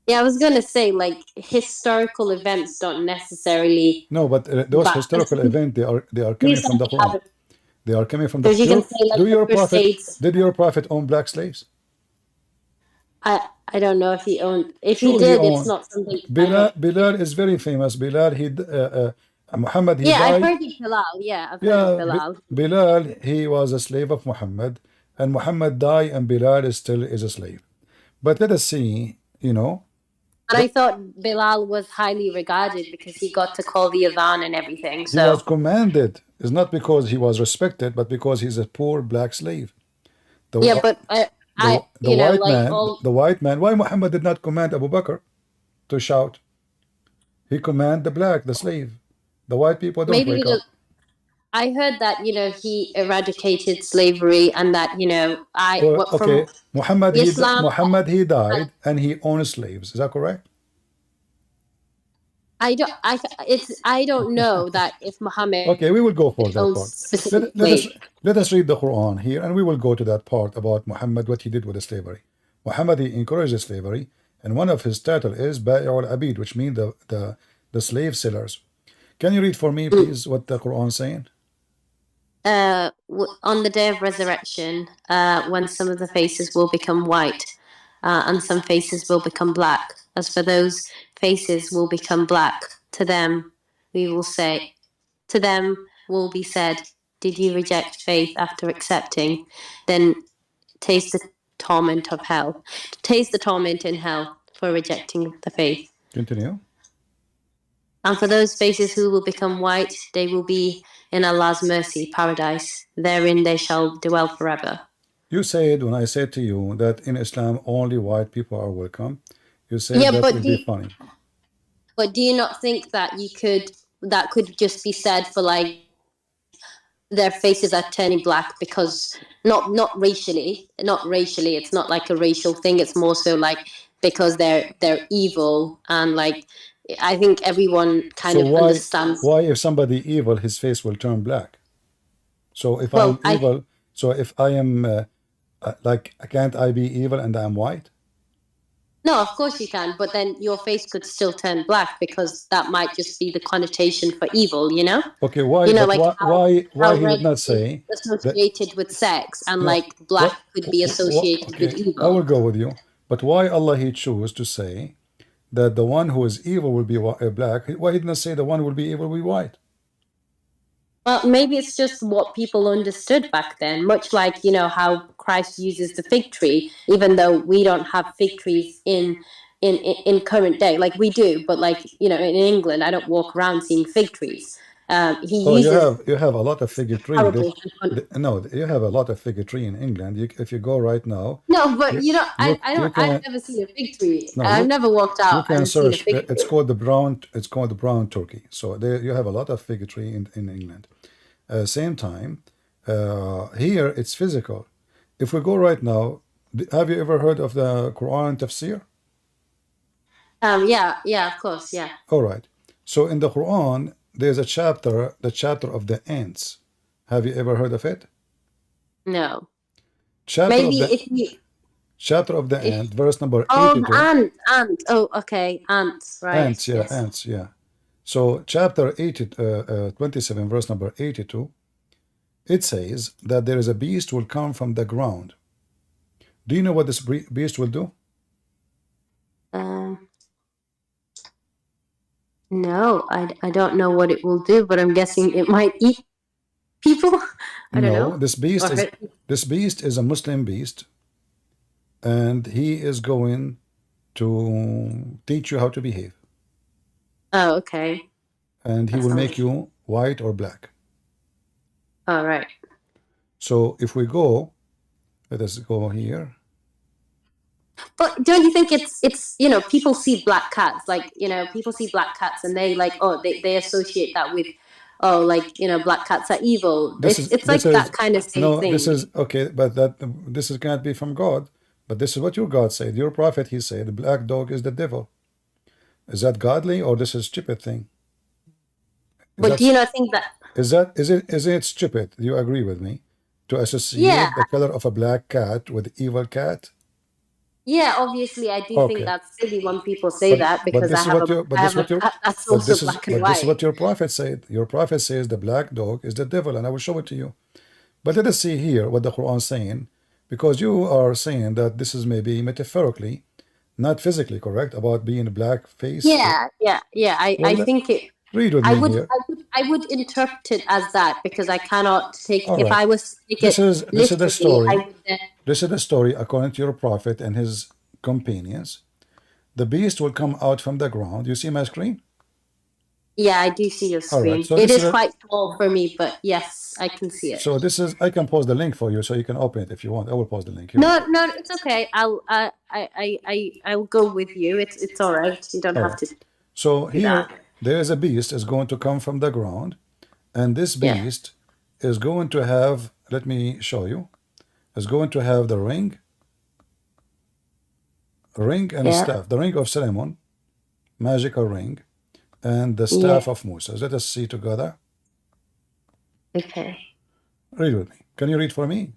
Yeah, I was gonna say like historical events don't necessarily No, but those back. historical events, they are coming from the Recently Quran. had They are coming from the because you can say like do the your prophet Crusades. did your prophet own black slaves? I don't know if he owned. If he Sure, he did, it's owned. not something I Bilal, heard. Bilal is very famous. Bilal, Muhammad, he Yeah, I've died. heard of Bilal. Yeah, I've heard of Yeah, Bilal. Bilal, he was a slave of Muhammad, and Muhammad died, and Bilal is still is a slave. But let us see, But I thought Bilal was highly regarded because he got to call the adhan and everything. he was So commanded. It's not because he was respected, but because he's a poor black slave. The yeah, but the white like man, all the white man. Why Muhammad did not command Abu Bakr to shout? He command the black, the slave. The white people don't maybe wake up. I heard that he eradicated slavery and that I Or what from okay, Islam. Muhammad he died and he owned slaves. Is that correct? I don't know that if Muhammad Okay, we will go for that owns part. specific Let us slave. read the Quran here, and we will go to that part about Muhammad, what he did with the slavery. Muhammad he encouraged slavery, and one of his title is Ba'i'ul Abid, which means the slave sellers. Can you read for me, please, what the Quran is saying? On the day of resurrection, when some of the faces will become white, and some faces will become black. As for those faces will become black, to them we will say, to them will be said, did you reject faith after accepting? Then taste the torment of hell. Taste the torment in hell for rejecting the faith. Continue. And for those faces who will become white, they will be in Allah's mercy, paradise. Therein they shall dwell forever. You said when I said to you that in Islam only white people are welcome, you said Yeah, that will be funny. but do you not think that that could just be said for like their faces are turning black because not racially, it's not like a racial thing, it's more so like because they're evil and like I think everyone kind So of understands. why if somebody evil, his face will turn black? So if I am Well, evil, so if I am like, can't I be evil and I am white? no, of course you can, but then your face could still turn black because that might just be the connotation for evil, you know? Okay, why? You know, But like why how he did red not is say that? associated with sex and No, like black what? could be associated with Okay, I will evil. go with you. But why Allah he chose to say that the one who is evil will be black? Why he did not say the one who will be evil will be white? Well, maybe it's just what people understood back then, much like, how Christ uses the fig tree, even though we don't have fig trees in current day. Like we do, but like, in England, I don't walk around seeing fig trees. He Oh, uses you have a lot of fig tree. parables. No, you have a lot of fig tree in England. If you go right now, No, but you you I've can never seen a fig tree. no I've you never walked you out can and seen a search. fig tree. It's called the brown turkey. So there you have a lot of fig tree in England. Same time, here it's physical. If we go right now, have you ever heard of the Quran tafsir? Yeah, yeah, of course, yeah. All right. So in the Quran, there's a chapter, the chapter of the ants. Have you ever heard of it? No. Chapter of Maybe the chapter of the if ant, verse number oh 82. ant. Oh, okay, ants, right. Ants, yeah, Yes. ants, yeah. So chapter 80, 27, verse number 82, it says that there is a beast will come from the ground. Do you know what this beast will do? Um, no, I don't know what it will do, but I'm guessing it might eat people. I don't No, know. Or hurt people. this beast is a Muslim beast, and he is going to teach you how to behave, Oh, okay. and he That will sounds make you white or black. all right. So if we go, let us go here. But don't you think it's people see black cats like people see black cats and they like they associate that with like black cats are evil. It's This like that is kind of same no, this thing. is okay, but this is can't be from God. But this is what your God said. Your prophet, he said, the black dog is the devil. Is that godly or this is stupid thing? Is But that do you not think that? is it stupid? Do you agree with me to Yeah, associate the color of a black cat with evil cat? Yeah, obviously, I do think Okay, that's silly when people say that but because this is what you but I this is have what you that's also black and but this is white. what your prophet said. Your prophet says the black dog is the devil, and I will show it to you. But let us see here what the Quran is saying, because you are saying that this is maybe metaphorically, not physically correct about being a black face. Yeah. Well, I think it. read with me here. I would interpret it as that because I cannot take. All If right. I was to take This it is this is the literally, I story. would. This is the story according to your prophet and his companions. The beast will come out from the ground. You see my screen? Yeah, I do see your All right. screen. So It this is is a quite small for me, but yes, I can see it. so this is I can post the link for you so you can open it if you want. I will post the link. Here we No, go. no, it's okay. I'll go with you. It's all right. You don't All have right. to So do that. here there is a beast is going to come from the ground, and this Yeah, beast is going to have, let me show you, is going to have the ring and a yeah, staff, the ring of Solomon, magical ring, and the yeah. staff of Moses. Let us see together. Okay. Read with me. Can you read for me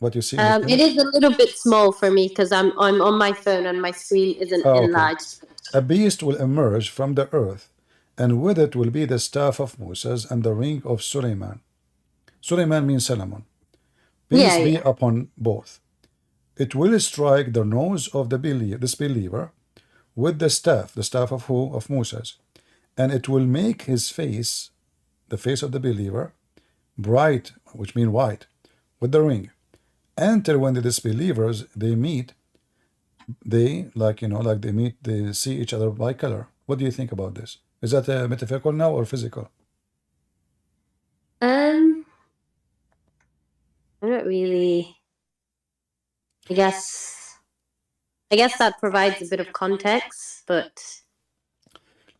what you see in this It image? is a little bit small for me because I'm on my phone and my screen isn't Okay. enlarged. A beast will emerge from the earth, and with it will be the staff of Moses and the ring of Suleiman. Suleiman means Solomon. Peace Yeah, be yeah. upon both. It will strike the nose of this believer with the staff of who? Of Moses. And it will make his face, the face of the believer, bright, which means white, with the ring. Until when the disbelievers they meet, they like they meet, they see each other by color. What do you think about this? Is that metaphorical now or physical? Um, I don't really. I guess. I guess that provides a bit of context, but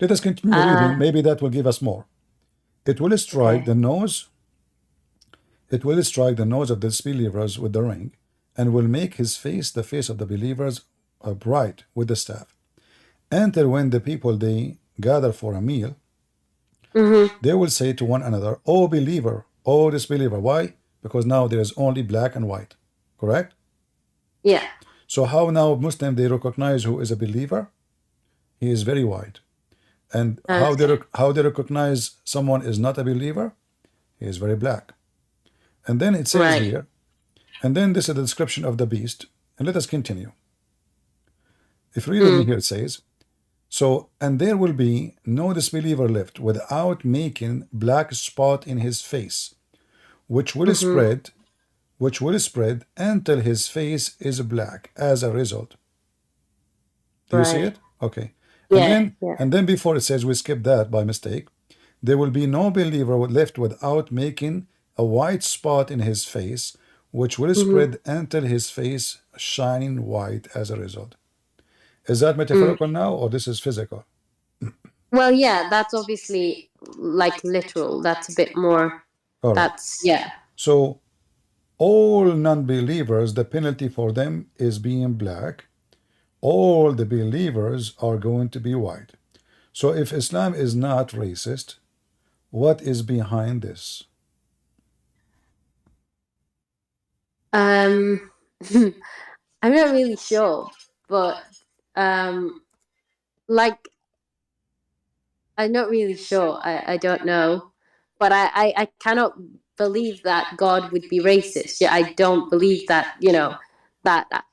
Let us continue reading. uh, Maybe that will give us more. It will strike okay. the nose. It will strike the nose of the disbelievers with the ring, and will make his face, the face of the believers, bright with the staff. Until when the people they gather for a meal, Mm-hmm. they will say to one another, "O believer, O disbeliever." Why? Because now there is only black and white. Correct? Yeah. So how now Muslim they recognize who is a believer? He is very white. And Okay. how they recognize someone is not a believer? He is very black. And then it says Right. here, and then this is the description of the beast. And let us continue. If you read with me Mm. here, it says, so, and there will be no disbeliever left without making black spot in his face, which will Mm-hmm. spread, until his face is black as a result. Do you see Right. it? Okay. And Yeah. then, Yeah. and then before it says we skip that by mistake, there will be no believer left without making a white spot in his face, which will Mm-hmm. spread until his face shining white as a result. Is that Mm. metaphorical now, or this is physical? Well, yeah, that's obviously like literal. That's a bit more. All right. That's yeah. So all non-believers, the penalty for them is being black. All the believers are going to be white. So if Islam is not racist, what is behind this? Um, I'm not really sure, but um, like I'm not really sure. I don't know, but I cannot believe that God would be racist. Yeah, I don't believe that. That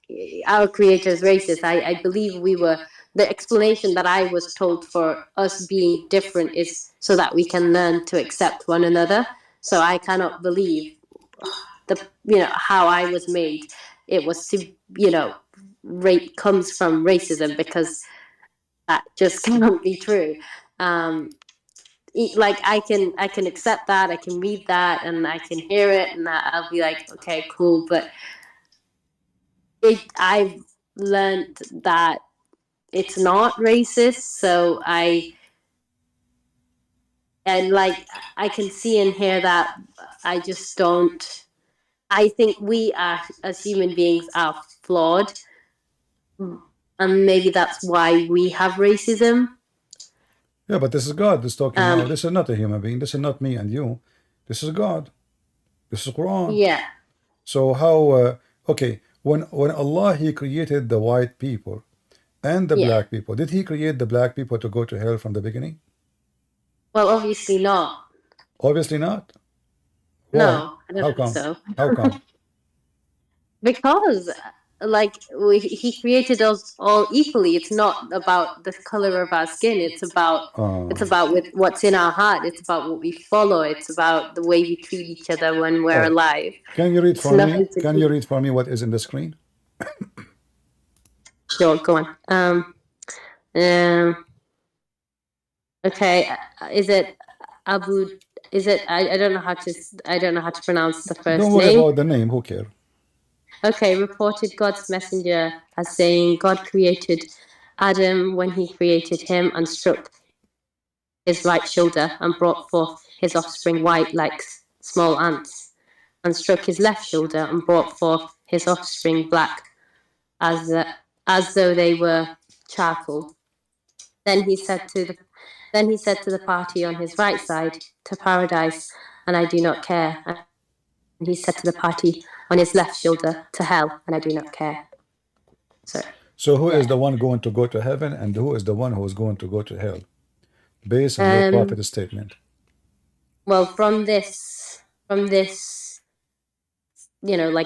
our Creator is racist. I believe we were. The explanation that I was told for us being different is so that we can learn to accept one another. So I cannot believe the how I was made. It was to rape comes from racism because that just cannot be true. Um, like I can accept that, I can read that, and I can hear it, and I'll be like, okay, cool. But I've learned that it's not racist, so and like I can see and hear that I just don't. I think we are as human beings are flawed, and maybe that's why we have racism. Yeah, but this is God that's talking now. Um, This is not a human being. This is not me and you. This is God. This is Quran. yeah. So how? Okay, when Allah He created the white people and the Yeah. black people, did He create the black people to go to hell from the beginning? Well, obviously not. Obviously not. Why? No, I don't How think come? so. How come? Because, like, he created us all equally. It's not about the color of our skin. It's about with what's in our heart. It's about what we follow. It's about the way we treat each other when we're Oh, alive. can you read It's for me? nothing to Can do. you read for me what is in the screen? Sure, go on. Um. Okay. Is it Abu? Is it? I don't know how to. I don't know how to pronounce the Don't first worry name. about the name. Who cares? Okay, reported God's messenger as saying God created Adam when he created him and struck his right shoulder and brought forth his offspring white like small ants, and struck his left shoulder and brought forth his offspring black as though they were charcoal. Then he said to the party on his right side, to paradise, and I do not care. And he said to the party on his left shoulder, to hell, and I do not care. So So who is yeah. the one going to go to heaven and who is the one who is going to go to hell? Based on your prophet's statement. Well, from this, like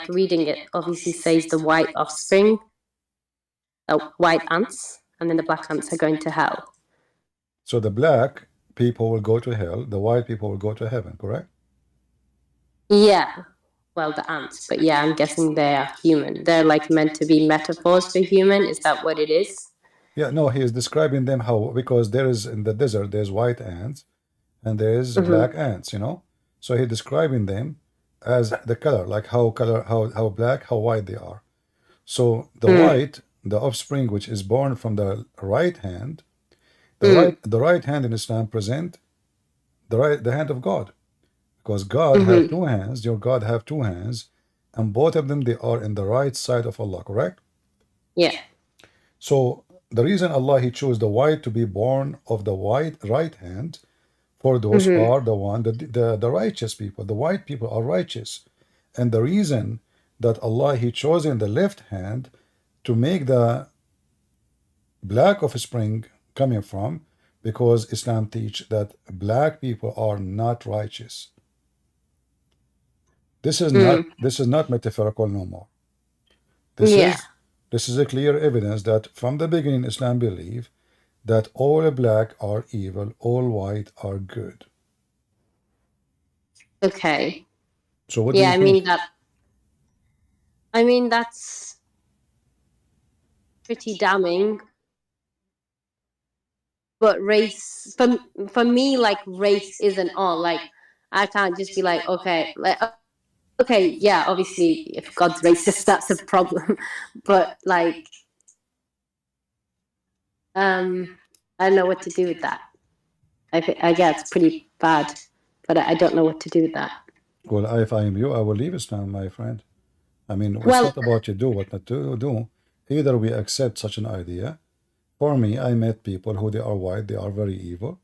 reading it, obviously says the white offspring, white ants, and then the black ants are going to hell. So the black people will go to hell, the white people will go to heaven, correct? Yeah. Well, the ants, but yeah, I'm guessing they are human. They're like meant to be metaphors for human. Is that what it is? Yeah, no, he is describing them how, because there is in the desert, there's white ants and there's black ants, you know? So he's describing them as the color, like how black, how white they are. So the white, the offspring which is born from the right hand, the right hand in Islam present the hand of God. Because God have two hands, your God have two hands, and both of them they are in the right side of Allah, correct? Yeah. So the reason Allah He chose the white to be born of the white right hand, for those are the one the righteous people. The white people are righteous, and the reason that Allah He chose in the left hand to make the black offspring coming from, because Islam teach that black people are not righteous. This is not metaphorical no more. Yeah. This is a clear evidence that from the beginning Islam believe that all black are evil, all white are good. Okay. So what do Yeah, you think? I mean that's pretty damning. But race for me, like race isn't all. Like I can't just be like, okay, yeah, obviously if God's racist, that's a problem. But like, I don't know what to do with that. I get it's pretty bad, but I don't know what to do with that. Well, if I am you, I will leave Islam, my friend. I mean, it's Well, not about you do what not to do. Either we accept such an idea. For me, I met people who they are white, they are very evil.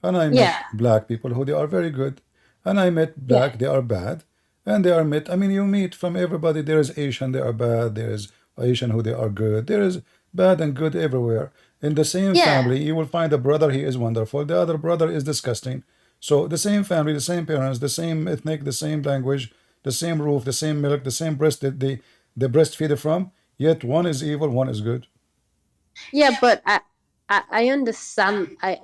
And I met yeah, black people who they are very good. And I met yeah, black, they are bad. And they are met, I mean, you meet from everybody. There is Asian, they are bad. There is Asian who they are good. There is bad and good everywhere. In the same yeah, family, you will find a brother, he is wonderful. The other brother is disgusting. So the same family, the same parents, the same ethnic, the same language, the same roof, the same milk, the same breast that they breastfeed from. Yet one is evil, one is good. yeah. But I understand. I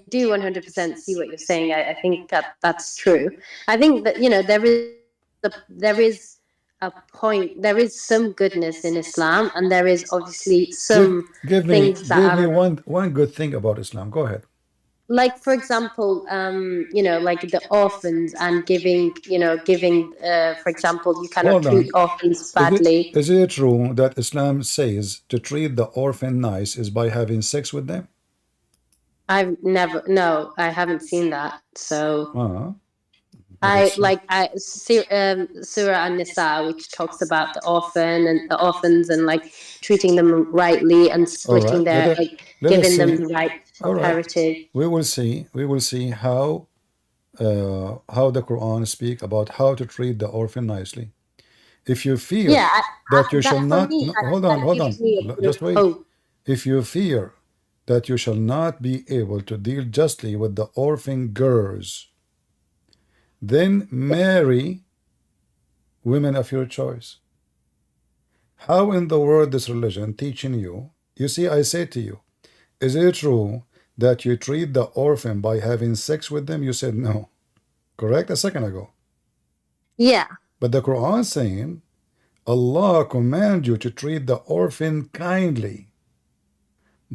do 100% see what you're saying. I think that's true. I think that there is a point. There is some goodness in Islam, and there is obviously Give some give me things that give me are one good thing about Islam. Go ahead. like, for example, like the orphans and giving, for example, you cannot Hold treat on. orphans Is it badly. is it true that Islam says to treat the orphan nice is by having sex with them? No, I haven't seen that. So Uh-huh. I That's like Surah An-Nisa, which talks about the orphans and like treating them rightly and all splitting right. their like Let us giving them see. the right All of right. heritage. We will see how the Quran speak about how to treat the orphan nicely. If you fear Yeah, that you shall that for not, me no, hold on, kind of hold gives on, me a bit of just wait. hope. If you fear that you shall not be able to deal justly with the orphan girls, then marry women of your choice. How in the world this religion teaching you? You see, I say to you, is it true that you treat the orphan by having sex with them? You said no. Correct? A second ago. Yeah, But the Quran saying Allah command you to treat the orphan kindly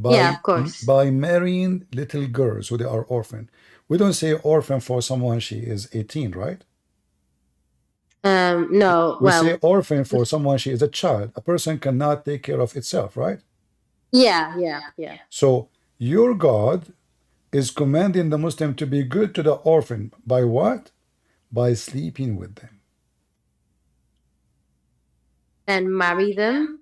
yeah, by of course. by marrying little girls who they are orphan. We don't say orphan for someone she is 18, right? No, We say well, orphan for someone she is a child. A person cannot take care of itself, right? yeah, yeah, yeah. So your God is commanding the Muslim to be good to the orphan by what? By sleeping with them. And marry them.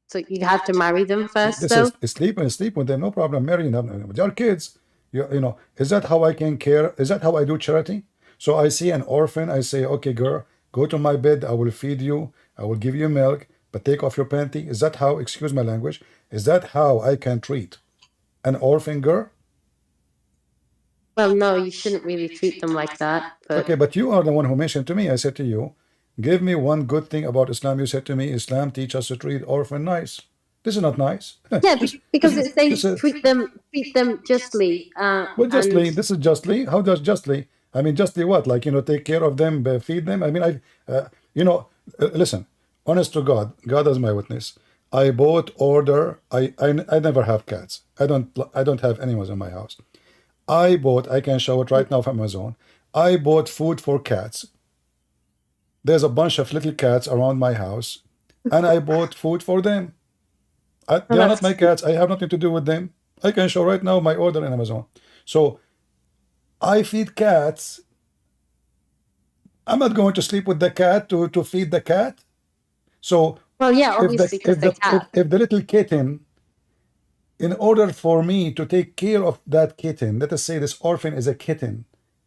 So you have to marry them first, This is though. sleep with them, no problem. Marrying them, they are kids. Is that how I can care? Is that how I do charity? So I see an orphan, I say, okay, girl, go to my bed. I will feed you. I will give you milk, but take off your panty. Is that how? Excuse my language. Is that how I can treat an orphan girl? Well, no, you shouldn't really treat them like that. Okay, But but you are the one who mentioned to me. I said to you, give me one good thing about Islam. You said to me, Islam teach us to treat orphan nice. This is not nice. yeah, this because is it says this is treat them justly. Well, And justly. This is justly. How does justly? I mean, justly what? Like, take care of them, feed them. I mean, listen. Honest to God, God is my witness. I bought order. I never have cats. I don't have animals in my house. I bought. I can show it right now from Amazon. I bought food for cats. There's a bunch of little cats around my house, and I bought food for them. well, They are not that's my cats. I have nothing to do with them. I can show right now my order in Amazon. So I feed cats. I'm not going to sleep with the cat to feed the cat. So well, yeah, if the obviously, because if they the can. if the little kitten, in order for me to take care of that kitten, let us say this orphan is a kitten,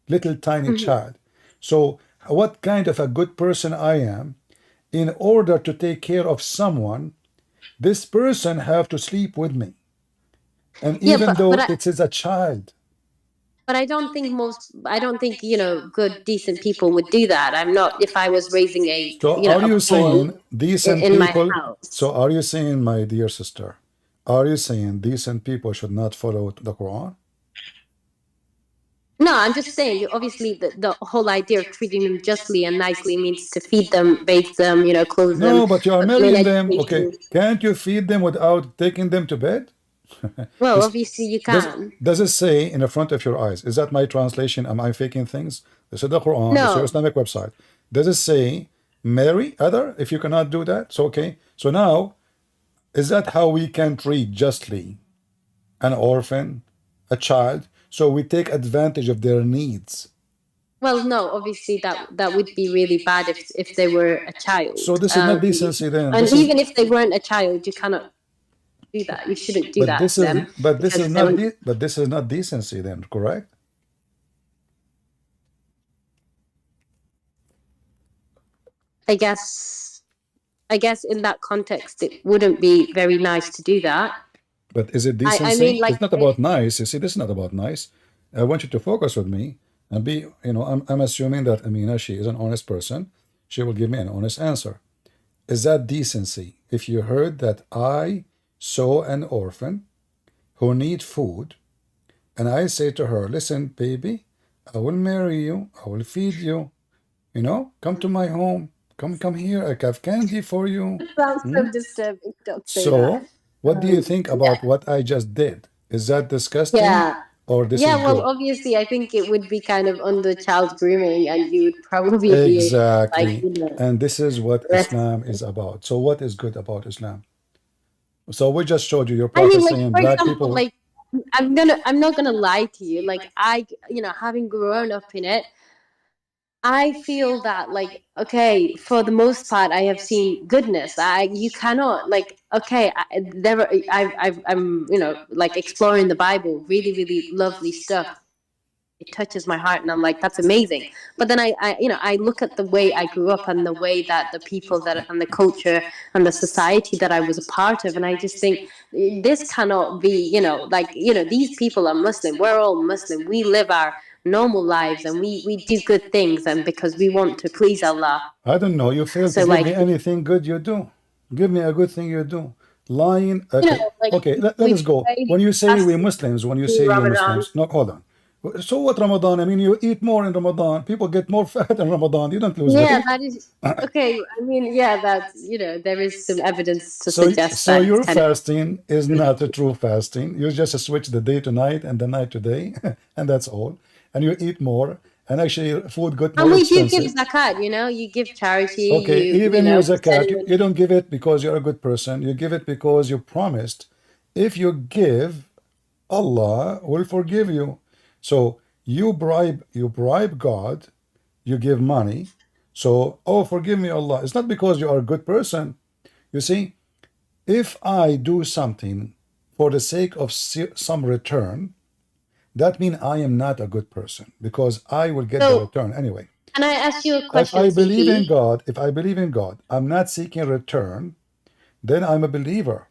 little tiny Mhm. child. So what kind of a good person I am, in order to take care of someone, this person have to sleep with me, and Yeah, even but though it is a child. I don't think good, decent people would do that. I'm not. If I was raising So are a you boy saying decent in my people? So house. are you saying, my dear sister, are you saying decent people should not follow the Quran? No, I'm just saying. Obviously, the whole idea of treating them justly and nicely means to feed them, bathe them, clothe them, No, but you are put them in marrying them. Okay, education. can't you feed them without taking them to bed? Well, Is obviously, you does can. does it say in the front of your eyes? Is that my translation? Am I faking things? This is the Quran. This is your No, Islamic website. Does it say marry other if you cannot do that? So okay. So now, is that how we can treat justly an orphan, a child? So we take advantage of their needs. well, no. Obviously, that would be really bad if they were a child. So this is not decency then. And This is even if they weren't a child, you cannot do that. You shouldn't do but that this to is them but this is because they not were. de but this is not decency then, correct? I guess. I guess in that context, it wouldn't be very nice to do that. But is it I mean, decency? like, It's not about nice. You see, this is not about nice. I want you to focus with me and be, I'm assuming that Amina, she is an honest person. She will give me an honest answer. Is that decency? If you heard that I saw an orphan who need food, and I say to her, listen, baby, I will marry you. I will feed you. Come to my home. Come here. I have candy for you. it sounds Hmm? so disturbing. Don't say that. So, what do you think Yeah, about what I just did? Is that disgusting yeah, or this yeah. is Well, good? obviously, I think it would be kind of under child grooming, and you would probably be like, Exactly. And this is what arrested. Islam is about. So, what is good about Islam? So, we just showed you your I prophet mean, like, saying for black example, people. like, I'm not gonna lie to you. Like, having grown up in it, I feel that, like, okay, for the most part, I have seen goodness. You cannot, like, okay, I'm like exploring the Bible, really, really lovely stuff. it touches my heart, and I'm like, that's amazing. But then I look at the way I grew up and the way that the people that and the culture and the society that I was a part of, and I just think this cannot be, these people are Muslim. We're all Muslim. We live our normal lives, and we do good things, and because we want to please Allah. I don't know. You fail to So give me like, anything good you do. Give me a good thing you do. Lying. Okay. like Okay. Let we us go. pray, When you say we fast Muslims, when you through say you Ramadan. Muslims, no, hold on. So what Ramadan? I mean, you eat more in Ramadan. People get more fat in Ramadan. You don't lose Yeah, weight. that is okay. I mean, yeah, that's, there is some evidence to So, suggest so that it's your kind of. fasting is not a true fasting. You just switch the day to night and the night to day, and that's all. And you eat more, and actually, food got And more we do give expensive. zakat, you give charity, Okay, you even your know, zakat, you don't give it because you're a good person. You give it because you promised. If you give, Allah will forgive you. So you bribe God, you give money. So, oh, forgive me, Allah. It's not because you are a good person. You see, if I do something for the sake of some return, that means I am not a good person because I will get the So, return anyway. can I ask you a If question, I believe in CP? God, I'm not seeking return, then I'm a believer.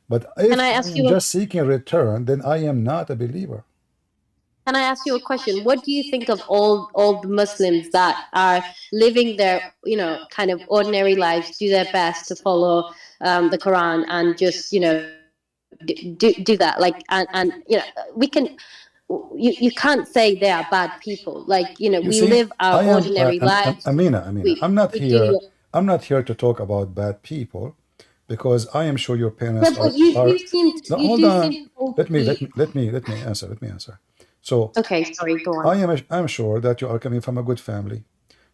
But Can if I I ask am you a just seeking return, then I am not a believer. Can I ask you a question? What do you think of all the Muslims that are living their, kind of ordinary lives, do their best to follow the Quran, and just, do that, like, and we can. You can't say they are bad people. Like, You we see, live our I am ordinary lives. Amina. We we do. I'm not here to talk about bad people, because I am sure your Yeah, parents but are. No, you hold do on. seem to hold the. Let me answer. Let me answer. So Okay, sorry, go on. I'm sure that you are coming from a good family,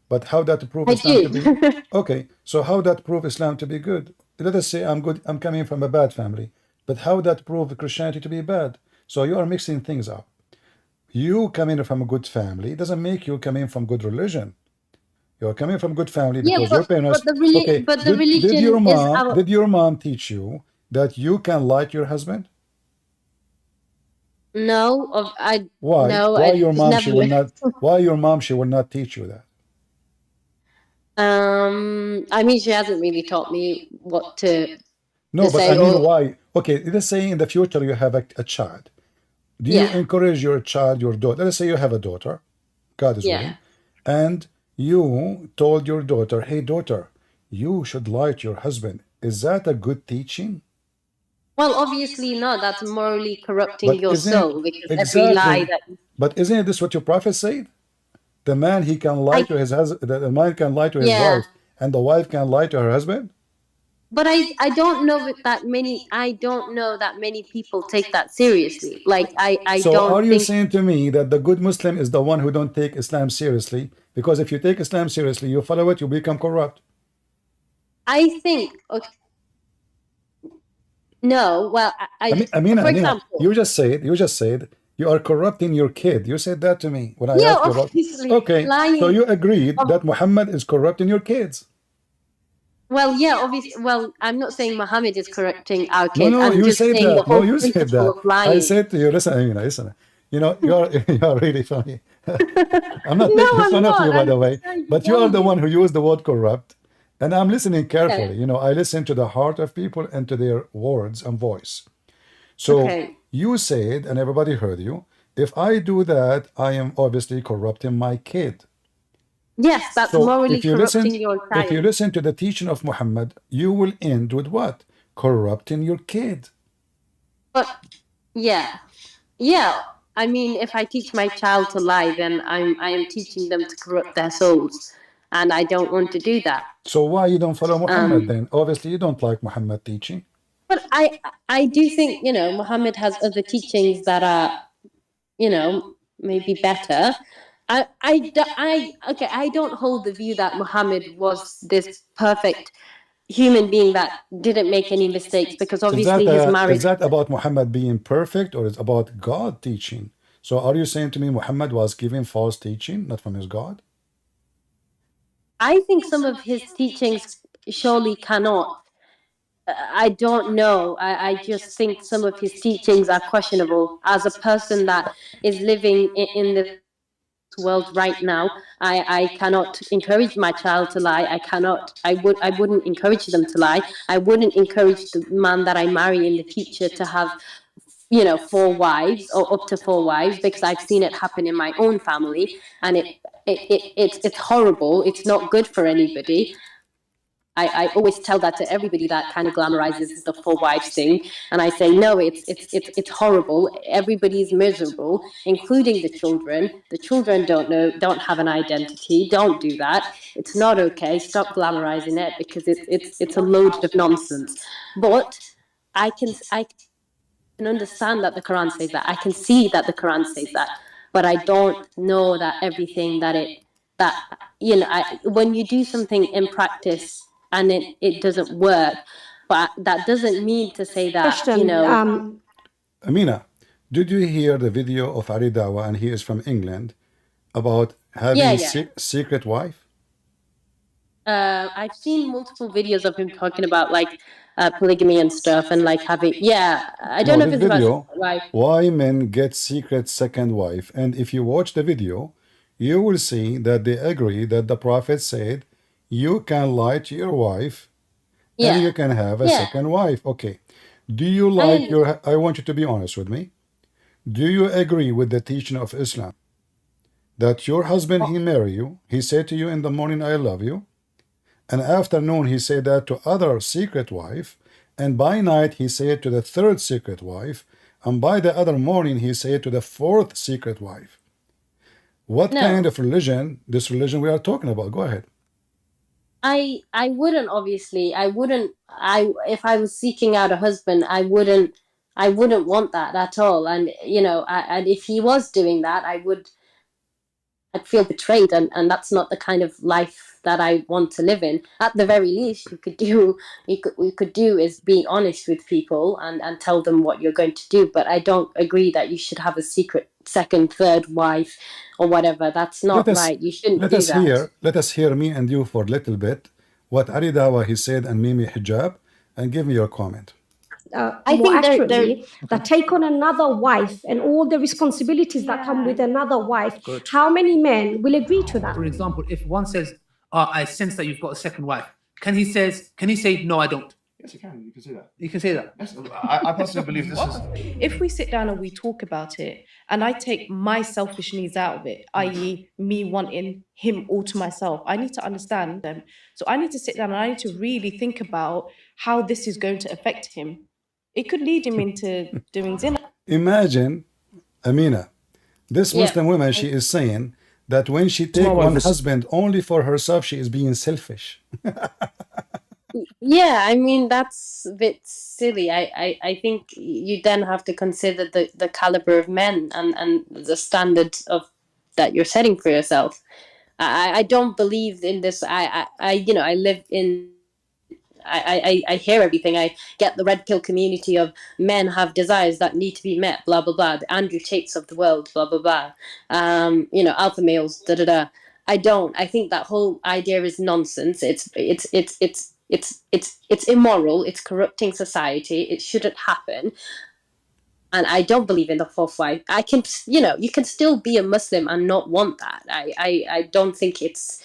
but how that prove I Islam to do. be okay? So how that prove Islam to be good? Let us say I'm good. I'm coming from a bad family, but how that prove Christianity to be bad? So you are mixing things up. You coming from a good family doesn't make you coming from good religion. You're coming from good family Yeah, because your parents. Okay, but the religion is our. did your mom teach you that you can like your husband? No, Why? no, Why I your was mom she will never. not? Why your mom she will not teach you that? I mean, she hasn't really taught me what to No, but I say, mean, or why? Okay, let's say in the future you have a child. Do you yeah, encourage your child, your daughter? Let's say you have a daughter, God is yeah. willing, and you told your daughter, "Hey, daughter, you should like your husband." Is that a good teaching? Well, obviously not. That's morally corrupting But your isn't it soul, because every lie exactly? that But isn't this what your prophet said? The man he can lie I to his husband, the man can lie to his yeah. wife, and the wife can lie to her husband. But I don't know that many. I don't know that many people take that seriously. Like, I So are don't you think. saying to me that the good Muslim is the one who don't take Islam seriously? Because if you take Islam seriously, you follow it, you become corrupt. I think, okay, no. Well, Amina, for Amina, example. you just said you are corrupting your kid. You said that to me when I Yeah, asked you about. obviously Okay, so lying. you agreed that Muhammad is corrupting your kids. Well, yeah, obviously. Well, I'm not saying Muhammad is correcting our No, kids. no, I'm you just said saying the that. No, whole you said principle that. of I lying. said to you, listen, Amina, listen. You're you're really funny. I'm not No, making I'm fun of not. you, by I'm the just way, trying to but you tell are the you. one who used the word corrupt, and I'm listening Yeah. carefully. I listen to the heart of people and to their words and voice. So Okay. you said, and everybody heard you, if I do that, I am obviously corrupting my kid. Yes, that's So morally corrupting your if you child. listen to the teaching of Muhammad, you will end with what? Corrupting your kid. But yeah, yeah. I mean, if I teach my child to lie, then I am teaching them to corrupt their souls, and I don't want to do that. So why you don't follow Muhammad Um, then? Obviously you don't like Muhammad teaching. but I do think, Muhammad has other teachings that are, maybe better. Okay, I don't hold the view that Muhammad was this perfect human being that didn't make any mistakes, because obviously his Is marriage. that about Muhammad being perfect, or is it about God teaching? So are you saying to me Muhammad was giving false teaching, not from his God? I think some of his teachings surely cannot. I don't know. I just think some of his teachings are questionable. As a person that is living in this world right now. I cannot encourage my child to lie. I wouldn't encourage them to lie. I wouldn't encourage the man that I marry in the future to have, four wives or up to four wives, because I've seen it happen in my own family, and it's horrible. It's not good for anybody. I always tell that to everybody that kind of glamorizes the four wives thing, and I say no, it's horrible. Everybody's miserable, including the children. The children don't have an identity. Don't do that. It's not okay. Stop glamorizing it, because it's a load of nonsense. But I can understand that the Quran says that. I can see that the Quran says that, but I don't know that everything that when you do something in practice and it doesn't work, but that doesn't mean to say that Question. Amina, did you hear the video of Ali Dawa, and he is from England, about having yeah. secret wife? I've seen multiple videos of him talking about like polygamy and stuff, and like having, I don't No, know if this it's about video, wife. why men get secret second wife. And if you watch the video, you will see that they agree that the Prophet said, you can lie to your wife and you can have a second wife. Okay. Do you like your, I want you to be honest with me. Do you agree with the teaching of Islam that your husband, he marry you, he said to you in the morning, I love you, and afternoon he said that to other secret wife, and by night he said to the third secret wife, and by the other morning he said to the fourth secret wife? What kind of religion, this religion we are talking about? Go ahead. I wouldn't, obviously. I wouldn't. If I was seeking out a husband, I wouldn't want that at all. And and if he was doing that, I'd feel betrayed, and that's not the kind of life that I want to live in. At the very least, you could do is be honest with people and tell them what you're going to do. But I don't agree that you should have a secret second, third wife or whatever. That's not right. You shouldn't do that. Let us hear me and you for a little bit what Ali Dawa he said and Mimi Hijab, and give me your comment. I More think accurately, that take on another wife and all the responsibilities that come with another wife. How many men will agree to that? For example, if one says, I sense that you've got a second wife, can he say, no, I don't? Yes, you can. You can say that. You can say that. Yes, I personally believe this is. If we sit down and we talk about it, and I take my selfish needs out of it, i.e., me wanting him all to myself, I need to understand them. So I need to sit down and I need to really think about how this is going to affect him. It could lead him into doing zina. Imagine, Amina, this Muslim woman, she is saying that when she take one husband only for herself, she is being selfish. Yeah, I mean, that's a bit silly. I think you then have to consider the caliber of men and the standard of that you're setting for yourself. I don't believe in this. I live in. I hear everything. I get the red pill community of men have desires that need to be met. Blah blah blah. The Andrew Tates of the world. Blah blah blah. Alpha males. Da da da. I don't. I think that whole idea is nonsense. It's immoral. It's corrupting society. It shouldn't happen. And I don't believe in the fourth wife. I can, you can still be a Muslim and not want that. I don't think it's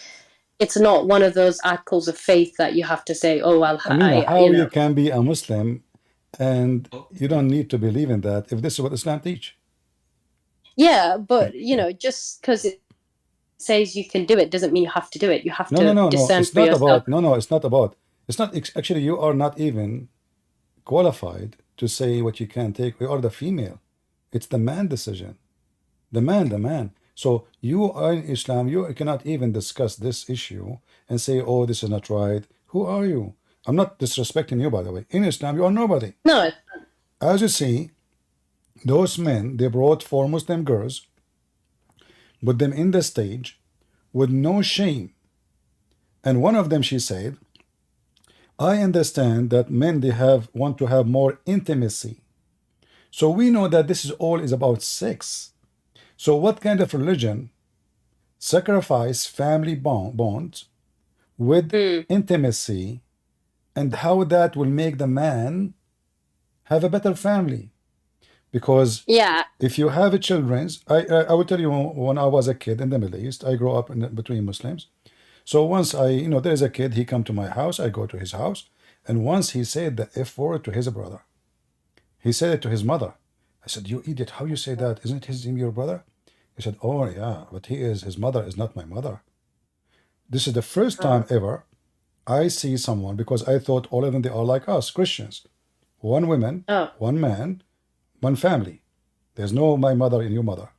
not one of those articles of faith that you have to say, oh well. Amina, how you can be a Muslim and you don't need to believe in that if this is what Islam teach? Yeah, but just because it says you can do it doesn't mean you have to do it. You have to discern for yourself. It's not about. It's not actually. You are not even qualified to say what you can take. We are the female. It's the man decision. The man. So you are in Islam. You cannot even discuss this issue and say, "Oh, this is not right." Who are you? I'm not disrespecting you, by the way. In Islam, you are nobody. No. As you see, those men, they brought 4 Muslim girls, put them in the stage with no shame. And one of them, she said, I understand that men, they want to have more intimacy. So we know that this is all is about sex. So what kind of religion sacrifice family bonds with intimacy, and how that will make the man have a better family? Because Yeah. if you have children, I will tell you, when I was a kid in the Middle East, I grew up between Muslims. So once there's a kid, he come to my house, I go to his house, and once he said the F word to his brother. He said it to his mother. I said, "You idiot, how you say that? Isn't him your brother?" He said, "Oh yeah, but his mother is not my mother." This is the first time ever I see someone, because I thought all of them, they are like us, Christians. One woman, one man, one family. There's no my mother and your mother.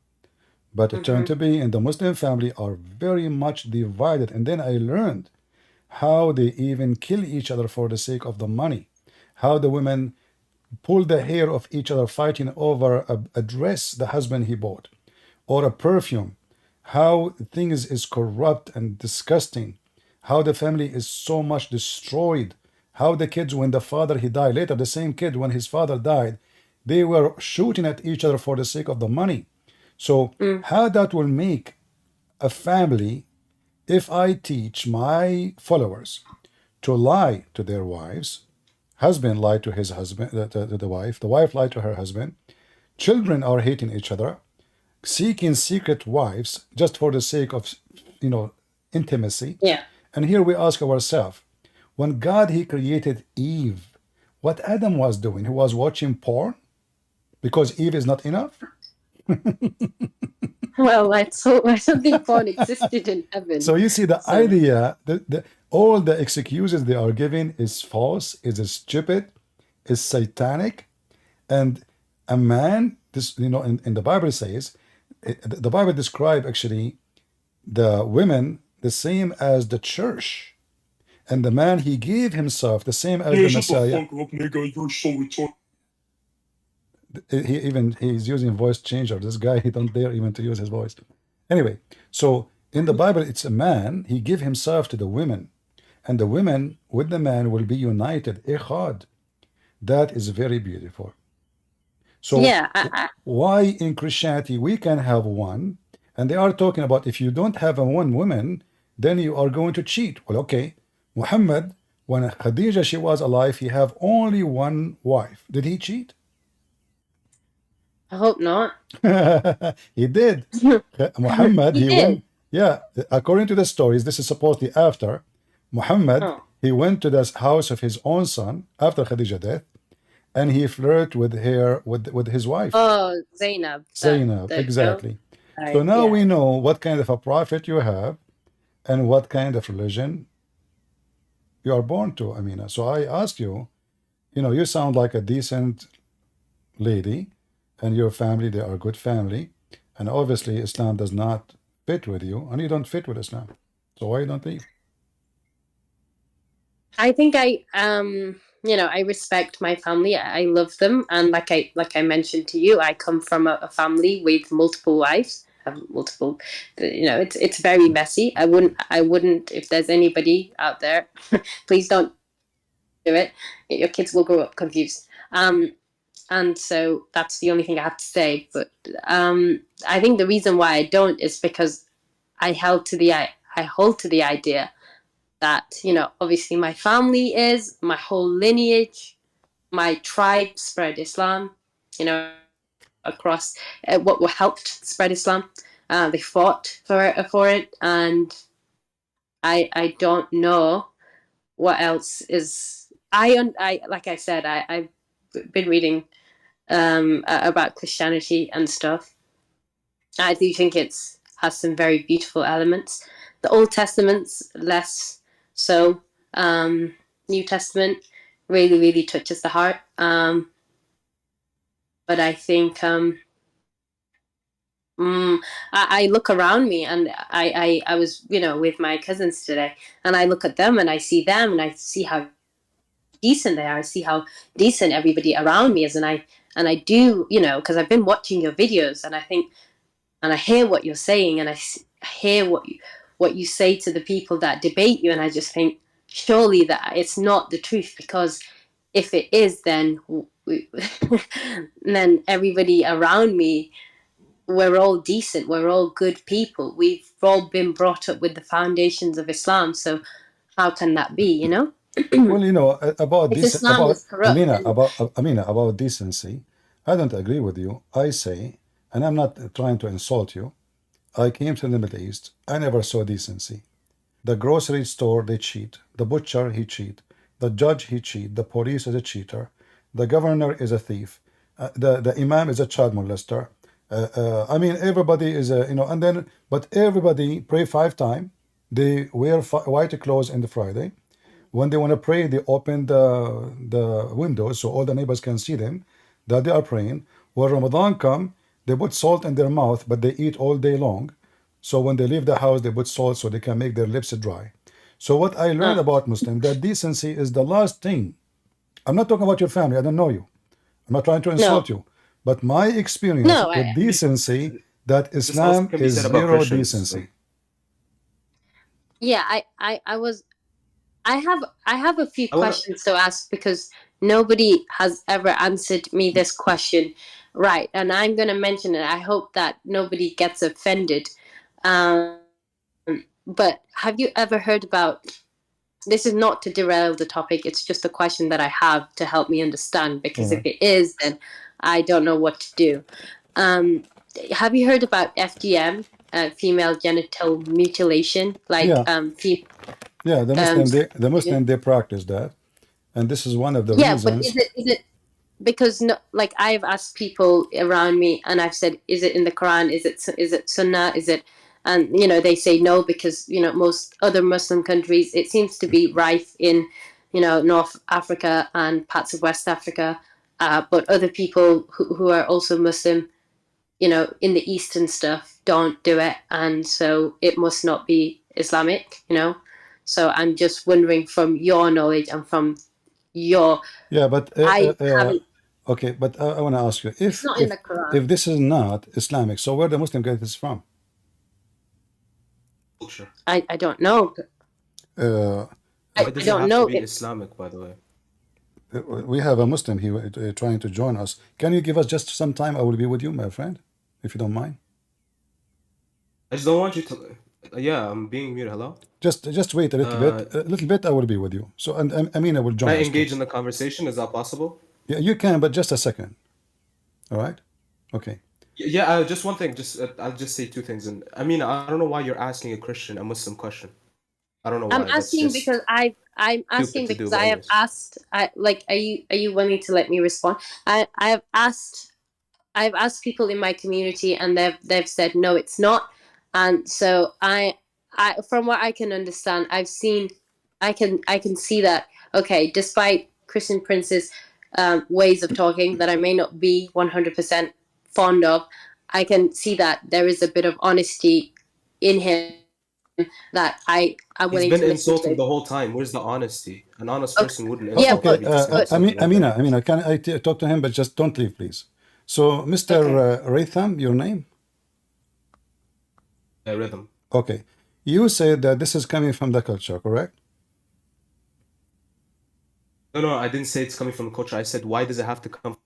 But it turned to be in the Muslim family are very much divided. And then I learned how they even kill each other for the sake of the money. How the women pull the hair of each other fighting over a dress the husband he bought, or a perfume. How things is corrupt and disgusting. How the family is so much destroyed. How the kids, when the father he died, later the same kid, when his father died, they were shooting at each other for the sake of the money. So how that will make a family if I teach my followers to lie to their wives, husband lie to his husband, the wife lie to her husband, children are hating each other, seeking secret wives just for the sake of intimacy. Yeah. And here we ask ourselves, when God he created Eve, what Adam was doing? He was watching porn because Eve is not enough. Well, I don't think porn existed in heaven. So you see the idea, all the excuses they are giving is false, is stupid, is satanic. And a man, this in the Bible says, the Bible describes actually the women the same as the church. And the man, he gave himself the same as the Messiah. Shut the fuck up, nigga. You're so retarded. He's using voice changer. This guy, he don't dare even to use his voice. Anyway, so in the Bible, it's a man, he give himself to the women, and the women with the man will be united. Ikhad. That is very beautiful. So yeah, why in Christianity we can have one, and they are talking about if you don't have a one woman, then you are going to cheat. Well, okay, Muhammad, when Khadija she was alive, he have only one wife. Did he cheat? I hope not. He did. Muhammad, He he did. went. Yeah, according to the stories, this is supposedly after Muhammad. He went to the house of his own son after Khadija's death, and he flirted with her, with his wife. Oh, Zainab. Zainab, exactly. So now we know what kind of a prophet you have, and what kind of religion you are born to, Amina. So I ask you, you sound like a decent lady, and your family, they are a good family, and obviously Islam does not fit with you, and you don't fit with Islam. So why you don't leave? I think I respect my family. I love them, and like I mentioned to you, I come from a family with multiple wives, multiple. It's very messy. I wouldn't. If there's anybody out there, please don't do it. Your kids will grow up confused. And so that's the only thing I have to say. But I think the reason why I don't is because I hold to the idea that, obviously my family is, my whole lineage, my tribe spread Islam, across what helped spread Islam. They fought for it, and I don't know what else is. I like I said, I've been reading about Christianity and stuff. I do think has some very beautiful elements. The Old Testament's less so. New Testament really, really touches the heart. But I think I look around me, and I was with my cousins today, and I look at them and I see them and I see how decent they are. I see how decent everybody around me is, and I do, because I've been watching your videos, and I think, and I hear what you're saying, and I hear what you say to the people that debate you, and I just think, surely that it's not the truth, because if it is, then then everybody around me, we're all decent, we're all good people, we've all been brought up with the foundations of Islam, so how can that be, Well, about if this, Islam about was corrupt, Amina, about decency. I don't agree with you. I say, and I'm not trying to insult you, I came to the Middle East. I never saw decency. The grocery store, they cheat. The butcher, he cheat. The judge, he cheat. The police is a cheater. The governor is a thief. The imam is a child molester. I mean, everybody is a, and then, but everybody pray 5 times. They wear white clothes on the Friday. When they want to pray, they open the windows so all the neighbors can see them, that they are praying. When Ramadan come, they put salt in their mouth, but they eat all day long. So when they leave the house, they put salt so they can make their lips dry. So what I learned about Muslim, that decency is the last thing. I'm not talking about your family. I don't know you. I'm not trying to insult you. But my experience No, with decency, that This also Islam can be is said about zero Christians. decency. yeah, I have a few I wanna- questions to ask because nobody has ever answered me this question right, and I'm going to mention it. I hope that nobody gets offended. But have you ever heard about, this is not to derail the topic, it's just a question that I have to help me understand, because if it is, then I don't know what to do. Have you heard about FGM, female genital mutilation? Like, Yeah, the Muslim they practice that, and this is one of the yeah, but reasons. is it because, no, like, I've asked people around me and I've said, is it in the Quran? Is it Sunnah? Is it, and they say no, because most other Muslim countries, it seems to be rife in North Africa and parts of West Africa, but other people who are also Muslim, in the East and stuff, don't do it, and so it must not be Islamic. So I'm just wondering, from your knowledge and from your, Yeah, but I haven't. okay, but I want to ask you, It's not in the Quran. if this is not Islamic, so where the Muslim get this from? Culture. I don't know. I It doesn't don't have know. to be Islamic, by the way. We have a Muslim here trying to join us. Can you give us just some time? I will be with you, my friend, if you don't mind. I just don't want you to. Yeah, I'm being muted. Hello? Just wait a little bit. A little bit, I will be with you. So, and Amina will join Can I us. engage in the conversation? Is that possible? Yeah, you can, but just a second. All right? Okay. Yeah, just one thing. I'll just say 2 things. And I mean, I don't know why you're asking a Christian a Muslim question. I don't know why. I'm asking because I'm asking because I have asked. Are you willing to let me respond? I've asked people in my community, and they've said no, it's not. And so I from what I can understand, I can see that, okay, despite Christian Prince's ways of talking that I may not be 100% fond of, I can see that there is a bit of honesty in him that I'm willing to listen to. He's been insulting the whole time. Where's the honesty? An honest person wouldn't insult. Yeah, but Amina, can I talk to him? But just don't leave, please. So, Mr. Raytham, your name? Rhythm. Okay. You said that this is coming from the culture, correct? No, I didn't say it's coming from culture. I said, why does it have to come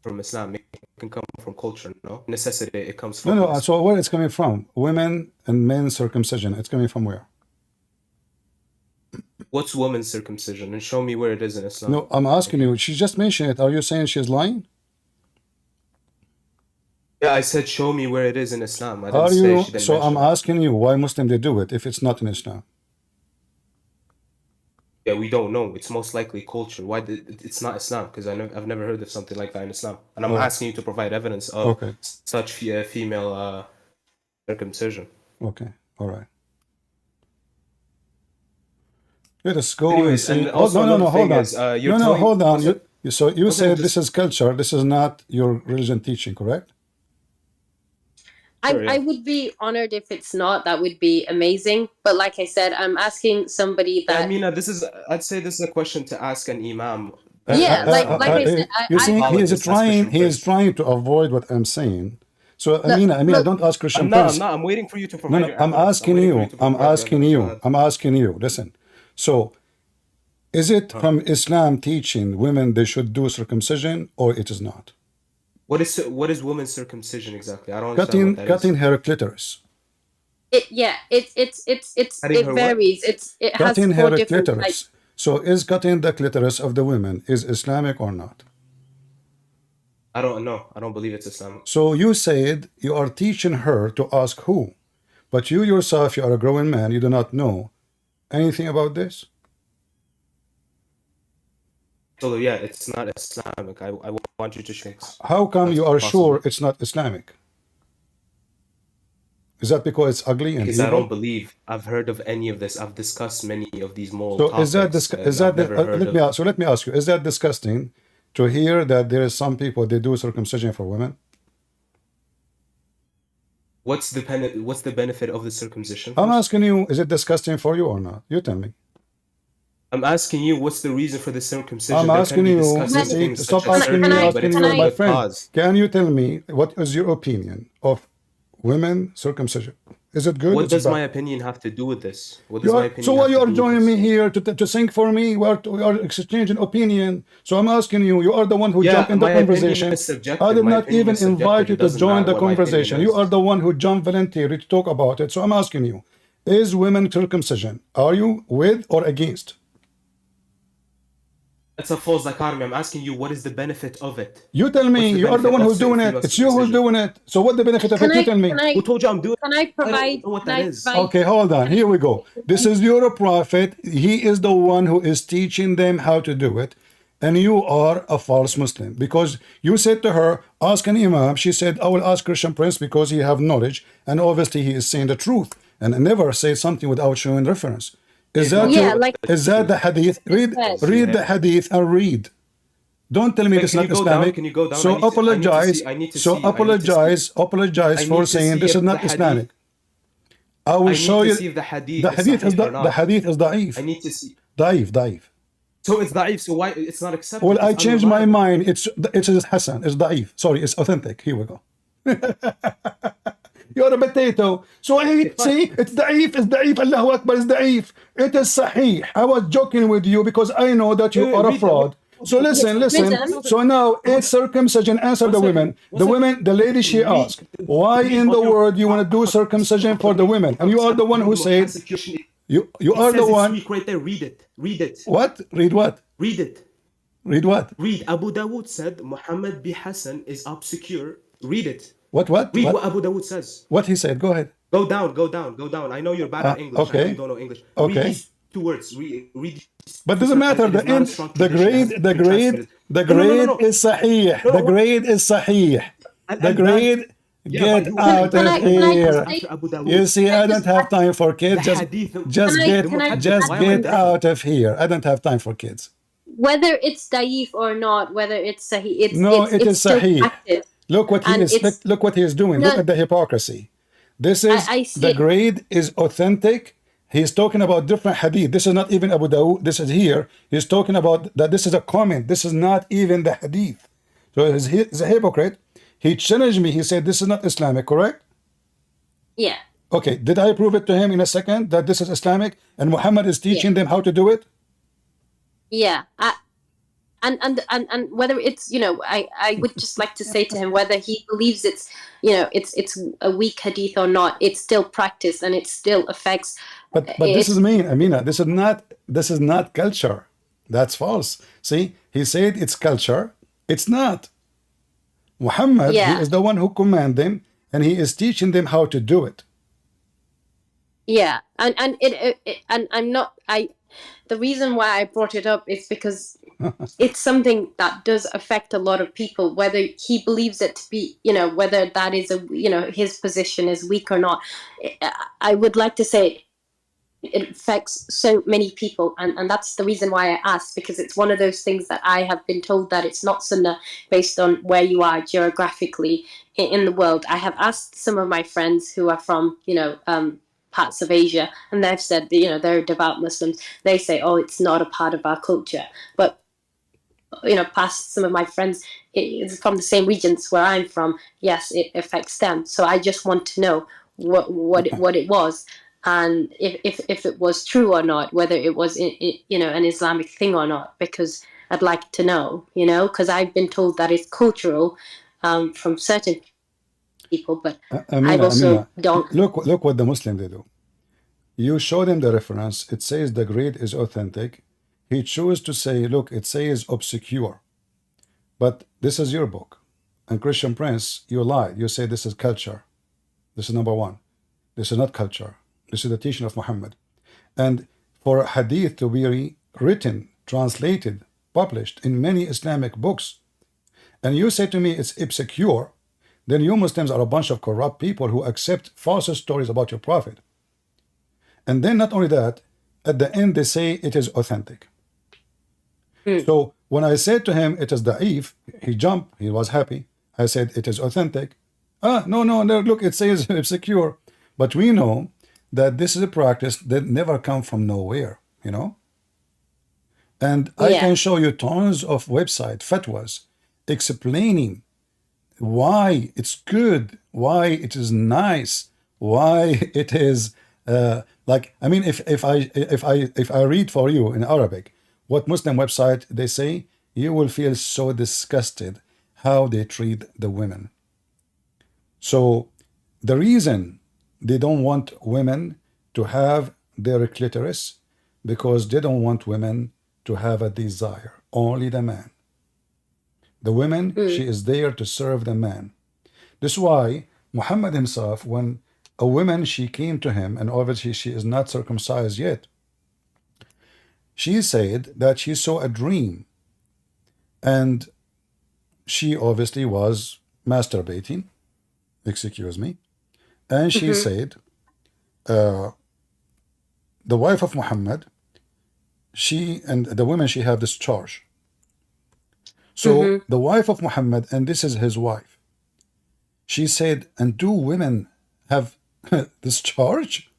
from Islam? It can come from culture, no? Necessity, it comes from... No, so where it's coming from? Women and men circumcision. It's coming from where? What's women's circumcision? And show me where it is in Islam. No, I'm asking you. She just mentioned it. Are you saying she's lying? Yeah, I said show me where it is in Islam. I didn't say she didn't So I'm mention it. asking you, why Muslim they do it if it's not in Islam? Yeah, we don't know. It's most likely culture. Why it's not Islam? Because I've never heard of something like that in Islam. And I'm asking you to provide evidence of such female circumcision. Okay, all right. Let us go Anyways, and see. and also No, hold on. Hold on. So you said this is culture. This is not your religion teaching, correct? I would be honored if it's not. That would be amazing. But like I said, I'm asking somebody that... Amina, I'd say this is a question to ask an imam. Yeah, like I said, you see, he is trying to avoid what I'm saying. So Amina, don't ask Christian Prince. I'm waiting for you to provide your I'm asking you. Listen. So, is it from Islam teaching women they should do circumcision, or it is not? What is women's circumcision exactly? I don't understand what that cutting her clitoris. It varies. It has Cutting 4 her different clitoris. types. So is cutting the clitoris of the women is Islamic or not? I don't know. I don't believe it's Islam. So you said you are teaching her to ask who, but you yourself, you are a grown man, you do not know anything about this? So yeah, it's not Islamic. I want you to show. How come That's you are possible. sure it's not Islamic? Is that because it's ugly and Because I evil? don't believe I've heard of any of this. I've discussed many of these moral So topics. is that I've never heard let of. me ask, so let me ask you, is that disgusting to hear that there is some people they do circumcision for women? What's the benefit of the circumcision? I'm first? asking you, is it disgusting for you or not? You tell me. I'm asking you, what's the reason for the circumcision? I'm There can asking be you, discussing see, things stop such as asking me, surgery, but asking it's you, not my a friend. cause. Can you tell me what is your opinion of women circumcision? Is it good? What It's does bad? my opinion have to do with this? What You does my are, opinion so why have you to are do with joining me this? here to sing for me? We are exchanging opinion. So I'm asking you, you are the one who jumped in the My opinion conversation. is subjective. I did My not opinion even is subjective. invite you It to doesn't join matter the what my opinion conversation. You is. are the one who jumped voluntarily to talk about it. So I'm asking you, is women circumcision, are you with or against? That's a false dichotomy. I'm asking you, what is the benefit of it? You tell me, What's the you are the benefit one of who's doing it. female It's you who's circumcision? doing it. So what the benefit of Can it? You I tell me. can I Who told you I'm doing it? can I I provide don't know what can that I is. provide Okay, hold on. Here we go. This is your prophet. He is the one who is teaching them how to do it. And you are a false Muslim because you said to her, ask an imam. She said, I will ask Christian Prince because he have knowledge. And obviously he is saying the truth. And I never say something without showing reference. Is that Yeah, your, like is that the hadith? Read the hadith and read. Don't tell me this is Can you not go down? Islamic. Can you go down? So apologize. Apologize I for need to saying see this if is the not hadith- Islamic. I will I show need you. to see if the hadith The hadith is sahih or not. the hadith is da'if. I need to see. Da'if. So it's da'if, so why it's not accepted? Well, I It's changed my unreliable. mind. It's Hassan. It's da'if. Sorry, it's authentic. Here we go. You're a potato. So see, it's da'if. It's da'if. Allahu Akbar is da'if. It is sahih. I was joking with you because I know that you are a read fraud. So listen. Rhythm. So now it's circumcision. Answer the women. The lady she asked, why in the world you want to do circumcision for the women? And you are the one who said, you are the one. Weak right there. Read it. Read it. What? Read what? Read it. Read what? Read. Abu Dawood said Muhammad bin Hassan is obscure. Read it. What? Read what Abu Dawood says. What he said. Go ahead. Go down. I know you're bad at English. Okay. I know you don't know English. Okay. Read these 2 words. Read. But doesn't matter. The end, the grade is sahih. The grade is sahih. The grade. Get out of here. You see, I don't have time for kids. Just get out of here. I don't have time for kids. Whether it's daif or not, whether it's sahih, it is still sahih. practice. Look what he is. Look what he is doing. Look at the hypocrisy. This is the grade is authentic. He's talking about different hadith. This is not even Abu Dawood. This is here. He's talking about that this is a comment. This is not even the hadith. So he's a hypocrite. He challenged me. He said this is not Islamic, correct? Yeah. Okay. Did I prove it to him in a second that this is Islamic and Muhammad is teaching them how to do it? Yeah. And whether it's, I would just like to say to him whether he believes it's a weak hadith or not, it's still practice and it still affects. But this is mean, Amina. This is not culture. That's false. See, he said it's culture. It's not. Muhammad, he is the one who commanded them, and he is teaching them how to do it. Yeah, and I'm not. The reason why I brought it up is because it's something that does affect a lot of people, whether he believes it to be, whether that is his position is weak or not. I would like to say it affects so many people, and that's the reason why I asked, because it's one of those things that I have been told that it's not sunnah based on where you are geographically in the world. I have asked some of my friends who are from parts of Asia, and they've said they're devout Muslims. They say, oh, it's not a part of our culture. But past some of my friends from the same regions where I'm from, yes, it affects them. So I just want to know what it was, and if it was true or not, whether it was an Islamic thing or not, because I'd like to know, because I've been told that it's cultural from certain people, but I also don't. Look what the Muslim they do. You show them the reference. It says the grade is authentic. He chose to say, look, it says obscure. But this is your book. and Christian Prince, you lied. You say this is culture. This is number one. This is not culture. This is the teaching of Muhammad. And for a hadith to be written, translated, published in many Islamic books, and you say to me it's obscure, then you Muslims are a bunch of corrupt people who accept false stories about your prophet. And then not only that, at the end they say it is authentic. So when I said to him it is da'if, he jumped, he was happy. I said it is authentic. No, look, it says obscure. But we know that this is a practice that never come from nowhere, you know? And I can show you tons of website fatwas explaining why it's good, why it is nice, why it is like, I mean, if I read for you in Arabic what Muslim website they say, you will feel so disgusted how they treat the women. So the reason they don't want women to have their clitoris, because they don't want women to have a desire, only the man. The woman, she is there to serve the man. This is why Muhammad himself, when a woman, she came to him, and obviously she is not circumcised yet, she said that she saw a dream, and she obviously was masturbating, excuse me, and she said, the wife of Muhammad, she and the women, she have this charge. So the wife of Muhammad, and this is his wife, she said, and do women have this charge?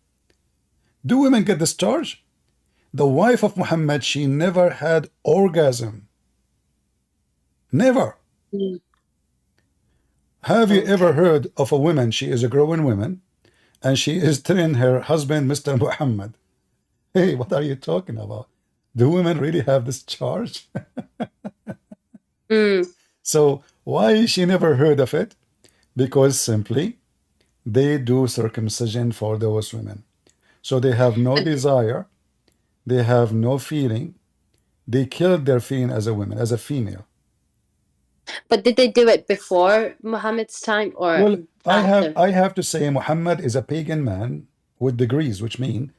Do women get this charge? The wife of Muhammad, she never had orgasm. Never. Have you ever heard of a woman, she is a growing woman, and she is telling her husband, Mr. Muhammad, hey, what are you talking about? Do women really have this charge? So why she never heard of it? Because simply they do circumcision for those women. So they have no desire, they have no feeling, they killed their feeling as a woman, as a female. But did they do it before Muhammad's time or Well, after? I have to say Muhammad is a pagan man with degrees, which mean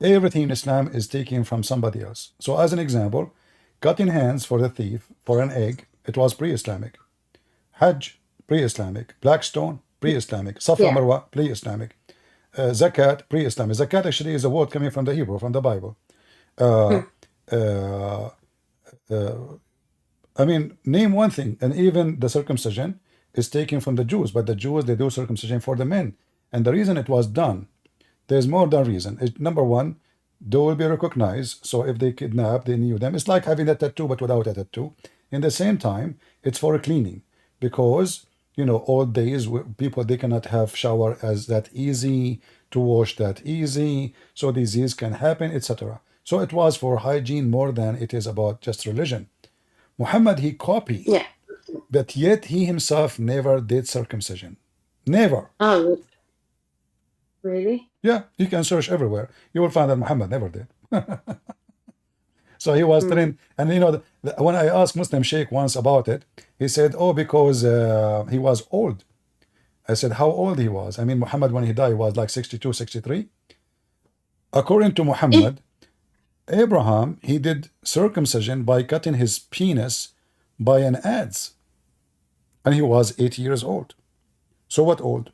everything in Islam is taken from somebody else. So as an example, cutting hands for the thief for an egg, it was pre-Islamic. Hajj, pre-Islamic. Blackstone, pre-Islamic. Safa Marwa, pre-Islamic. Zakat, pre-Islamic. Zakat actually is a word coming from the Hebrew, from the Bible. I mean, name one thing, and even the circumcision is taken from the Jews, but the Jews, they do circumcision for the men. And the reason it was done, there's more than reason. Number one, they will be recognized. So if they kidnap, they knew them. It's like having a tattoo, but without a tattoo. In the same time, it's for a cleaning, because, you know, old days, people, they cannot have shower as that easy, to wash that easy, so disease can happen, etc. So it was for hygiene more than it is about just religion. Muhammad, he copied, but yet he himself never did circumcision. Never. Oh, really? Yeah, you can search everywhere. You will find that Muhammad never did. So he was telling, and you know, when I asked Muslim Sheikh once about it, he said, oh, because he was old. I said, how old he was? I mean, Muhammad, when he died, was like 62, 63. According to Muhammad, Abraham, he did circumcision by cutting his penis by an adze. And he was 80 years old. So what old?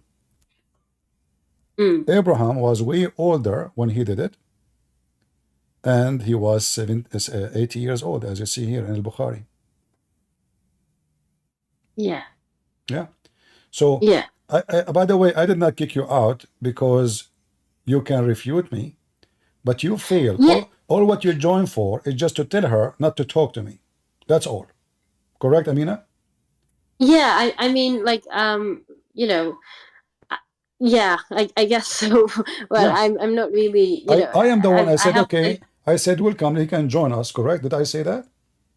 Abraham was way older when he did it. And he was 80 years old, as you see here in Al-Bukhari. Yeah. Yeah. So, by the way, I did not kick you out because you can refute me, but you fail. All what you joined for is just to tell her not to talk to me. That's all. Correct, Amina? Yeah, I mean, like, you know, yeah, I guess so. Well, I'm not really, you know. I am the one. I said, okay. I said, welcome. He can join us. Correct? Did I say that?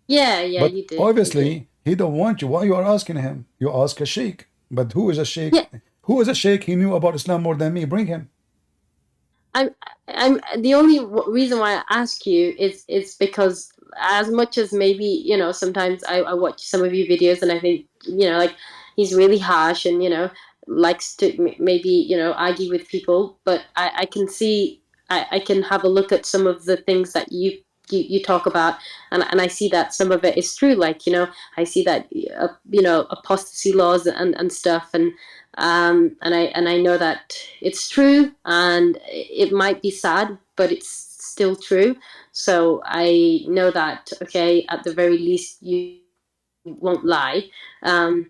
Yeah, but you did. Obviously, he don't want you. Why you are asking him? You ask a sheikh. But who is a sheikh? Yeah. Who is a sheikh? He knew about Islam more than me. Bring him. I'm the only reason why I ask you is because as much as maybe, you know, sometimes I watch some of your videos and I think, you know, like, he's really harsh and, likes to maybe, argue with people. But I can see, I can have a look at some of the things that you talk about, and I see that some of it is true. Like, I see that, apostasy laws and stuff, and I know that it's true, and it might be sad, but it's still true. So I know that, okay, at the very least, you won't lie.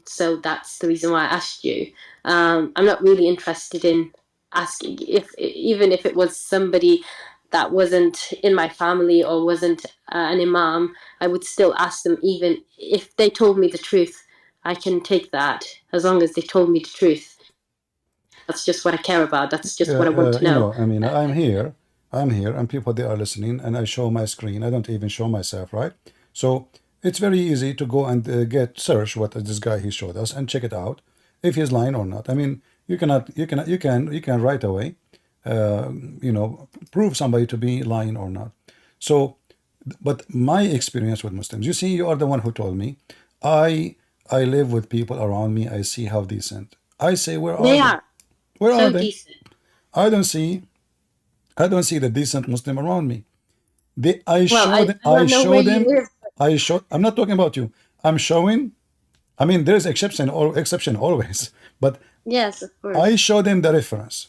So that's the reason why I asked you. I'm not really interested in asking even if it was somebody that wasn't in my family or wasn't an imam. I would still ask them, even if they told me the truth. I can take that as long as they told me the truth. That's just what I care about. That's just what I want to know. I mean, I'm here, and people, they are listening, and I show my screen. I don't even show myself, right? So it's very easy to go and search what this guy he showed us and check it out if he's lying or not. I mean, you can right away, prove somebody to be lying or not. So, but my experience with Muslims, you see, you are the one who told me, I live with people around me. I see how decent. I say, where are They they? are Where so are they? decent. I don't see the decent Muslim around me. I don't know show where them. you live. I'm not talking about you. I'm showing. I mean, there's exception always, but Yes, of course. I show them the reference.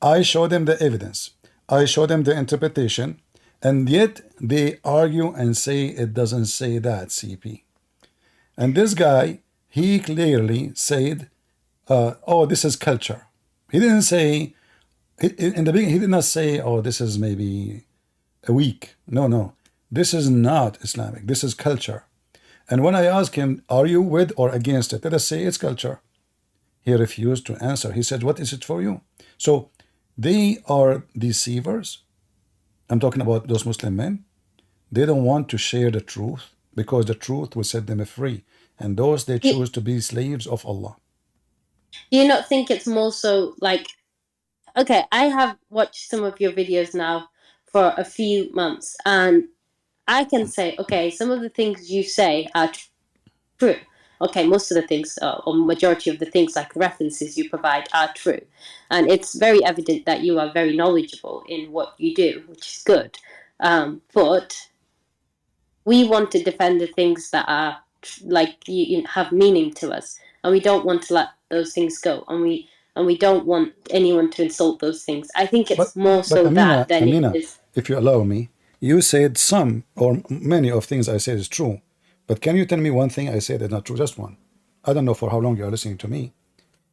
I show them the evidence. I show them the interpretation, and yet they argue and say it doesn't say that, CP. And this guy, he clearly said, "Oh, this is culture." He didn't say in the beginning. He did not say, "Oh, this is maybe a week." No. This is not Islamic. This is culture. And when I asked him, "Are you with or against it?" Let us say it's culture. He refused to answer. He said, "What is it for you?" So they are deceivers. I'm talking about those Muslim men. They don't want to share the truth because the truth will set them free. And those, they choose to be slaves of Allah. Do you not think it's more so like, okay, I have watched some of your videos now for a few months, and I can say, okay, some of the things you say are true. Okay, most of the things, or majority of the things, like references you provide, are true. And it's very evident that you are very knowledgeable in what you do, which is good. But we want to defend the things that are like you have meaning to us, and we don't want to let those things go, and we don't want anyone to insult those things. I think it's more so Amina, that than it is. if you allow me, you said some or many of things I said is true. But can you tell me one thing I said is not true? Just one. I don't know for how long you are listening to me.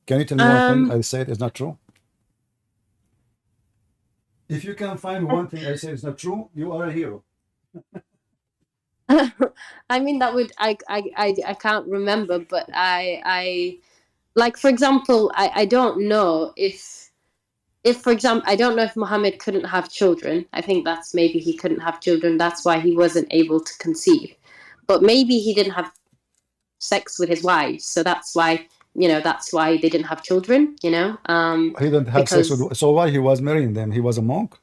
Can you tell me one thing I said is not true? If you can find one thing I said is not true, you are a hero. I mean, that would I can't remember, but I like, for example, I don't know if for example, I don't know if Muhammad couldn't have children. I think that's maybe he couldn't have children. That's why he wasn't able to conceive. But maybe he didn't have sex with his wives, so that's why they didn't have children. He didn't have sex with. So why he was marrying them? He was a monk.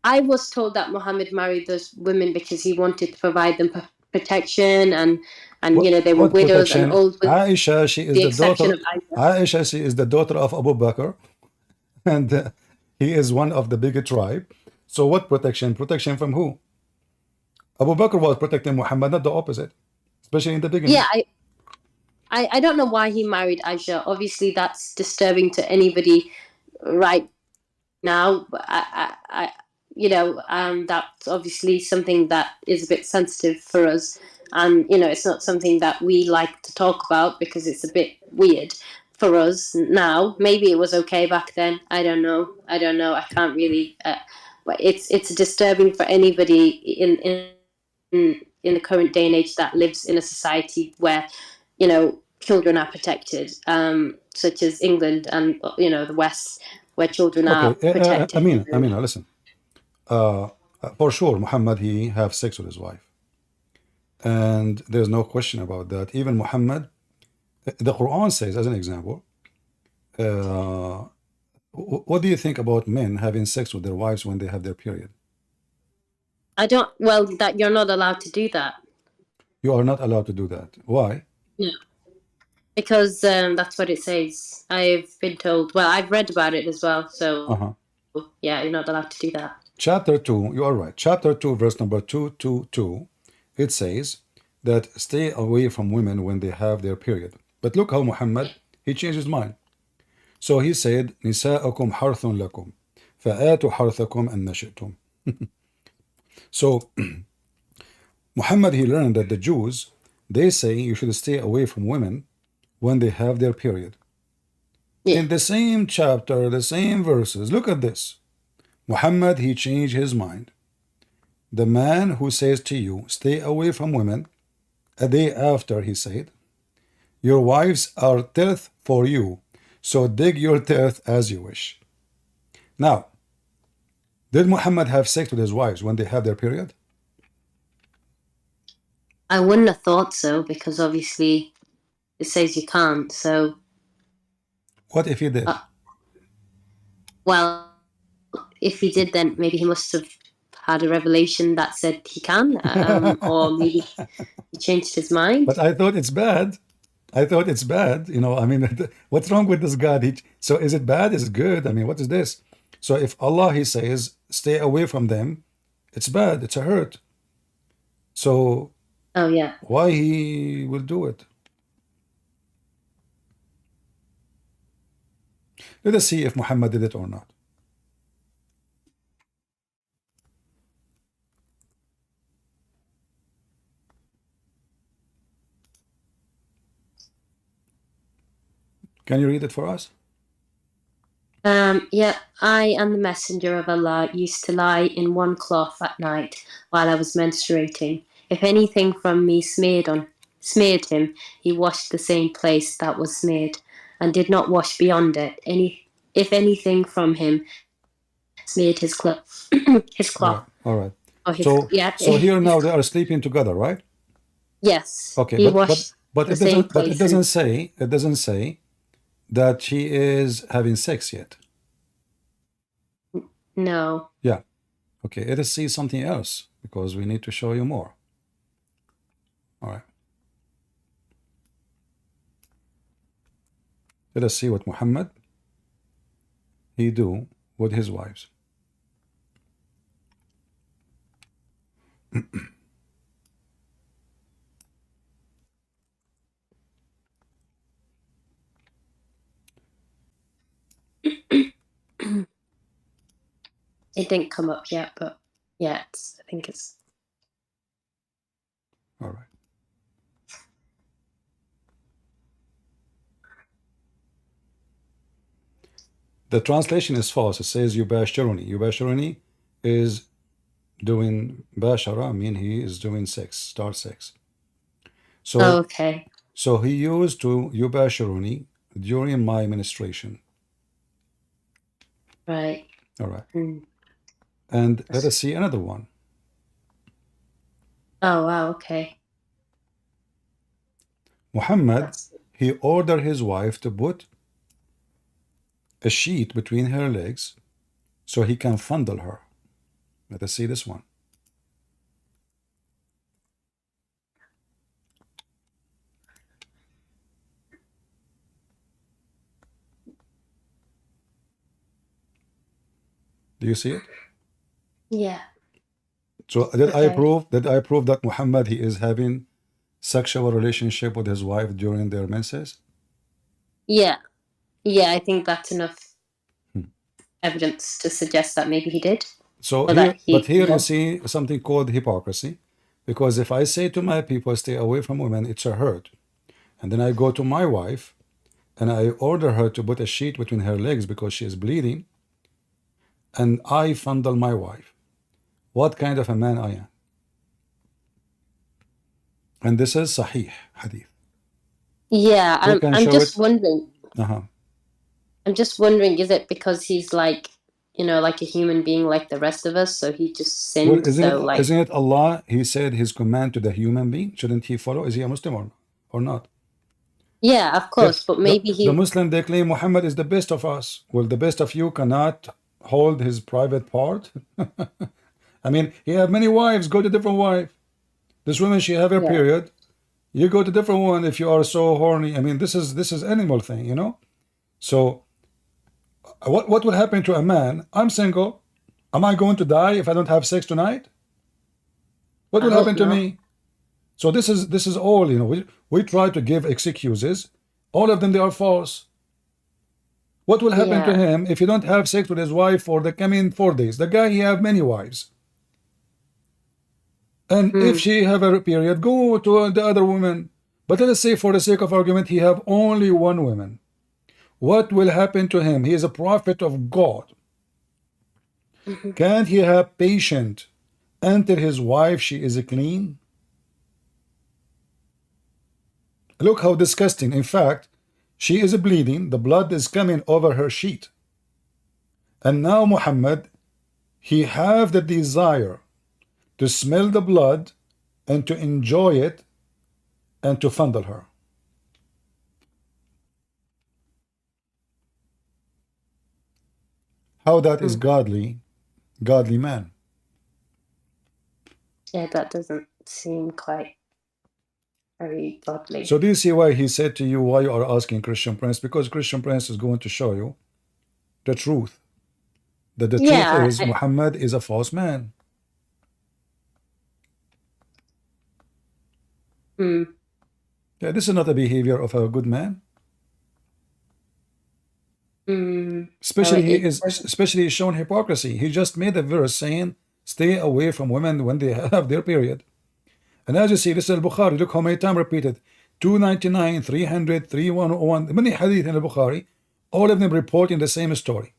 I was told that Muhammad married those women because he wanted to provide them protection, and they were widows protection? and old. Aisha, she is the daughter. Of Aisha, she is the daughter of Abu Bakr, and he is one of the big tribe. So what protection? Protection from who? Abu Bakr was protecting Muhammad, not the opposite, especially in the beginning. Yeah, I don't know why he married Aisha. Obviously, that's disturbing to anybody right now. But that's obviously something that is a bit sensitive for us, and it's not something that we like to talk about because it's a bit weird for us now. Maybe it was okay back then. I don't know. I can't really. But it's disturbing for anybody in the current day and age that lives in a society where children are protected, such as England and the West, where children are protected. Amina, listen. For sure, Muhammad, he have sex with his wife, and there's no question about that. Even Muhammad, the Quran says, as an example, what do you think about men having sex with their wives when they have their period? That you're not allowed to do that. You are not allowed to do that. Why? No. Because that's what it says. I've been told. Well, I've read about it as well. So yeah, you're not allowed to do that. Chapter 2, you are right. Chapter 2, verse number 222, it says that stay away from women when they have their period. But look how Muhammad, he changed his mind. So he said, نساءكم حرث لكم فآتوا حرثكم أن شئتم. So Muhammad, he learned that the Jews, they say you should stay away from women when they have their period. Yeah. In the same chapter, the same verses, look at this. Muhammad, he changed his mind. The man who says to you, stay away from women, a day after he said, your wives are tilth for you, so dig your tilth as you wish. Now, did Muhammad have sex with his wives when they have their period? I wouldn't have thought so, because obviously it says you can't. So what if he did? Well, if he did, then maybe he must have had a revelation that said he can, or maybe he changed his mind. But I thought it's bad. I thought it's bad. You know, I mean, what's wrong with this God? So is it bad? Is it good? I mean, what is this? So if Allah, he says, stay away from them, it's bad. It's a hurt. So oh yeah, why he will do it? Let us see if Muhammad did it or not. Can you read it for us? Yeah, I and the messenger of Allah used to lie in one cloth at night while I was menstruating. If anything from me smeared him, he washed the same place that was smeared, and did not wash beyond it. If anything from him smeared his cloth, All right. Or his, So, yeah. so here now they are sleeping together, right? Yes. Okay, he but it doesn't say that she is having sex yet. No. Yeah. Okay, let us see something else, because we need to show you more. All right. Let us see what Muhammad he do with his wives. It didn't come up yet, but yeah, I think it's all right. The translation is false. It says yubashiruni. Yubashiruni is doing bashara, I mean he is doing sex, start sex. So okay. So he used to yubashiruni during my menstruation. Right. All right. And let us see another one. Oh wow, okay. Muhammad, he ordered his wife to put a sheet between her legs so he can fondle her. Let us see this one. Do you see it? Yeah. So did I prove that Muhammad he is having sexual relationship with his wife during their menses? Yeah. Yeah, I think that's enough evidence to suggest that maybe he did. So here, you see something called hypocrisy, because if I say to my people, stay away from women, it's a hurt. And then I go to my wife and I order her to put a sheet between her legs because she is bleeding, and I fondle my wife. What kind of a man I am? And this is Sahih Hadith. Yeah, I'm just wondering. I'm just wondering, is it because he's like, like a human being like the rest of us, so he just sinned? Well, isn't it Allah? He said his command to the human being. Shouldn't he follow? Is he a Muslim or not? Yeah, of course, but maybe the Muslim, they claim Muhammad is the best of us. Well, the best of you cannot hold his private part. I mean, he had many wives. Go to different wife. This woman, she have her period. You go to different one if you are so horny. I mean, this is animal thing, you know. So what will happen to a man? I'm single. Am I going to die if I don't have sex tonight? What I will hope happen to not. me? So this is all, you know. We try to give excuses. All of them, they are false. What will happen to Yeah. him if he don't have sex with his wife for the coming 4 days? The guy, he have many wives. And if she have a period, go to the other woman. But let us say, for the sake of argument, he have only one woman. What will happen to him? He is a prophet of God. Can't he have patience until his wife, she is clean? Look how disgusting. In fact, she is bleeding. The blood is coming over her sheet. And now Muhammad, he have the desire to smell the blood and to enjoy it and to fondle her. How that is godly man. Yeah, that doesn't seem quite very godly. So do you see why he said to you, why you are asking Christian Prince? Because Christian Prince is going to show you the truth. That the truth Yeah. is Muhammad is a false man. Yeah, this is not a behavior of a good man. Especially he's shown hypocrisy. He just made a verse saying, stay away from women when they have their period. And as you see, this is al-Bukhari. Look how many times repeated. 299, 300, 3101. Many hadith in al-Bukhari, all of them reporting the same story.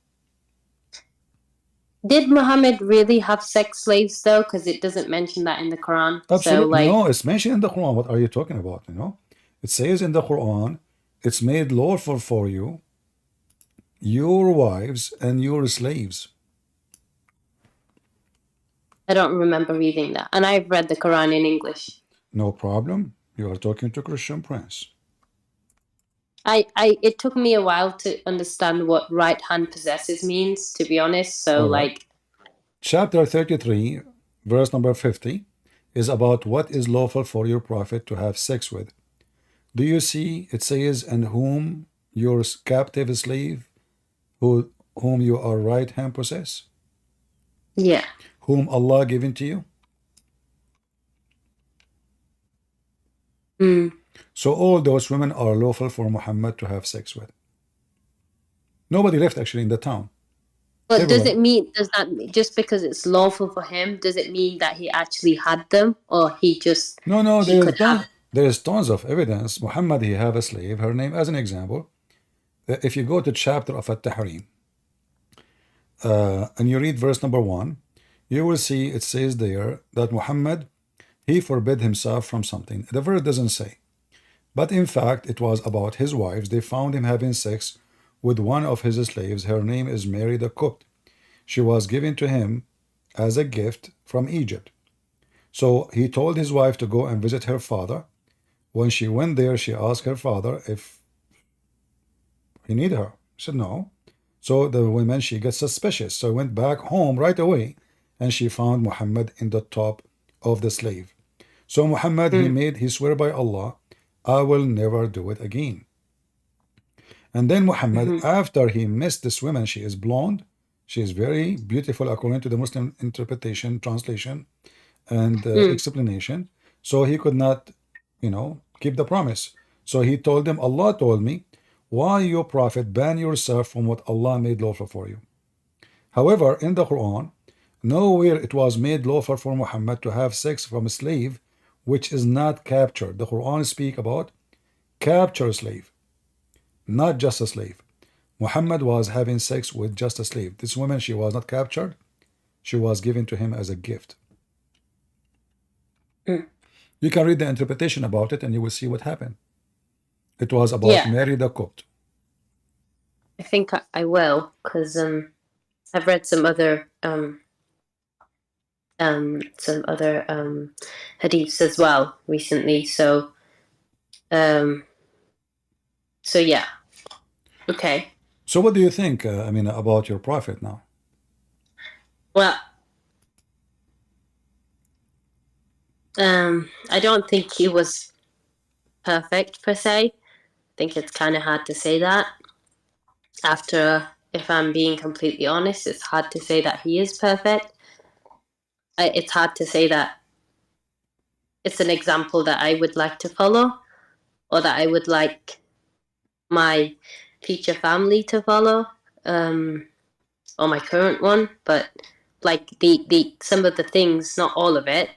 Did Muhammad really have sex slaves though? Because it doesn't mention that in the Quran. Absolutely. So, No, it's mentioned in the Quran. What are you talking about? You know, it says in the Quran, it's made lawful for you, your wives and your slaves. I don't remember reading that. And I've read the Quran in English. No problem. You are talking to Christian Prince. It took me a while to understand what right hand possesses means, to be honest. So, like, chapter 33, verse number 50, is about what is lawful for your prophet to have sex with. Do you see it says, and whom your captive slave, whom you are right hand possess? Yeah. Whom Allah given to you? So all those women are lawful for Muhammad to have sex with. Nobody left actually in the town. But Everyone. does it mean, does that, just because it's lawful for him, does it mean that he actually had them, or he just, No, he could have? there's tons of evidence. Muhammad, he have a slave, her name, as an example. If you go to chapter of At-Tahrim, and you read verse number 1, you will see it says there that Muhammad, he forbid himself from something. The verse doesn't say. But in fact, it was about his wives. They found him having sex with one of his slaves. Her name is Mary the Copt. She was given to him as a gift from Egypt. So he told his wife to go and visit her father. When she went there, she asked her father if he needed her. He said no. So the woman, she gets suspicious. So went back home right away, and she found Muhammad in the top of the slave. So Muhammad, he swear by Allah, I will never do it again. And then Muhammad, after he missed this woman, she is blonde, she is very beautiful according to the Muslim interpretation, translation, and explanation. So he could not, keep the promise. So he told them, Allah told me, why your prophet ban yourself from what Allah made lawful for you? However, in the Quran, nowhere it was made lawful for Muhammad to have sex from a slave which is not captured. The Quran speak about capture slave, not just a slave. Muhammad was having sex with just a slave. This woman, she was not captured. She was given to him as a gift. You can read the interpretation about it and you will see what happened. It was about Mary the Copt. I think I will, because I've read some other hadiths as well recently. So yeah. Okay. So what do you think, about your prophet now? Well, I don't think he was perfect per se. I think it's kind of hard to say that. After, if I'm being completely honest, it's hard to say that he is perfect. It's hard to say that it's an example that I would like to follow, or that I would like my future family to follow, or my current one. But like the some of the things, not all of it,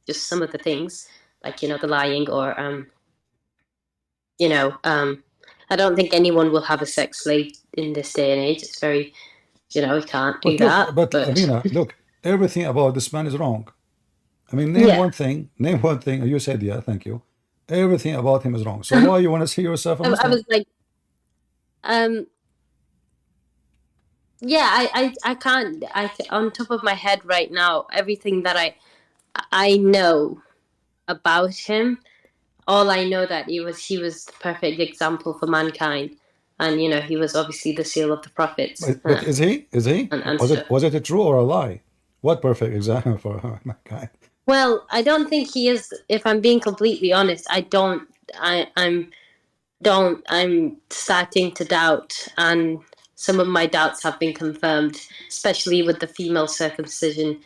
just some of the things, like, you know, the lying, or I don't think anyone will have a sex slave in this day and age. It's very, you can't do But look, that. but But Amina, look, everything about this man is wrong. I mean, name yeah, one thing. Name one thing. You said, yeah, thank you. Everything about him is wrong. So why you want to see yourself a I Muslim? was like, yeah, I can't. On top of my head right now, everything that I know about him, all I know that he was the perfect example for mankind, and he was obviously the seal of the prophets, But is he? Is he? and Was stuff. it a true or a lie? What perfect example for mankind? Well, I don't think he is. If I'm being completely honest, I don't. I'm starting to doubt, and some of my doubts have been confirmed, especially with the female circumcision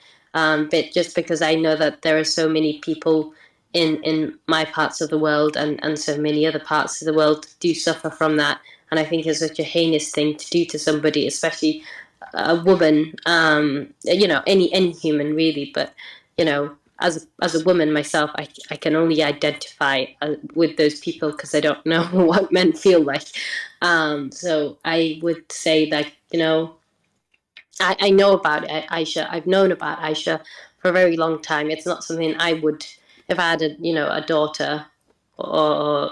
bit, just because I know that there are so many people in my parts of the world, and so many other parts of the world do suffer from that. And I think it's such a heinous thing to do to somebody, especially a woman, any human really. But as a woman myself, I can only identify with those people because I don't know what men feel like. So I would say that I know about Aisha. I've known about Aisha for a very long time. It's not something I would, if I had a daughter, or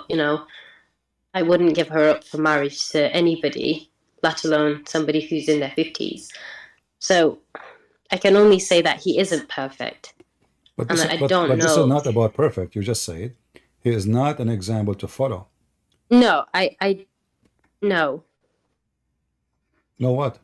I wouldn't give her up for marriage to anybody, let alone somebody who's in their 50s. So I can only say that he isn't perfect. But And this, I but, don't but this is know. not about perfect. You just said he is not an example to follow. No, I no. No, what?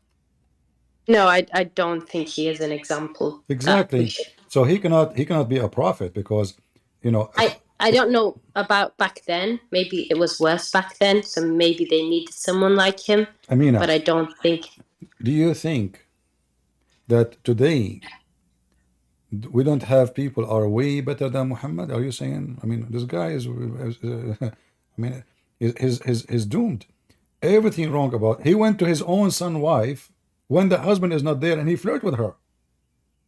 No, I don't think he is an example that we Exactly. should. So he cannot be a prophet because, you know, I don't know about back then. Maybe it was worse back then, so maybe they needed someone like him. Amina, But I don't think. do you think that today we don't have people are way better than Muhammad? Are you saying? I mean, this guy I mean, is doomed. Everything wrong about. He went to his own son wife when the husband is not there, and he flirt with her.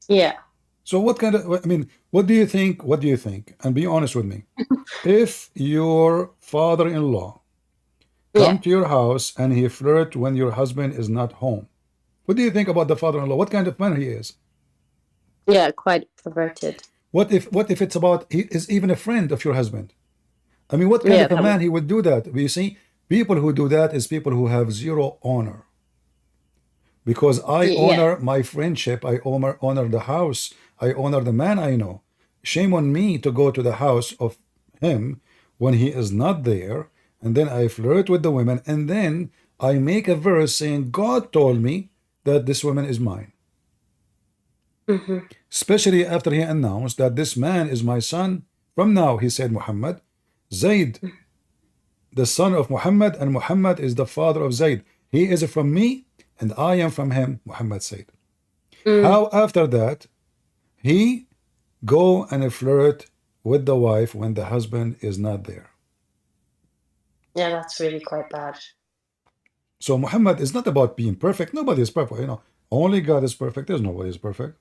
Yeah. So what kind of? I mean, what do you think? What do you think? And be honest with me. If your father-in-law come Yeah. to your house and he flirt when your husband is not home, what do you think about the father-in-law? What kind of man he is? Yeah. Quite perverted. What if it's about he is even a friend of your husband? I mean, what kind Yeah. of a man he would do that? You see, people who do that is people who have zero honor. Because I Yeah. honor my friendship, I honor the house, I honor the man I know. Shame on me to go to the house of him when he is not there, and then I flirt with the women, and then I make a verse saying, God told me that this woman is mine. Mm-hmm. Especially after he announced that this man is my son. From now, he said, Muhammad, Zayd, the son of Muhammad, and Muhammad is the father of Zayd. He is from me, and I am from him, Muhammad said. How after that, he go and flirt with the wife when the husband is not there. Yeah, that's really quite bad. So Muhammad is not about being perfect. Nobody is perfect. Only God is perfect. There's nobody is perfect.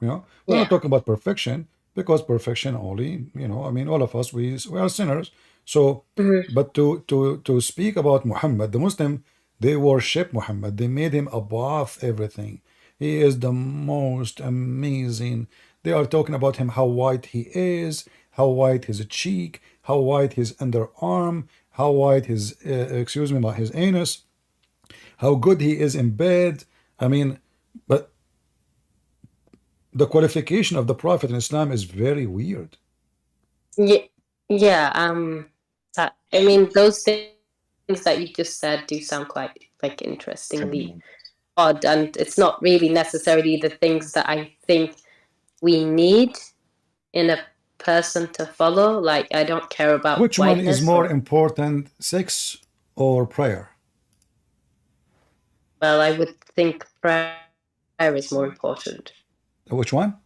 We're not talking about perfection because perfection only. I mean, all of us we are sinners. So, but to speak about Muhammad, the Muslim, they worship Muhammad. They made him above everything. He is the most amazing. They are talking about him, how white he is, how white his cheek, how white his underarm, how white his his anus, how good he is in bed. I mean, but the qualification of the Prophet in Islam is very weird. Yeah. Yeah. I mean, those things that you just said do sound quite like interestingly odd, and it's not really necessarily the things that I think we need in a person to follow. Like, I don't care about Which one is whiteness. more important, sex or prayer? Well, I would think prayer is more important. Which one?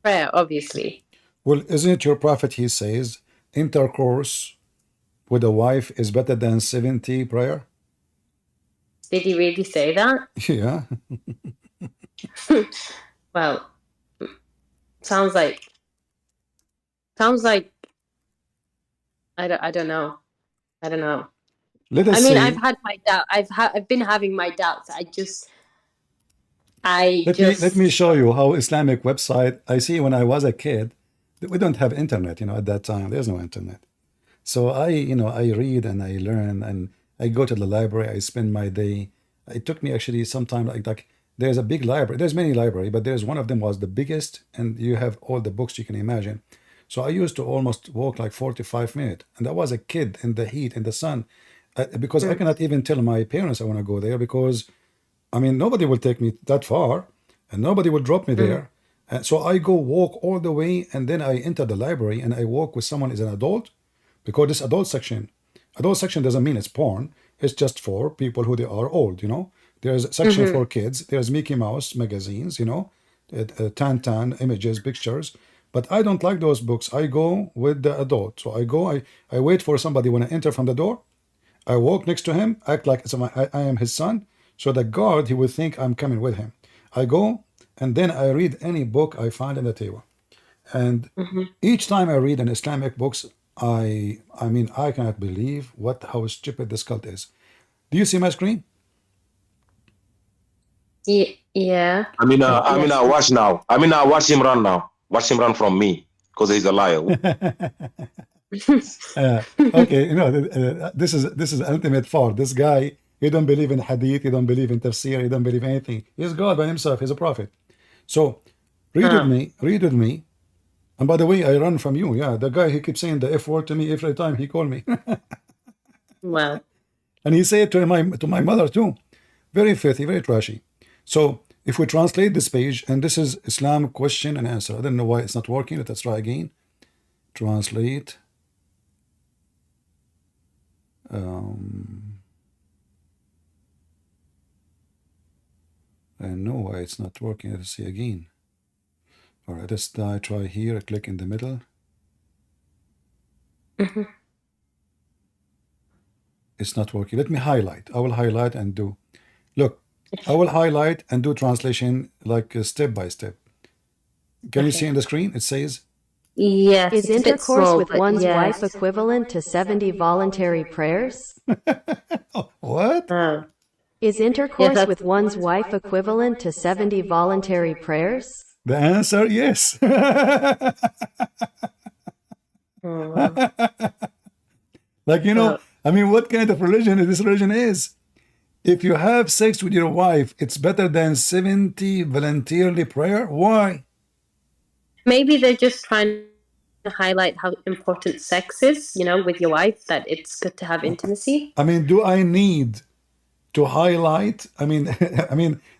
Prayer, obviously. Well, isn't it your prophet? He says intercourse with a wife is better than 70 prayer. Did he really say that? Yeah. Well, sounds like I don't know. I don't know. Let us I mean, say, I've had my doubt. I've been having my doubts. let me show you how Islamic website. I see when I was a kid, we don't have internet, at that time. There's no internet. So I read and I learn and I go to the library. I spend my day. It took me actually some time, like there's a big library. There's many library, but there's one of them was the biggest, and you have all the books you can imagine. So I used to almost walk like 45 minutes, and I was a kid in the heat, in the sun, because I cannot even tell my parents I want to go there because, I mean, nobody will take me that far, and nobody will drop me there. And so I go walk all the way, and then I enter the library and I walk with someone as an adult, because this adult section doesn't mean it's porn. It's just for people who they are old. There's a section for kids. There's Mickey Mouse magazines. Tan images, pictures. But I don't like those books. I go with the adult. So I wait for somebody when I enter from the door. I walk next to him, act like I am his son. So the guard, he will think I'm coming with him. I go, and then I read any book I find on the table. And each time I read an Islamic books, I mean, I cannot believe how stupid this cult is. Do you see my screen? Yeah. Watch now. Watch him run now. Watch him run from me because he's a liar. Okay, this is ultimate fraud. This guy, he don't believe in hadith, he don't believe in tafsir, he don't believe in anything. He's God by himself. He's a prophet. So read with me. And by the way, I run from you. Yeah, the guy, he keeps saying the F word to me every time he called me. Well. And he said to my mother too. Very filthy, very trashy. So if we translate this page, and this is Islam question and answer. I don't know why it's not working. Let's try again. Translate. I know why it's not working. Let's see again. All right, let's try here. Click in the middle. It's not working. Let me highlight. I will highlight and do. Look, I will highlight and do translation like step by step. Can you see on the screen? It says, Yes. Is intercourse with one's wife equivalent to 70 voluntary prayers? what? Is intercourse with one's wife equivalent to 70 voluntary prayers? The answer, yes. Like, I mean, what kind of religion this religion is? If you have sex with your wife, it's better than 70 voluntarily prayer? Why? Maybe they're just trying to highlight how important sex is, with your wife, that it's good to have intimacy. I mean, do I need to highlight? I mean,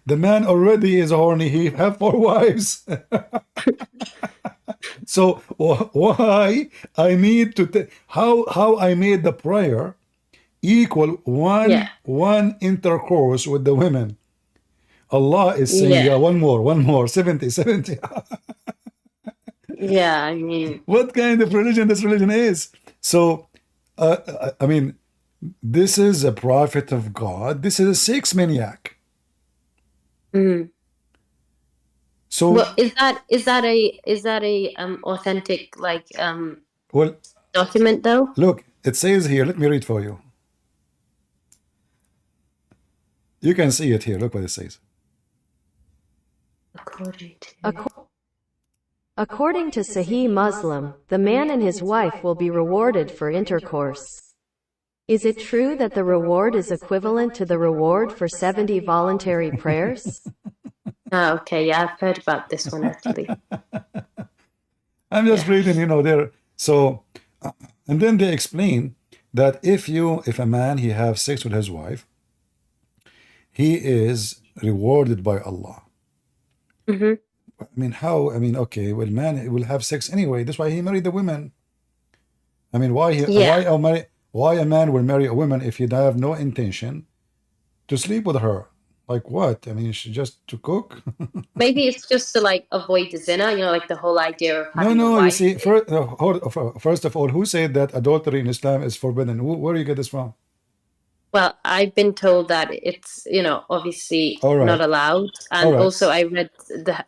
the man already is horny. He have 4 wives. So why I need to how I made the prayer equal one intercourse with the women? Allah is saying, yeah, one more, 70. Yeah, I mean, what kind of religion this religion is? So, I mean, this is a prophet of God. This is a sex maniac. So, well, is that a authentic document though? Look, it says here. Let me read for you. You can see it here. Look what it says. According to Sahih Muslim, the man and his wife will be rewarded for intercourse. Is it true that the reward is equivalent to the reward for 70 voluntary prayers? Oh, okay, yeah, I've heard about this one actually. I'm just reading, there. So, and then they explain that if a man, he have sex with his wife, he is rewarded by Allah. I mean, how? I mean, okay, well, man will have sex anyway. That's why he married the women. I mean, Yeah. why a man will marry a woman if he have no intention to sleep with her? Like what? I mean, just to cook? Maybe it's just to like avoid the zina, you know, like the whole idea of No, having a no. You wife. see, first of all, who said that adultery in Islam is forbidden? Where do you get this from? Well, I've been told that it's, you know, obviously All not right, allowed. all And right. also I read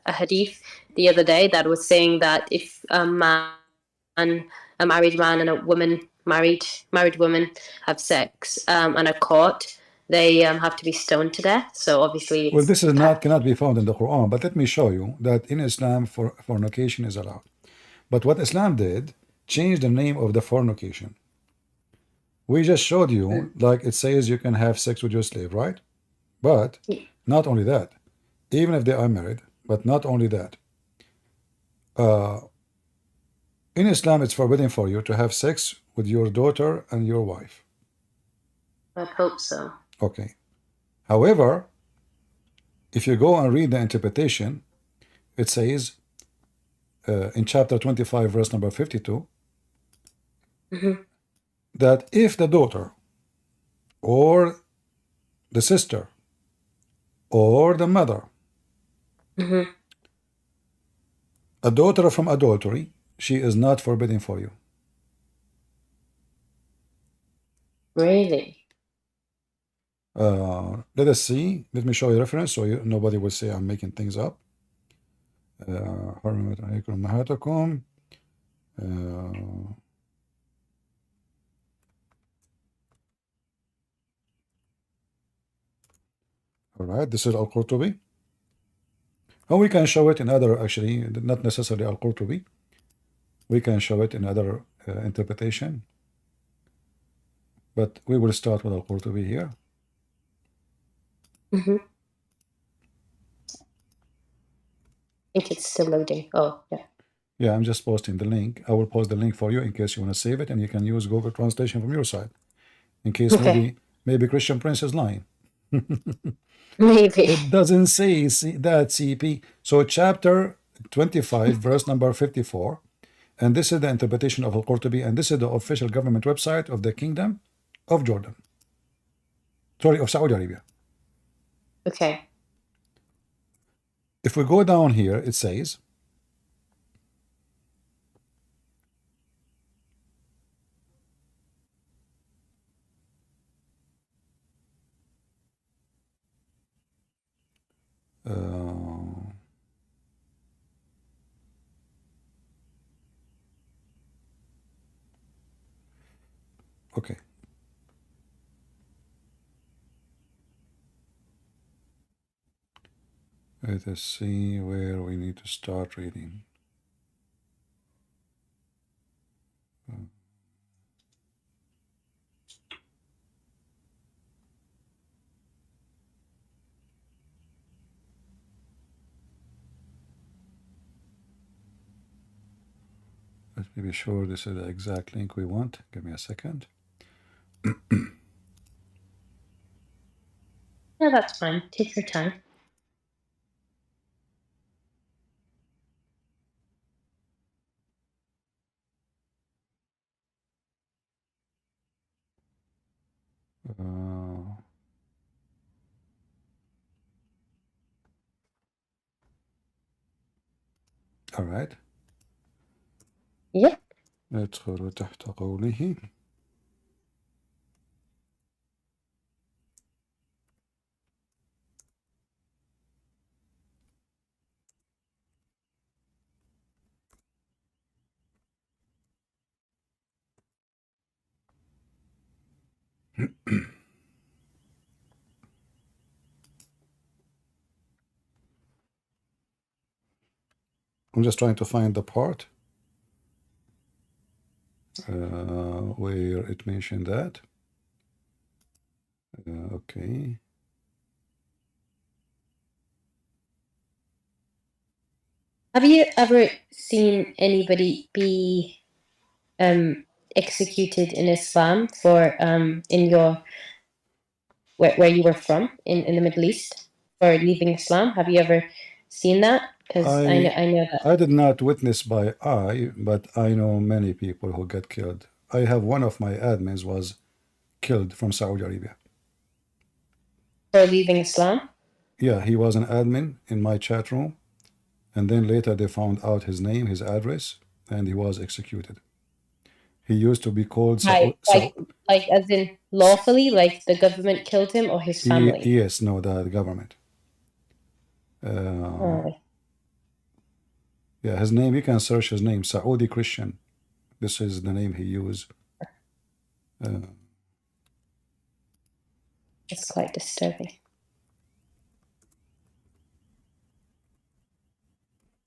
a hadith the other day that was saying that if a man, a married man and a woman, married woman have sex and are caught, they have to be stoned to death. So obviously Well, it's this is not cannot be found in the Quran, but let me show you that in Islam, fornication is allowed. But what Islam did, changed the name of the fornication. We just showed you, like it says, you can have sex with your slave, right? But not only that, even if they are married, but not only that. In Islam, it's forbidden for you to have sex with your daughter and your wife. I hope so. Okay. However, if you go and read the interpretation, it says in chapter 25, verse number 52, that if the daughter or the sister or the mother, a daughter from adultery, she is not forbidden for you. Really? Let us see. Let me show you a reference so nobody will say I'm making things up. حرمت عليكم أمهاتكم. All right, this is Al-Qurtubi. And we can show it in other, actually, not necessarily Al-Qurtubi. We can show it in other interpretation. But we will start with Al-Qurtubi here. I think it's still loading. Oh, yeah. Yeah, I'm just posting the link. I will post the link for you in case you want to save it, and you can use Google Translation from your side. In case Okay. maybe Christian Prince is lying. Maybe. It doesn't say that, CP. So chapter 25, verse number 54. And this is the interpretation of Al-Qurtubi, and this is the official government website of the Kingdom of Jordan. Sorry, of Saudi Arabia. Okay. If we go down here, it says, okay. Let us see where we need to start reading. Let me be sure this is the exact link we want. Give me a second. Yeah, that's fine. Take your time. All right. Yep. ندخل تحت قوله I'm just trying to find the part where it mentioned that. Okay. Have you ever seen anybody be executed in Islam for in your where you were from in the Middle East for leaving Islam? Have you ever seen that? Because I know that. I did not witness by eye, but I know many people who get killed. I have one of my admins was killed from Saudi Arabia. For leaving Islam? Yeah, he was an admin in my chat room, and then later they found out his name, his address, and he was executed. He used to be called like as in lawfully, like the government killed him or his family? Yes, no, the government. Yeah, his name, you can search his name, Saudi Christian. This is the name he used. It's quite disturbing.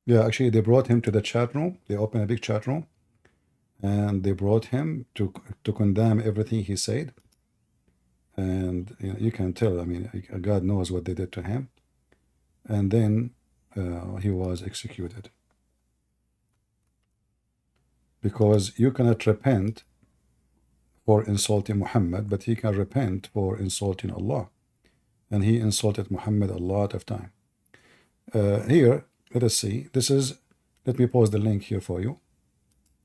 Yeah, actually, they brought him to the chat room. They opened a big chat room, and they brought him to condemn everything he said. And you can tell, I mean, God knows what they did to him. And then he was executed. Because you cannot repent for insulting Muhammad, but he can repent for insulting Allah. And he insulted Muhammad a lot of time. Here, let us see. This is, let me post the link here for you.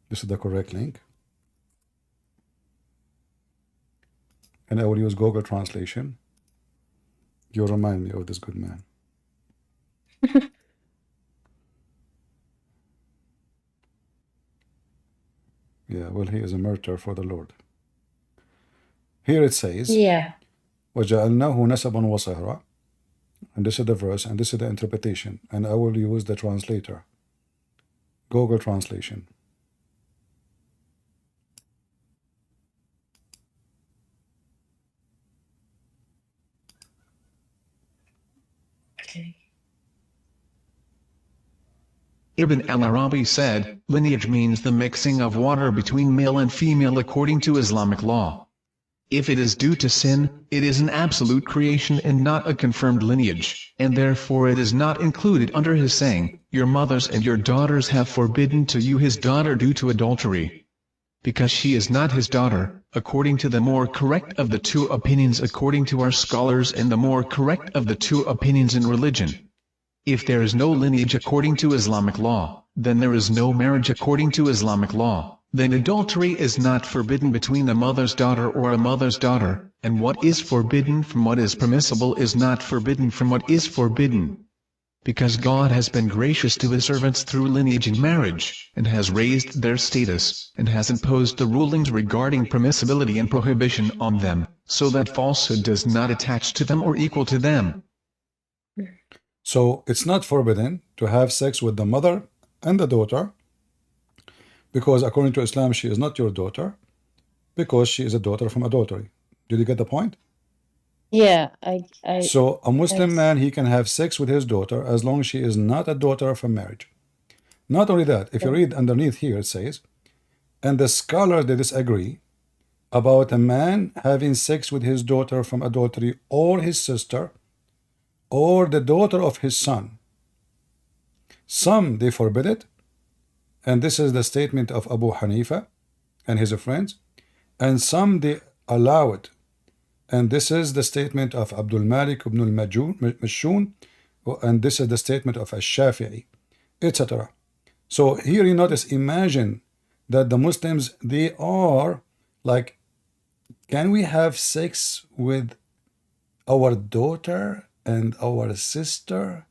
This is the correct link. And I will use Google Translation. You remind me of this good man. Yeah, well, he is a martyr for the Lord. Here it says, yeah. وَجَعَلْنَاهُ نَسَبًا وَصَهْرًا. And this is the verse, and this is the interpretation. And I will use the translator. Google Translation. Okay. Ibn al-Arabi said, lineage means the mixing of water between male and female according to Islamic law. If it is due to sin, it is an absolute creation and not a confirmed lineage, and therefore it is not included under his saying, your mothers and your daughters have forbidden to you his daughter due to adultery. Because she is not his daughter, according to the more correct of the two opinions according to our scholars and the more correct of the two opinions in religion. If there is no lineage according to Islamic law, then there is no marriage according to Islamic law. Then adultery is not forbidden between a mother's daughter or a mother's daughter, and what is forbidden from what is permissible is not forbidden from what is forbidden. Because God has been gracious to his servants through lineage and marriage, and has raised their status, and has imposed the rulings regarding permissibility and prohibition on them, so that falsehood does not attach to them or equal to them. So it's not forbidden to have sex with the mother and the daughter, because according to Islam, she is not your daughter, because she is a daughter from adultery. Did you get the point? Yeah, So a Muslim man, he can have sex with his daughter as long as she is not a daughter from marriage. Not only that, if you read underneath here, it says, and the scholars, they disagree about a man having sex with his daughter from adultery or his sister or the daughter of his son. Some, they forbid it, and this is the statement of Abu Hanifa and his friends, and some, they allow it. And this is the statement of Abdul Malik ibn al-Mashun, and this is the statement of Ash-Shafi'i, etc. So here you notice, imagine that the Muslims, they are like, can we have sex with our daughter and our sister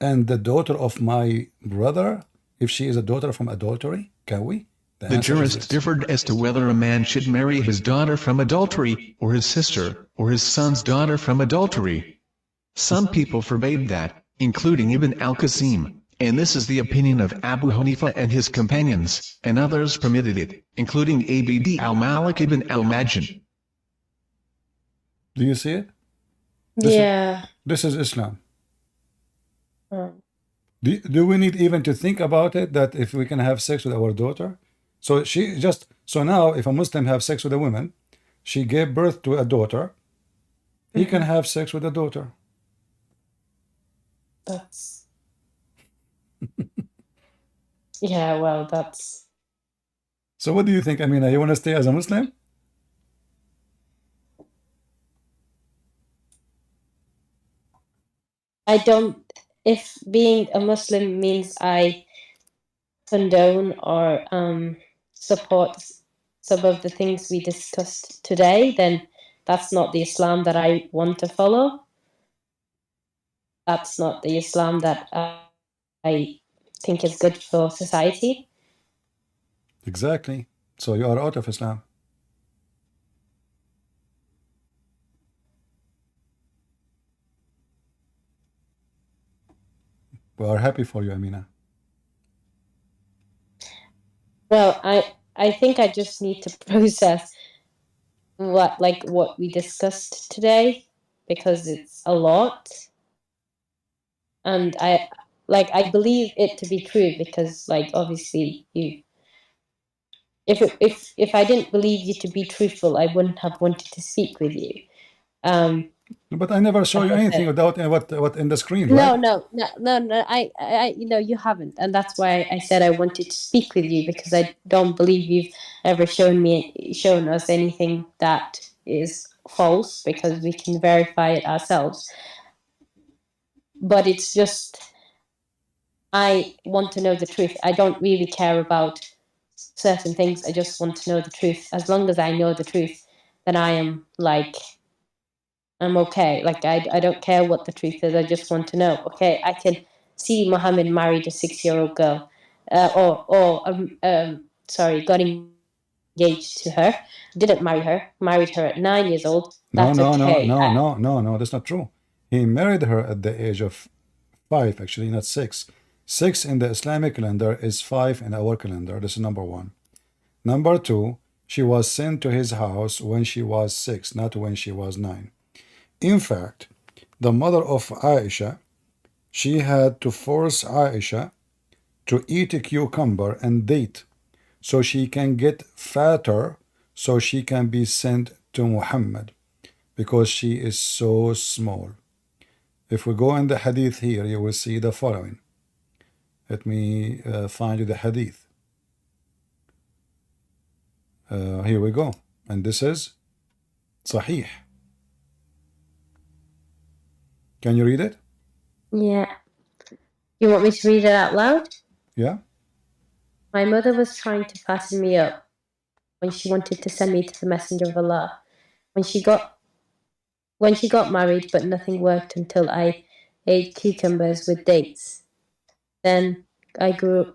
and the daughter of my brother if she is a daughter from adultery? Can we? The jurists differed as to whether a man should marry his daughter from adultery, or his sister, or his son's daughter from adultery. Some people forbade that, including Ibn al-Qasim, and this is the opinion of Abu Hanifa and his companions, and others permitted it, including Abd al-Malik ibn al-Majin. Do you see it? This is Islam. Do we need even to think about it, that if we can have sex with our daughter? So so now if a Muslim have sex with a woman, she gave birth to a daughter, he can have sex with a daughter. That's yeah, well, that's. So what do you think, Amina? You want to stay as a Muslim? if being a Muslim means I condone or support some of the things we discussed today, then that's not the Islam that I want to follow. That's not the Islam that I think is good for society. Exactly. So you are out of Islam. We are happy for you, Amina. Well, I think I just need to process what we discussed today, because it's a lot, and I believe it to be true, because obviously if I didn't believe you to be truthful, I wouldn't have wanted to speak with you. But I never saw you anything without what in the screen, right? No. I you haven't, and that's why I said I wanted to speak with you, because I don't believe you've ever shown us anything that is false, because we can verify it ourselves. But it's just, I want to know the truth. I don't really care about certain things. I just want to know the truth. As long as I know the truth, then I am I'm okay. I don't care what the truth is. I just want to know. Okay, I can see Muhammad married a 6-year-old girl, got engaged to her. Didn't marry her. Married her at 9 years old. That's okay. No. That's not true. He married her at the age of 5, actually, not 6. 6 in the Islamic calendar is 5 in our calendar. This is number 1. Number 2, she was sent to his house when she was 6, not when she was 9. In fact, the mother of Aisha, she had to force Aisha to eat a cucumber and date so she can get fatter, so she can be sent to Muhammad, because she is so small. If we go in the hadith here, you will see the following. Let me find you the hadith. Here we go. And this is Sahih. Can you read it? Yeah. You want me to read it out loud? Yeah. My mother was trying to fatten me up when she wanted to send me to the Messenger of Allah. When she got married, but nothing worked until I ate cucumbers with dates. Then I grew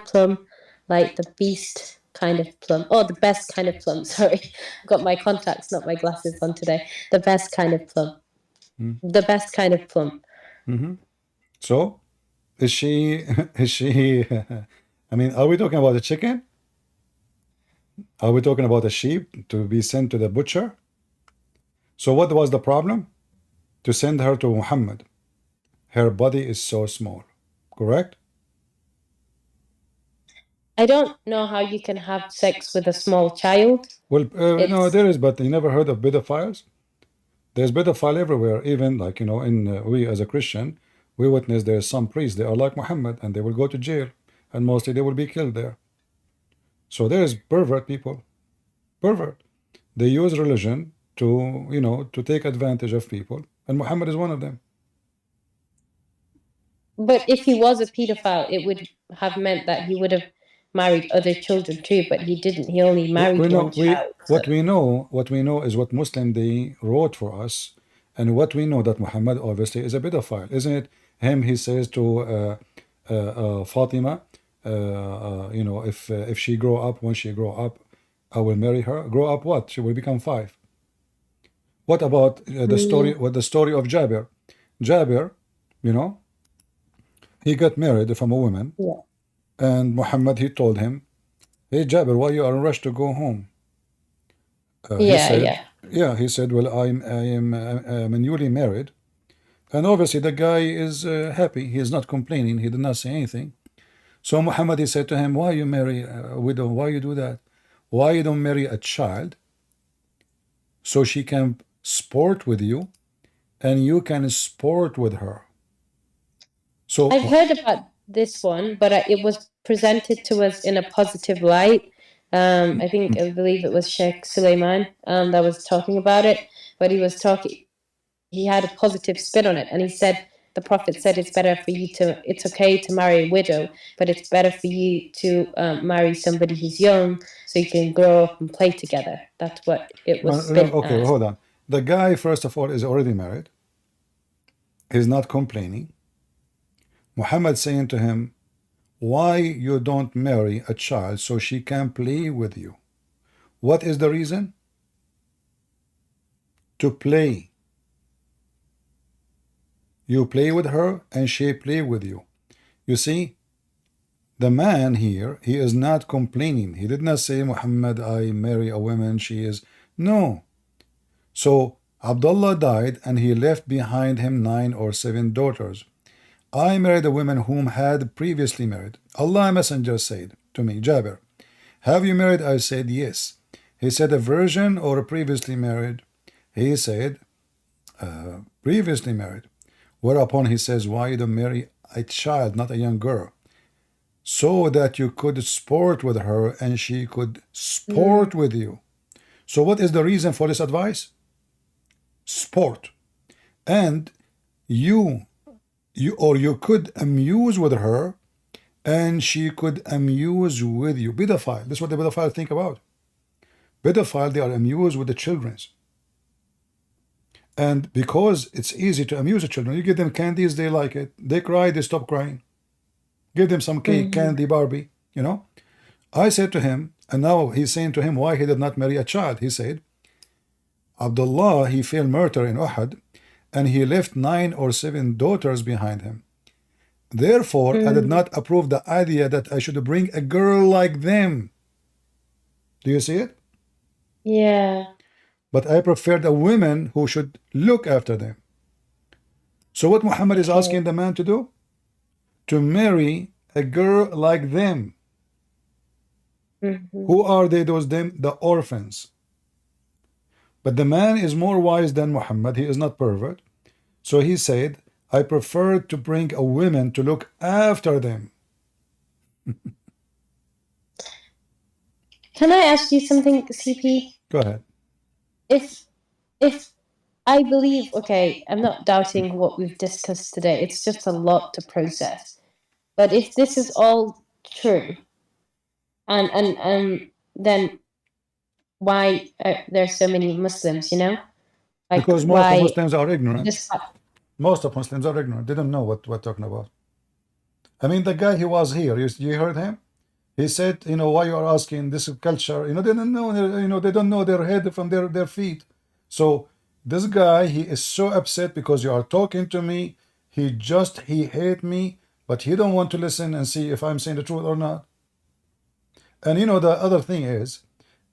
plum, like the beast kind of plum. Oh, the best kind of plum. Sorry, I've got my contacts, not my glasses on today. The best kind of plum. The best kind of plum. So, is she? I mean, are we talking about a chicken? Are we talking about a sheep to be sent to the butcher? So what was the problem? To send her to Muhammad. Her body is so small, correct? I don't know how you can have sex with a small child. Well, no, there is, but you never heard of pedophiles? There's pedophile everywhere, even in we as a Christian, we witness there's some priests, they are like Muhammad, and they will go to jail, and mostly they will be killed there. So there is pervert people. Pervert. They use religion to take advantage of people, and Muhammad is one of them. But if he was a pedophile, it would have meant that he would have married other children too, but he didn't. He only married one child. What we know is what Muslim they wrote for us, and what we know that Muhammad obviously is a pedophile, isn't it? He says to Fatima, if she grow up, when she grow up, I will marry her. Grow up what? She will become 5. What about the story? What the story of Jabir? Jabir, he got married from a woman, and Muhammad, he told him, "Hey Jabir, why you are in rush to go home?" He said, "Well, I am newly married," and obviously the guy is happy. He is not complaining. He did not say anything. So Muhammad, he said to him, "Why you marry a widow? Why you do that? Why you don't marry a child so she can sport with you, and you can sport with her?" So I've heard about this one, but it was presented to us in a positive light. I believe it was Sheikh Suleiman that was talking about it, but he had a positive spin on it, and he said the Prophet said it's okay to marry a widow, but it's better for you to marry somebody who's young so you can grow up and play together. That's what it was spent Okay, as. hold on. The guy, first of all, is already married. He's not complaining. Muhammad saying to him, why you don't marry a child so she can play with you? What is the reason? To play. You play with her and she play with you. You see, the man here, he is not complaining. He did not say, Muhammad, I marry a woman, she is. No. So Abdullah died and he left behind him 9 or 7 daughters. I married a woman whom had previously married. Allah Messenger said to me, Jabir, have you married? I said, yes. He said, a virgin or a previously married? He said, previously married. Whereupon he says, why you don't marry a child, not a young girl? So that you could sport with her and she could sport with you. So what is the reason for this advice? Sport. And you could amuse with her and she could amuse with you. Pedophile. This is what the pedophile think about. Pedophile, they are amused with the children. And because it's easy to amuse the children, you give them candies, they like it. They cry, they stop crying. Give them some cake, candy, Barbie, you know. I said to him, and now he's saying to him why he did not marry a child. He said, Abdullah, he fell murder in Uhud, and he left 9 or 7 daughters behind him. Therefore, I did not approve the idea that I should bring a girl like them. Do you see it? Yeah. But I preferred a woman who should look after them. So what Muhammad is asking the man to do? To marry a girl like them. Who are they, those them? The orphans. But the man is more wise than Muhammad. He is not pervert. So he said, I prefer to bring a woman to look after them. Can I ask you something, CP? Go ahead. If I believe, okay, I'm not doubting what we've discussed today. It's just a lot to process. But if this is all true, and then why are there so many Muslims, you know? Like, because most why of Muslims are ignorant. just Most of Muslims are ignorant. They don't know what we're talking about. I mean, the guy, he was here. You heard him? He said, you know, why you are asking this culture? You know, they don't know, you know, they don't know their head from their feet. So this guy, he is so upset because you are talking to me. He hate me, but he don't want to listen and see if I'm saying the truth or not. And you know, the other thing is,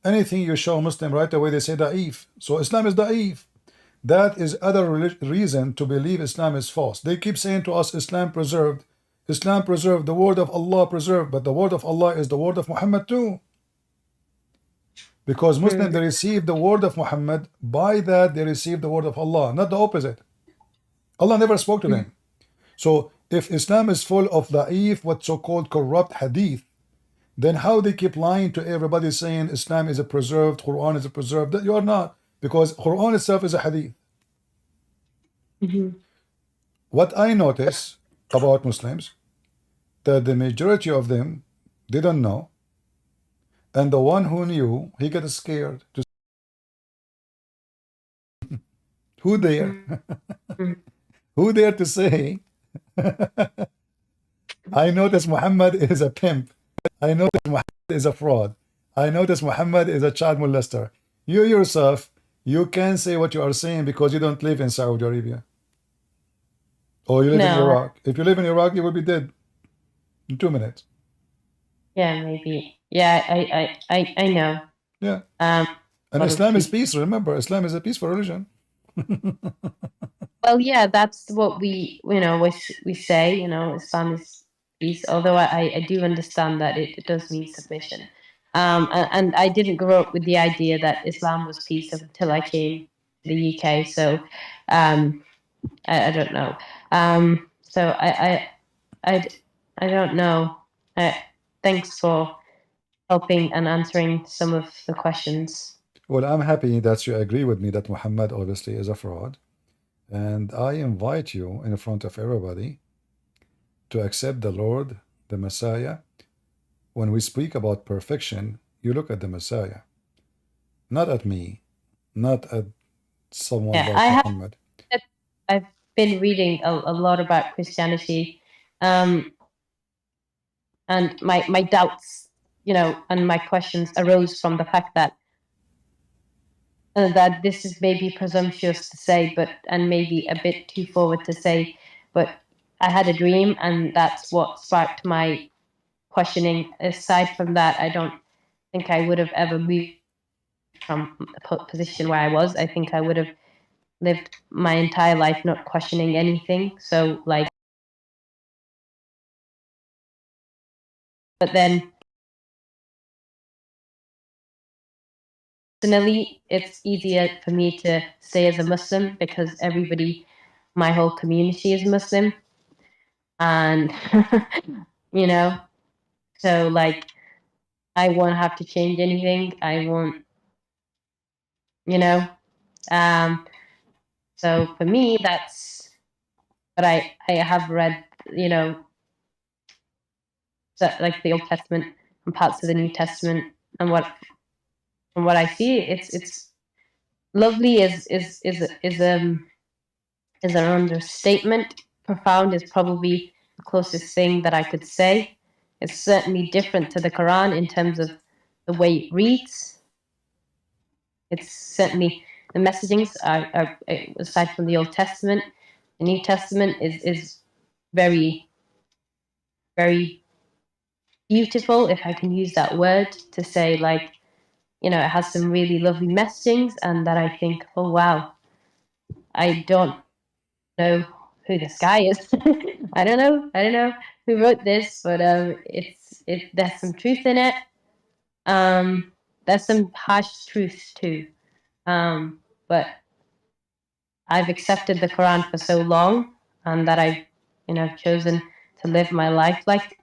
anything you show Muslim right away, they say da'if. So Islam is da'if. That is other reason to believe Islam is false. They keep saying to us, Islam preserved. Islam preserved, the word of Allah preserved, but the word of Allah is the word of Muhammad too. Because Muslims, they receive the word of Muhammad, by that they receive the word of Allah, not the opposite. Allah never spoke to them. So if Islam is full of da'if, what so-called corrupt hadith, then how they keep lying to everybody saying Islam is a preserved, Quran is a preserved? That you are not, because Quran itself is a hadith. What I notice about Muslims, that the majority of them didn't know, and the one who knew, he got scared. Who dare? Who dare to say, I notice Muhammad is a pimp. I notice Muhammad is a fraud. I notice Muhammad is a child molester. You yourself, you can say what you are saying because you don't live in Saudi Arabia. Or you live in Iraq. If you live in Iraq, you will be dead in 2 minutes. Yeah, maybe. Yeah, I know. Yeah. And Islam is peace. Remember, Islam is a peaceful religion. Well, yeah, that's what we say, you know, Islam is peace. Although I do understand that it does mean submission. And I didn't grow up with the idea that Islam was peace until I came to the UK. So I don't know. So I don't know. Thanks for helping and answering some of the questions. Well, I'm happy that you agree with me that Muhammad obviously is a fraud. And I invite you in front of everybody to accept the Lord, the Messiah. When we speak about perfection, you look at the Messiah, not at me, not at someone Yeah, like Muhammad. I've been reading a lot about Christianity, and my doubts, and my questions arose from the fact that this is maybe presumptuous to say, and maybe a bit too forward to say, but I had a dream, and that's what sparked my questioning. Aside from that, I don't think I would have ever moved from a position where I was. I think I would have lived my entire life not questioning anything. So, but then personally, it's easier for me to stay as a Muslim because my whole community is Muslim. And, so I won't have to change anything. I won't, so for me, but I have read, like the Old Testament and parts of the New Testament, and from what I see, it's lovely is an understatement. Profound is probably the closest thing that I could say. It's certainly different to the Quran in terms of the way it reads. It's certainly the messagings are aside from the Old Testament, the New Testament is very, very beautiful, if I can use that word, to say it has some really lovely messagings, and that I think, oh wow, I don't know who this guy is. I don't know who wrote this, but there's some truth in it. There's some harsh truths too. But I've accepted the Quran for so long, and that I've chosen to live my life like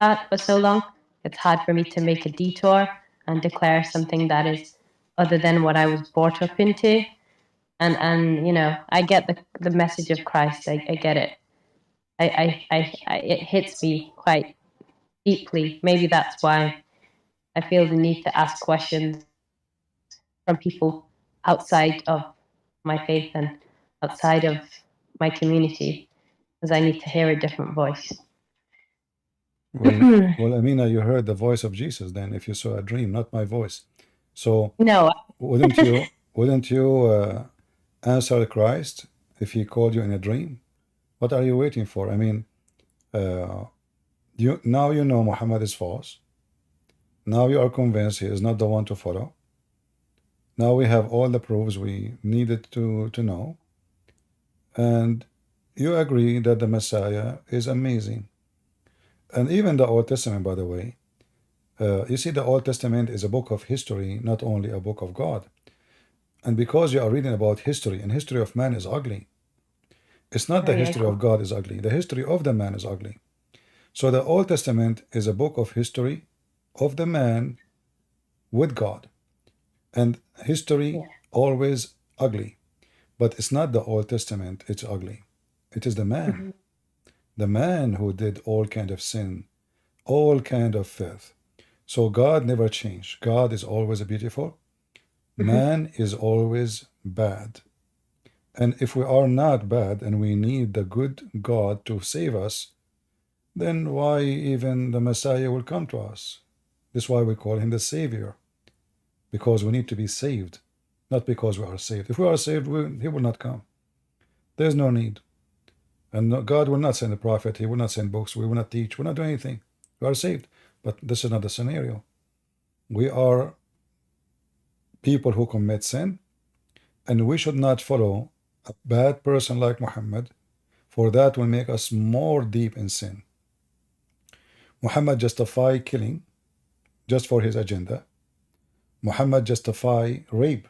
that for so long. It's hard for me to make a detour and declare something that is other than what I was brought up into. And I get the message of Christ. I get it. It hits me quite deeply. Maybe that's why I feel the need to ask questions from people outside of my faith and outside of my community, because I need to hear a different voice. Well, Amina, you heard the voice of Jesus then, if you saw a dream, not my voice. So No. wouldn't you answer Christ if he called you in a dream? What are you waiting for? I mean, now you know Muhammad is false. Now you are convinced he is not the one to follow. Now we have all the proofs we needed to know. And you agree that the Messiah is amazing. And even the Old Testament, by the way, you see, the Old Testament is a book of history, not only a book of God. And because you are reading about history, and history of man is ugly. It's not the history of God is ugly. The history of the man is ugly. So the Old Testament is a book of history of the man with God. And history always ugly. But it's not the Old Testament, it's ugly. It is the man. The man who did all kind of sin, all kind of filth. So God never changed. God is always beautiful. Man is always bad. And if we are not bad and we need the good God to save us, then why even the Messiah will come to us? This is why we call him the Savior. Because we need to be saved, not because we are saved. If we are saved, he will not come. There's no need. And God will not send a prophet. He will not send books. We will not teach. We will not do anything. We are saved. But this is not the scenario. We are people who commit sin, and we should not follow a bad person like Muhammad, for that will make us more deep in sin. Muhammad justified killing just for his agenda. Muhammad justified rape,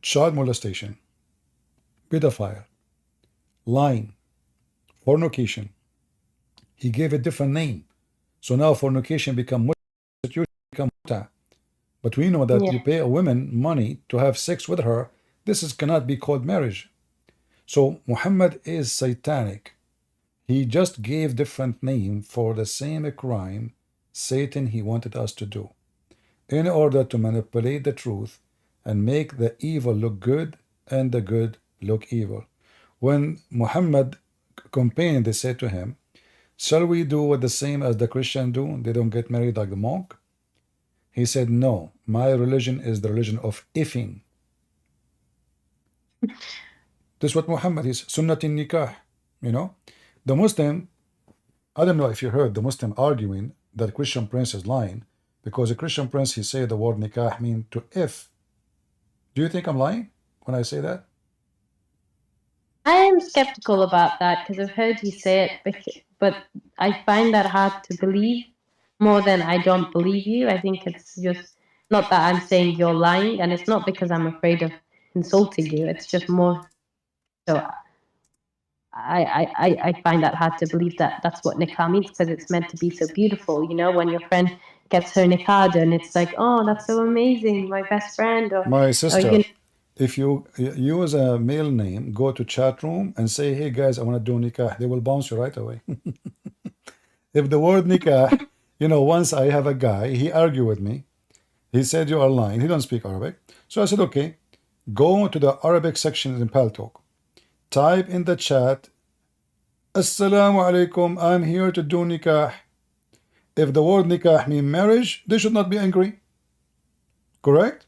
child molestation, pedophile, lying, fornication. He gave a different name. So now fornication become mutilation, become muta. But we know that you pay a woman money to have sex with her, cannot be called marriage. So Muhammad is satanic. He just gave different name for the same crime Satan he wanted us to do, in order to manipulate the truth and make the evil look good and the good look evil. When Muhammad complained, they said to him, shall we do what the same as the Christian do? They don't get married like the monk. He said, no, my religion is the religion of ifing. This is what Muhammad is, sunnatin nikah. You know, the Muslim, I don't know if you heard the Muslim arguing that Christian prince is lying, because a Christian prince, he said the word nikah mean to if. Do you think I'm lying when I say that? I am skeptical about that because I've heard you say it, but I find that hard to believe more than I don't believe you. I think it's just not that I'm saying you're lying, and it's not because I'm afraid of insulting you. It's just more so I find that hard to believe that that's what nikah means, because it's meant to be so beautiful. You know, when your friend gets her nikah done, it's like, oh, that's so amazing, my best friend. Or my sister, you know, if you use a male name, go to chat room and say, hey guys, I want to do nikah, they will bounce you right away. If the word nikah, you know, once I have a guy, he argued with me. He said, you are lying. He don't speak Arabic. So I said, okay, go to the Arabic section in Paltalk. Type in the chat, Assalamu alaikum, I'm here to do nikah. If the word nikah means marriage, they should not be angry. Correct?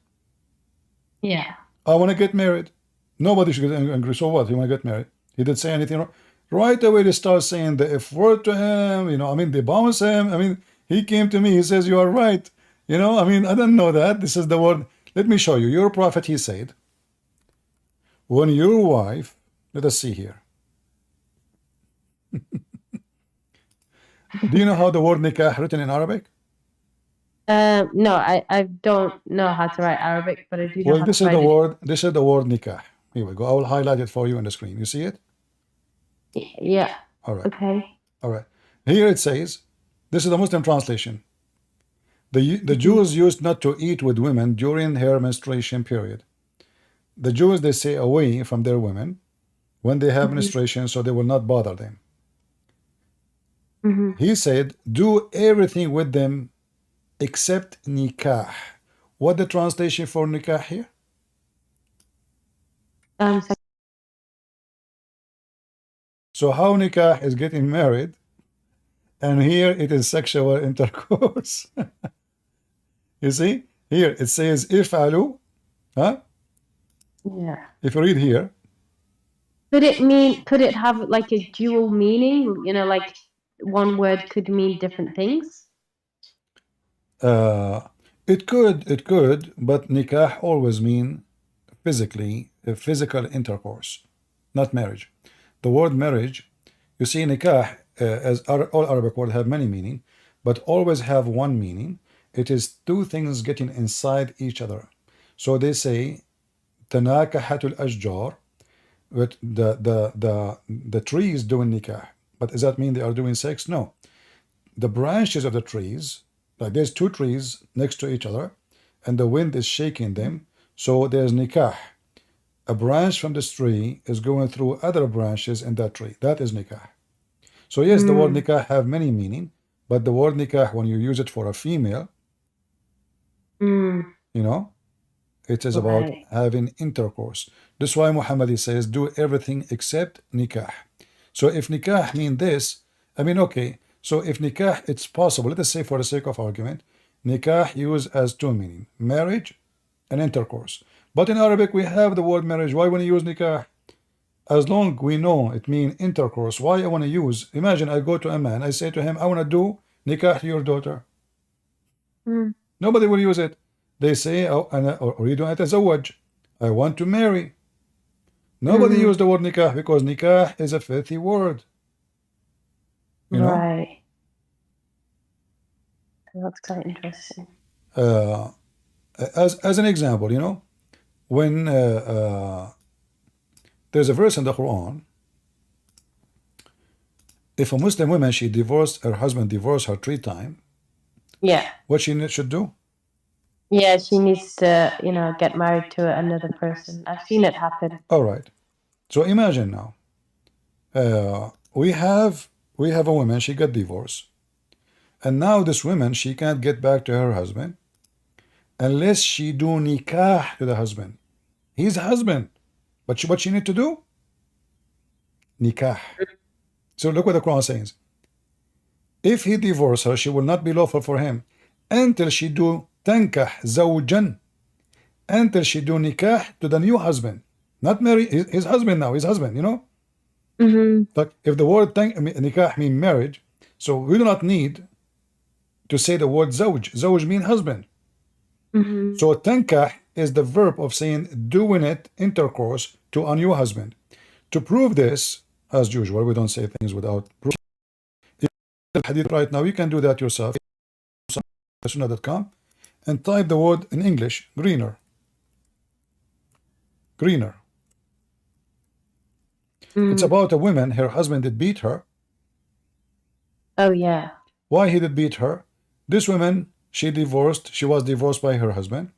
yeah. I want to get married. Nobody should get angry. So what? You want to get married? He didn't say anything wrong. Right away, they start saying the F word to him. You know, I mean, they bounce him. I mean, he came to me. He says, you are right. You know, I mean, I don't know that. This is the word. Let me show you. Your prophet, he said, when your wife, let us see here. Do you know how the word nikah written in Arabic? No, I don't know how to write Arabic, but I do know Well, how this to is write the it. word. This is the word nikah. Here we go. I will highlight it for you on the screen. You see it? Yeah. All right. Okay. All right. Here it says, this is the Muslim translation. The Jews used not to eat with women during her menstruation period. The Jews, they stay away from their women when they have menstruation, so they will not bother them. He said, do everything with them except nikah. What the translation for nikah here? So So how nikah is getting married, and here it is sexual intercourse. You see? Here it says if'alu, huh? yeah. If you read here, Could it have like a dual meaning? You know, like one word could mean different things? it could, but nikah always mean physical intercourse, not marriage. The word marriage, you see, nikah, as all Arabic words have many meaning, but always have one meaning. It is two things getting inside each other. So they say, tanakahatul ashjar, but the trees doing nikah. But does that mean they are doing sex? No. The branches of the trees, like there's two trees next to each other, and the wind is shaking them, so there's nikah. A branch from this tree is going through other branches in that tree. That is nikah. So yes, the word nikah have many meaning, but the word nikah, when you use it for a female, you know, it is about having intercourse. That's why Muhammad says, do everything except nikah. So if nikah mean this, I mean, okay, so if nikah, it's possible, let us say for the sake of argument, nikah used as two meaning, marriage and intercourse. But in Arabic, we have the word marriage. Why want to use nikah? As long we know it means intercourse, why I want to use, imagine I go to a man, I say to him, I want to do nikah to your daughter. Nobody will use it. They say, oh, أريد أن أتزوج, I want to marry. Nobody use the word nikah because nikah is a filthy word. You know? Right. That's quite interesting. As an example, you know, when there's a verse in the Quran, if a Muslim woman, her husband divorced her 3 times, Yeah. what she should do? Yeah, she needs to, get married to another person. I've seen it happen. All right. So imagine now, we have a woman, she got divorced, and now this woman, she can't get back to her husband unless she do nikah to the husband. He's the husband, but what she need to do? Nikah. So look what the Quran says. If he divorce her, she will not be lawful for him until she do tankah zawjan, until she do nikah to the new husband, not marry his husband now, his husband, Like if the word nikah mean marriage, so we do not need to say the word zawj. Zawj mean husband. So tankah is the verb of saying doing it, intercourse, to a new husband. To prove this, as usual, we don't say things without proof. The hadith right now, you can do that yourself. Sunnah.com and type the word in English, greener. Greener. It's about a woman, her husband did beat her. Oh, yeah. Why he did beat her? This woman, she was divorced by her husband.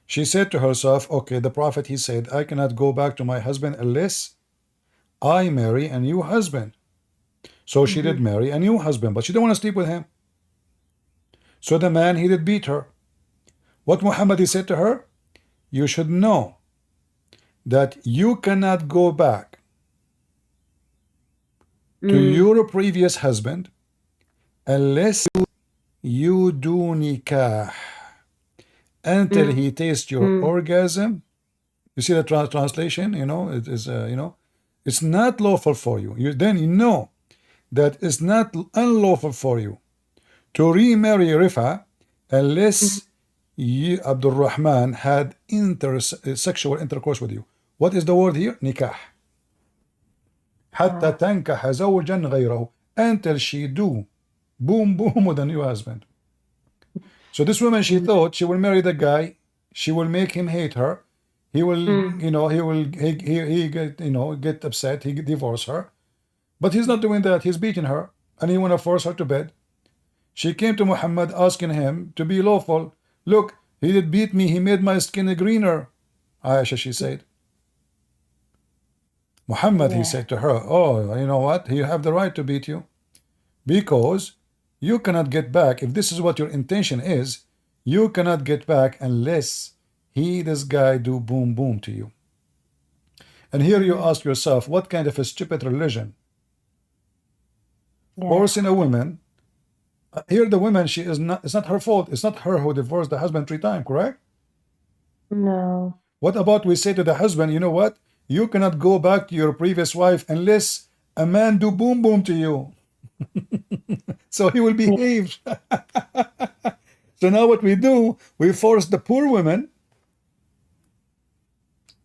She said to herself, okay, the Prophet, he said, I cannot go back to my husband unless I marry a new husband. So she did marry a new husband, but she didn't want to sleep with him. So the man, he did beat her. What Muhammad, he said to her, you should know that you cannot go back to your previous husband unless you do nikah until he tastes your orgasm. You see the translation, it is, it's not lawful for you. Then you know that it's not unlawful for you to remarry Rifa unless you, Abdul Rahman, had sexual intercourse with you. What is the word here? Nikah. حتى تنكح زوجا غيره, until she do boom boom with a new husband. So this woman, she thought she will marry the guy, she will make him hate her, he will get upset, he divorce her, but he's not doing that. He's beating her and he want to force her to bed. She came to Muhammad asking him to be lawful. Look, he did beat me, he made my skin greener. Aisha, she said. Muhammad, he said to her, oh, you know what? You have the right to beat you because you cannot get back. If this is what your intention is, you cannot get back unless this guy do boom boom to you. And here you ask yourself, what kind of a stupid religion? Forcing a woman. Here the woman, it's not her fault. It's not her who divorced the husband 3 times, correct? No. What about we say to the husband, you know what? You cannot go back to your previous wife unless a man do boom boom to you. So he will behave. So now what we do, we force the poor woman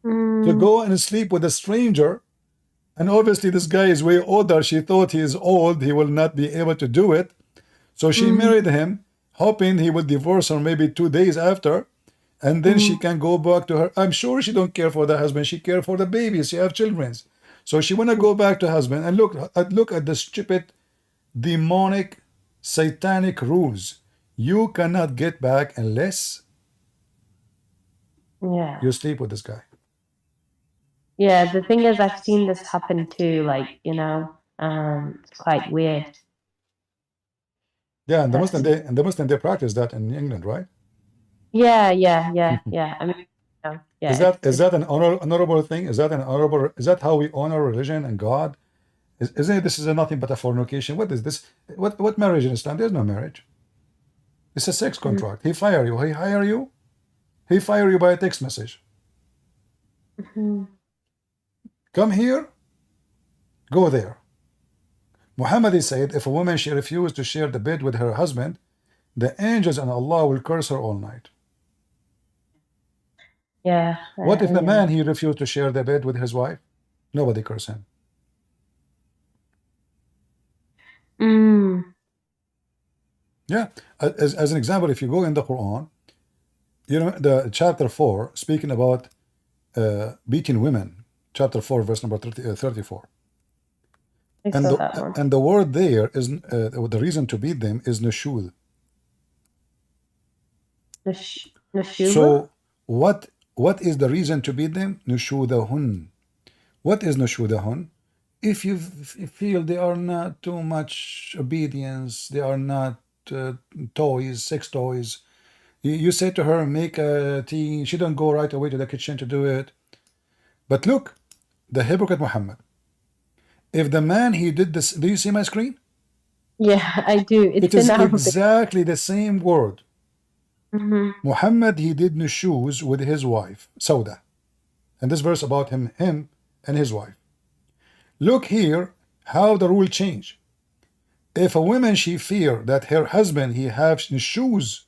to go and sleep with a stranger. And obviously this guy is way older. She thought he is old, he will not be able to do it. So she married him, hoping he would divorce her maybe 2 days after. And then she can go back to her. I'm sure she don't care for the husband. She care for the babies. She have children. So she want to go back to husband. And look at the stupid, demonic, satanic rules. You cannot get back unless you sleep with this guy. Yeah, the thing is, I've seen this happen too. Like, it's quite weird. Yeah, and the Muslim they practice that in England, right? Yeah. I mean, yeah. Is that an honorable thing? Is that how we honor religion and God? Isn't it, this is nothing but a fornication? What is this? What marriage in Islam? There's no marriage. It's a sex contract. He fire you. He hire you. He fire you by a text message. Come here. Go there. Muhammad said, if a woman she refused to share the bed with her husband, the angels and Allah will curse her all night. Yeah. What if the man he refused to share the bed with his wife? Nobody curse him. Yeah. As an example, if you go in the Quran, the chapter 4 speaking about beating women, chapter 4 verse number 34. And the word there is the reason to beat them is nushul. Nushuba? So what is the reason to beat them? Nushudahun. What is nushudahun? If you feel they are not too much obedience, they are not toys, sex toys. You say to her, make a tea. She don't go right away to the kitchen to do it. But look, the hypocrite Muhammad. If the man he did this, do you see my screen? Yeah, I do. It It's is in Arabic. exactly the same word. Mhm. Muhammad he did nushuz with his wife Sauda, and this verse about him and his wife. Look here how the rule change. If a woman she fear that her husband he have nushuz,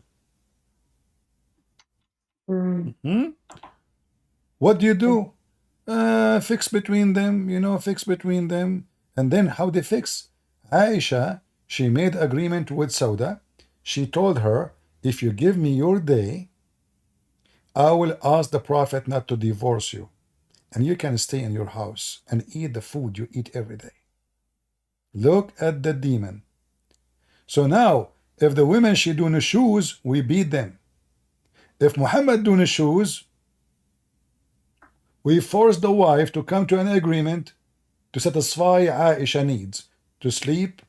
what do? Fix between them, fix between them. And then how they fix? Aisha, she made agreement with Sauda. She told her, if you give me your day, I will ask the Prophet not to divorce you. And you can stay in your house and eat the food you eat every day. Look at the demon. So now, if the women she do nushuz, we beat them. If Muhammad do nushuz, we force the wife to come to an agreement to satisfy Aisha needs, to sleep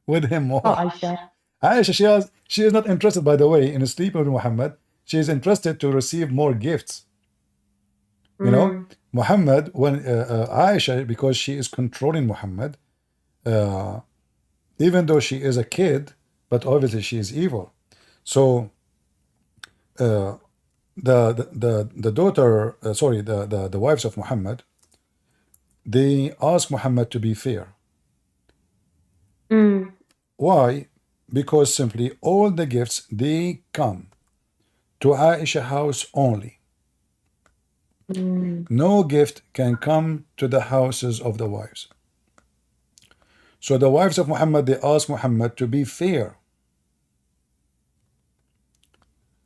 with him more. Oh, Aisha. Aisha, she is not interested, by the way, in sleeping with Muhammad. She is interested to receive more gifts. You know, Muhammad, when Aisha, because she is controlling Muhammad, even though she is a kid, but obviously she is evil. So the daughter, the wives of Muhammad, they ask Muhammad to be fair. Why? Because simply all the gifts they come to Aisha house only. No gift can come to the houses of the wives. So the wives of Muhammad, they ask Muhammad to be fair.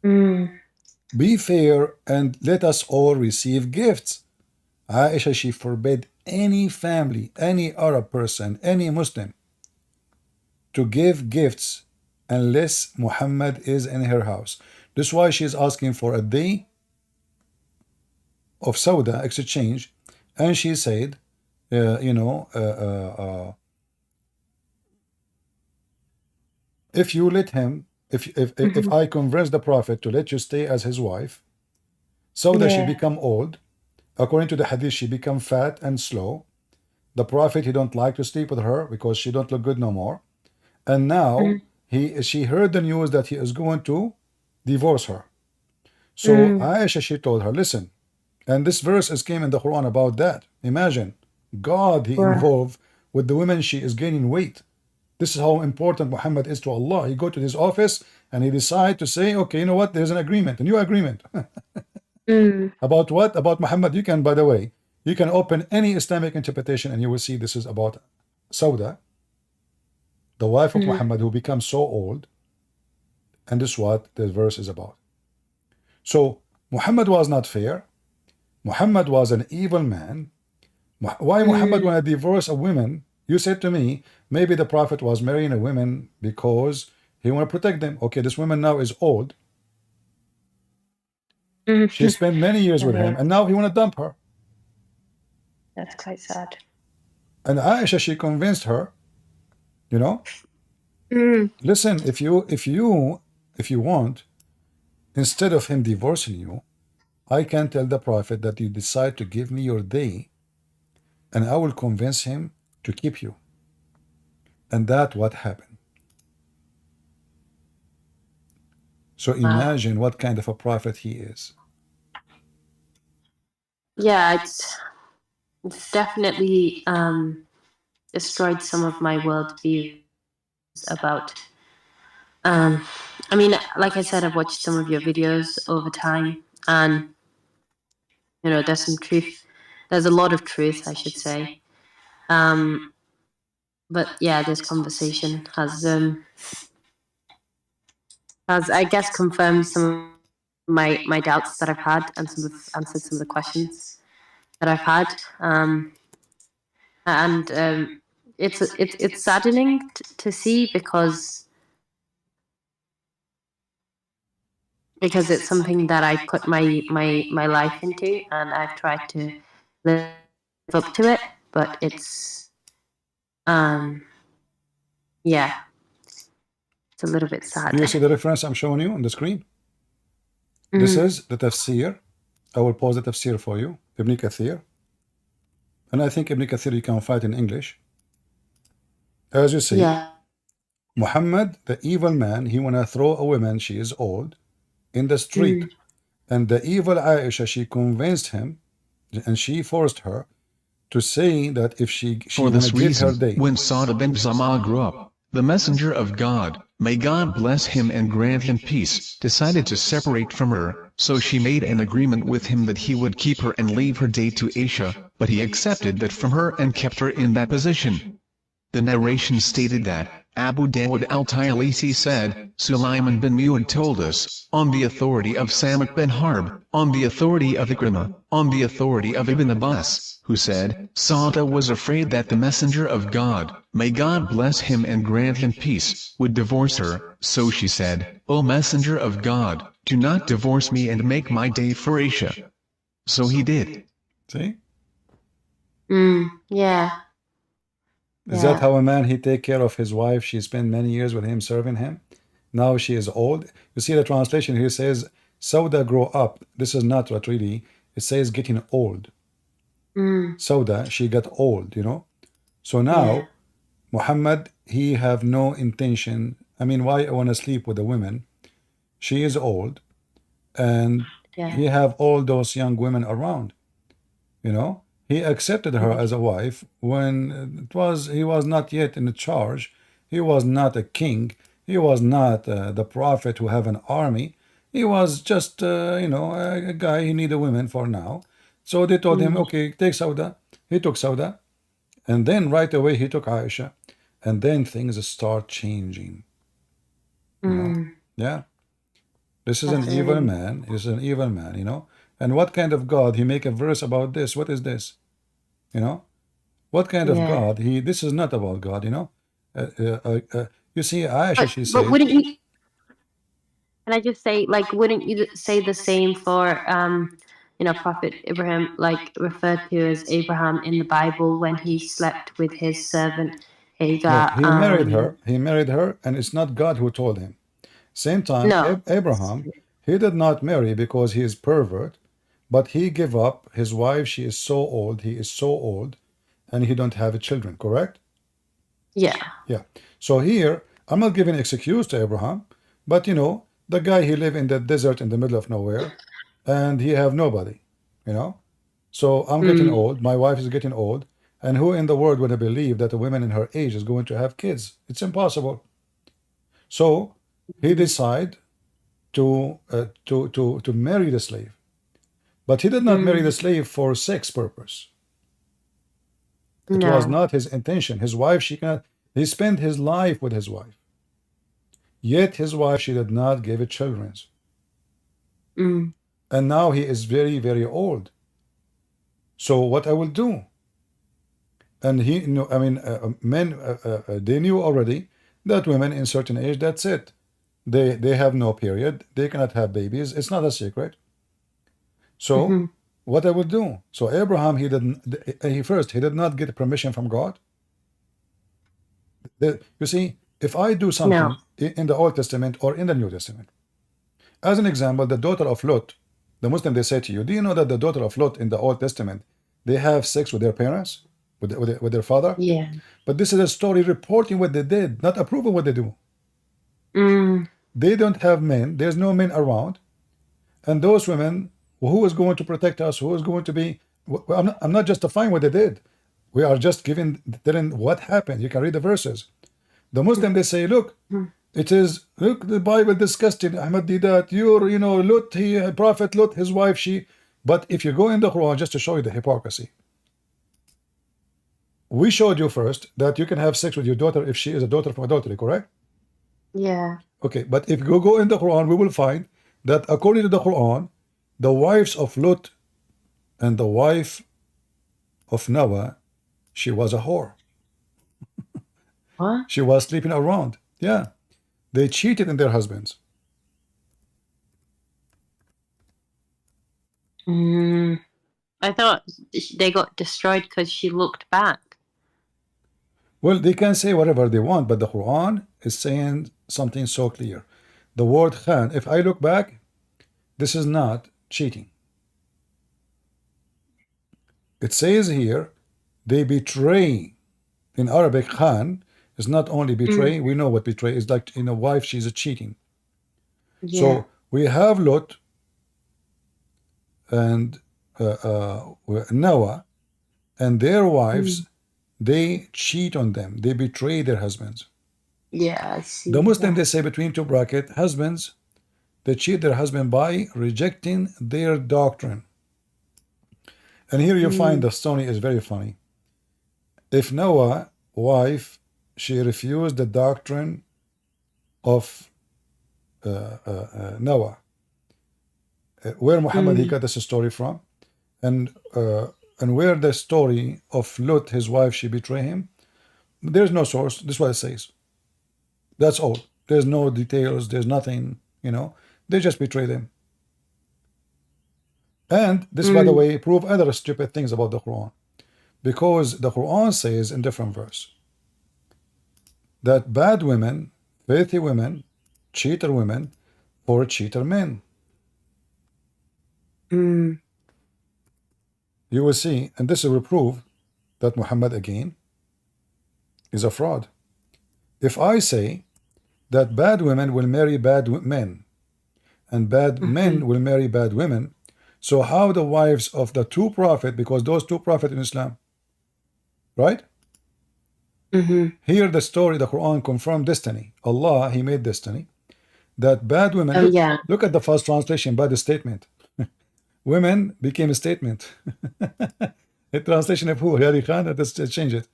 Be fair and let us all receive gifts. Aisha, she forbade any family, any Arab person, any Muslim to give gifts unless Muhammad is in her house. This is why she is asking for a day of Sauda exchange, and she said, if you let him, if I convince the Prophet to let you stay as his wife, Sauda she become old. According to the hadith, she become fat and slow. The Prophet, he don't like to sleep with her because she don't look good no more. And now she heard the news that he is going to divorce her. So Aisha, she told her, listen, and this verse came in the Quran about that. Imagine, God, he involved with the women, she is gaining weight. This is how important Muhammad is to Allah. He go to his office and he decide to say, okay, you know what, there's an agreement, a new agreement. About what? About Muhammad. You can, by the way, you can open any Islamic interpretation and you will see this is about Sauda, the wife of Muhammad, who becomes so old. And this is what this verse is about. So Muhammad was not fair. Muhammad was an evil man. Why Muhammad want to divorce a woman? You said to me, maybe the Prophet was marrying a woman because he want to protect them. Okay, this woman now is old. She spent many years with him, and now he want to dump her. That's quite sad. And Aisha, she convinced her, listen, if you want, instead of him divorcing you, I can tell the Prophet that you decide to give me your day, and I will convince him to keep you. And that's what happened. So imagine what kind of a prophet he is. Yeah, it's definitely destroyed some of my worldviews about. I mean, like I said, I've watched some of your videos over time, and there's some truth. There's a lot of truth, I should say. But yeah, this conversation has I guess confirmed some of my doubts that I've had, and answered some of the questions that I've had. And it's saddening to see, because because it's something that I put my life into, and I've tried to live up to it, but it's yeah, it's a little bit sad. Do you see the reference I'm showing you on the screen? This is the tafsir. I will pause the tafsir for you, Ibn Kathir. And I think Ibn Kathir you can find in English. As you see, Yeah. Muhammad, the evil man, he wanna throw a woman, she is old, in the street. And the evil Aisha, she convinced him, and she forced her to say that if she For this wanna get her reason, day. when Sa'd bin Zama grew up, the messenger of God, may God bless him and grant him peace, decided to separate from her, so she made an agreement with him that he would keep her and leave her date to Aisha, but he accepted that from her and kept her in that position. The narration stated that, Abu Dawud al-Tayalisi said, Sulaiman bin Mu'ad told us, on the authority of Samit bin Harb, on the authority of Ikrimah, on the authority of Ibn Abbas, who said, Sa'da was afraid that the messenger of God, may God bless him and grant him peace, would divorce her, so she said, O messenger of God, do not divorce me and make my day for Aisha. So he did. See? Yeah. Is that how a man, he take care of his wife? She spent many years with him, serving him. Now she is old. You see the translation here says, Sauda grow up. This is not what really, it says getting old. Sauda, she got old, you know. So now, Muhammad, he have no intention. I mean, why I want to sleep with a woman? She is old. And he have all those young women around, you know. He accepted her as a wife when he was not yet in charge. He was not a king. He was not the prophet who have an army. He was just, you know, a guy. He needed women for now. So they told him, okay, take Sauda. He took Sauda. And then right away he took Aisha. And then things start changing. You know? Yeah. This is an evil man. This is an evil man, you know. And what kind of God? He make a verse about this. What is this? You know, what kind of God? This is not about God, you know. You see, Aisha, she said. But wouldn't you? Can I just say, like, wouldn't you say the same for, you know, Prophet Abraham, like referred to as Abraham in the Bible when he slept with his servant Hagar? He married her. He married her, and it's not God who told him. Same time, No. Abraham, he did not marry because he is pervert. But he gave up his wife. She is so old. He is so old, and he don't have children. Correct? Yeah. Yeah. So here, I'm not giving excuse to Abraham, but you know, the guy, he live in the desert in the middle of nowhere, and he have nobody. You know. So I'm getting old. My wife is getting old, and who in the world would have believed that a woman in her age is going to have kids? It's impossible. So he decide to marry the slave. But he did not marry the slave for sex purpose. It was not his intention. His wife, he spent his life with his wife. Yet his wife, she did not give it children. And now he is very, very old. So what I will do? And he, you know, I mean, men, they knew already that women in certain age, that's it. They have no period. They cannot have babies. It's not a secret. So what I would do? So Abraham, he did not get permission from God. You see, if I do something in the Old Testament or in the New Testament, as an example, the daughter of Lot, the Muslim, they say to you, do you know that the daughter of Lot in the Old Testament, they have sex with their parents, with their father? Yeah. But this is a story reporting what they did, not approving what they do. They don't have men. There's no men around, and those women. Who is going to protect us? Who is going to be? I'm not justifying what they did. We are just telling what happened. You can read the verses. The Muslim, they say, look, look, the Bible discussed it. Ahmad did that. You know, Lot, Prophet Lot, his wife, she. But if you go in the Quran, just to show you the hypocrisy, we showed you first that you can have sex with your daughter if she is a daughter from adultery, correct? Yeah. Okay, but if you go in the Quran, we will find that according to the Quran, the wives of Lot and the wife of Noah, she was a whore. What? She was sleeping around. Yeah. They cheated in their husbands. I thought they got destroyed because she looked back. Well, they can say whatever they want, but the Quran is saying something so clear. The word khan, if I look back, this is not cheating. It says here, they betray. In Arabic, khan is not only betray, we know what betray is like in a wife, she's a cheating. Yeah. So we have Lot and Noah and their wives, they cheat on them. They betray their husbands. Yeah, I see. The Muslim, they say between two brackets, husbands, they cheat their husband by rejecting their doctrine. And here you find the story is very funny. If Noah, wife, she refused the doctrine of Noah, where Muhammad he got this story from, and where the story of Lot, his wife, she betrayed him, there's no source. This is what it says. That's all. There's no details. There's nothing. You know, they just betray them. And this, by the way, prove other stupid things about the Quran, because the Quran says in different verse that bad women, filthy women, cheater women, for cheater men. You will see, and this will prove that Muhammad again is a fraud. If I say that bad women will marry bad men and bad men will marry bad women, so how the wives of the two prophets, because those two prophets in Islam, right? Here the story, the Quran confirmed destiny. Allah, he made destiny that bad women, look at the first translation by the statement. Women became a statement. A translation of who? Yari Khan, let's change it.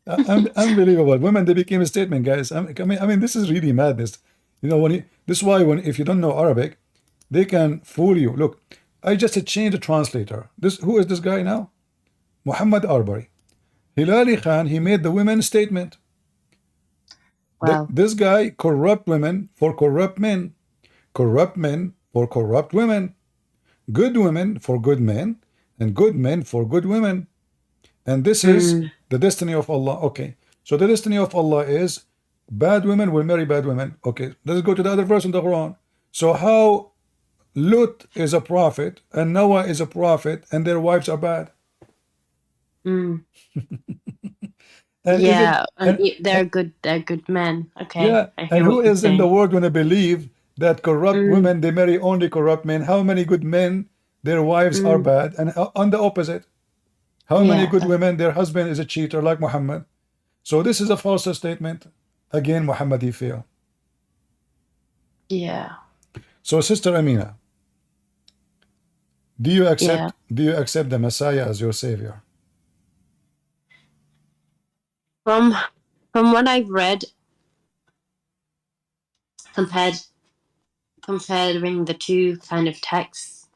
Unbelievable. Women, they became a statement, guys. I mean, this is really madness. You know, this is why if you don't know Arabic, they can fool you. Look, I just changed the translator. Who is this guy now? Muhammad Arbari. Hilali Khan, he made the women statement. Wow. This guy corrupt women for corrupt men for corrupt women, good women for good men, and good men for good women. And this is the destiny of Allah. Okay, so the destiny of Allah is bad women will marry bad women. Okay, let's go to the other verse in the Quran. So how Lut is a prophet and Noah is a prophet and their wives are bad? And they're good. They're good men. Okay. Yeah, and who is in the world going to believe that corrupt women, they marry only corrupt men? How many good men, their wives are bad? And on the opposite, how many good women, their husband is a cheater like Muhammad? So this is a false statement. Again, Muhammad, he failed. Yeah. So Sister Amina, do you accept the Messiah as your savior? From what I've read, comparing the two kind of texts,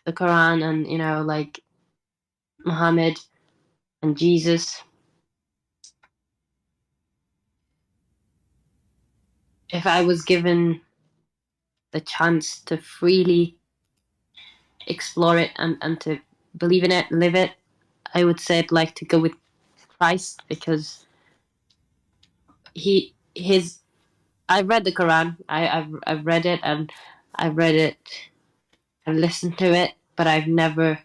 the Quran and, you know, like Muhammad and Jesus, if I was given the chance to freely explore it and to believe in it, live it, I would say I'd like to go with Christ, because I've read the Quran. I've read it and I've read it and listened to it, but it's never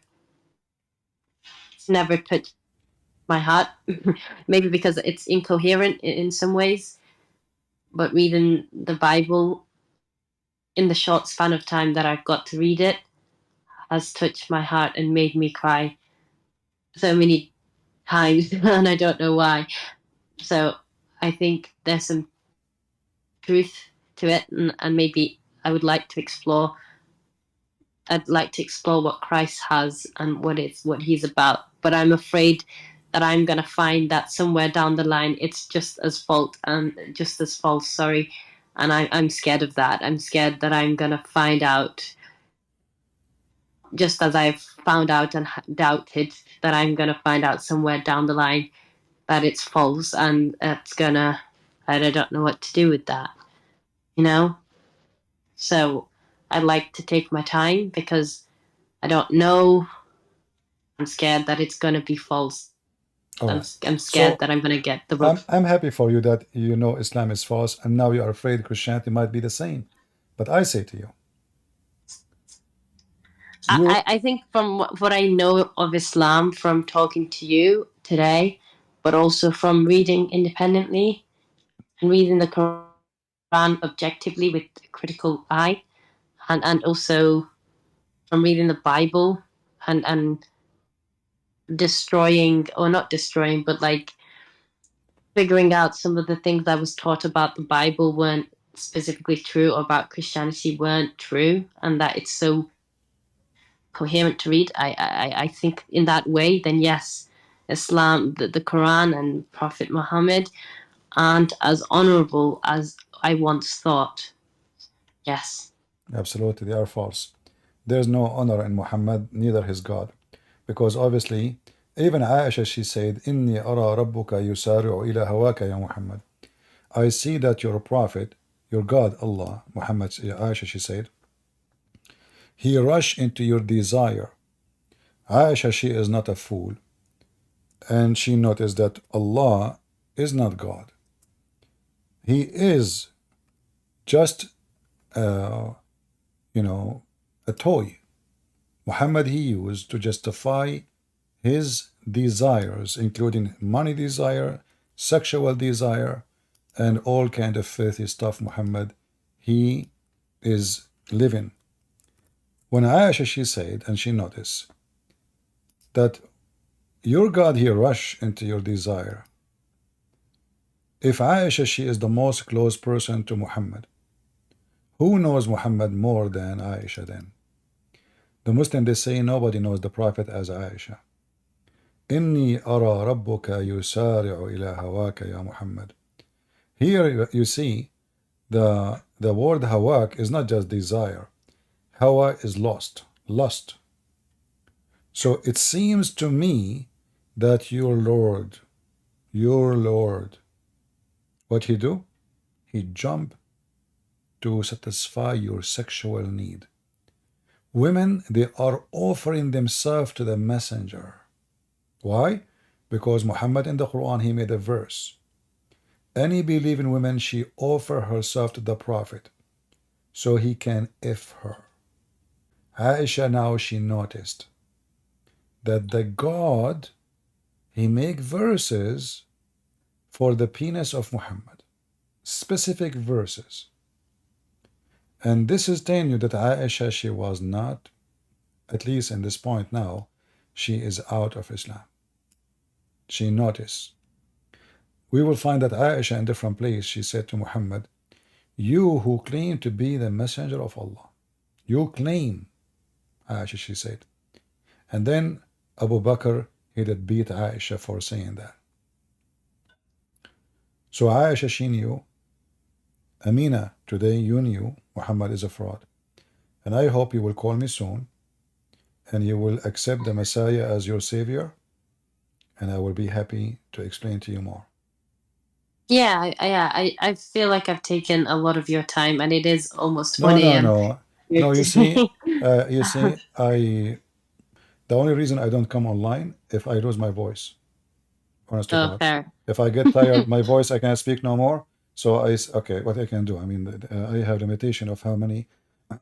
touched my heart. Maybe because it's incoherent in some ways, but reading the Bible in the short span of time that I've got to read it has touched my heart and made me cry so many times, and I don't know why. So I think there's some truth to it, and maybe I would like to explore. I'd like to explore what Christ has and what he's about. But I'm afraid that I'm going to find that somewhere down the line it's just as false. Sorry, and I'm scared of that. I'm scared that I'm going to find out, just as I've found out and doubted, that I'm going to find out somewhere down the line that it's false, and I don't know what to do with that, you know? So I'd like to take my time, because I don't know. I'm scared that it's going to be false. All I'm, right. I'm scared So that I'm going to get the wrong. I'm happy for you that you know Islam is false and now you are afraid Christianity might be the same. But I say to you, I think from what I know of Islam from talking to you today, but also from reading independently and reading the Quran objectively with a critical eye, and also from reading the Bible and destroying, or not destroying, but like figuring out some of the things I was taught about the Bible weren't specifically true, or about Christianity weren't true, and that it's so coherent to read. I think in that way, then yes, Islam, the Quran and Prophet Muhammad aren't as honorable as I once thought. Yes. absolutely, they are false. There's no honor in Muhammad, neither his God. Because obviously, even Aisha, she said, Inni ara rabbuka yusari'u ila hawaka ya Muhammad. I see that your prophet, your God, Allah, Muhammad, Aisha, she said, he rushed into your desire. Aisha, she is not a fool. And she noticed that Allah is not God. He is just, a toy. Muhammad he used to justify his desires, including money desire, sexual desire, and all kind of filthy stuff. Muhammad, he is living. When Aisha, she said, and she noticed that your God here rush into your desire. If Aisha, she is the most close person to Muhammad, who knows Muhammad more than Aisha then? The Muslim, they say nobody knows the Prophet as Aisha. Inni ara rabbuka yusari'u ila hawaka ya Muhammad. Here you see the word hawak is not just desire. Hawa is lust. So it seems to me that your Lord, what he do? He jump to satisfy your sexual need. Women, they are offering themselves to the messenger. Why? Because Muhammad in the Quran, he made a verse. Any believing woman, she offer herself to the Prophet so he can F her. Aisha now, she noticed that the God, he make verses for the penis of Muhammad. Specific verses. And this is telling you that Aisha, she was not, at least in this point now, she is out of Islam. She noticed. We will find that Aisha in different place, she said to Muhammad, you who claim to be the messenger of Allah, you claim, Aisha, she said. And then Abu Bakr, he did beat Aisha for saying that. So Aisha, she knew. Amina, today you knew Muhammad is a fraud. And I hope you will call me soon and you will accept the Messiah as your savior, and I will be happy to explain to you more. Yeah, I feel like I've taken a lot of your time, and it is almost 1 a.m. No, you see, the only reason I don't come online if I lose my voice. Honest to God. Fair. If I get tired, my voice, I can't speak no more. So okay, what I can do? I mean, I have limitation of how many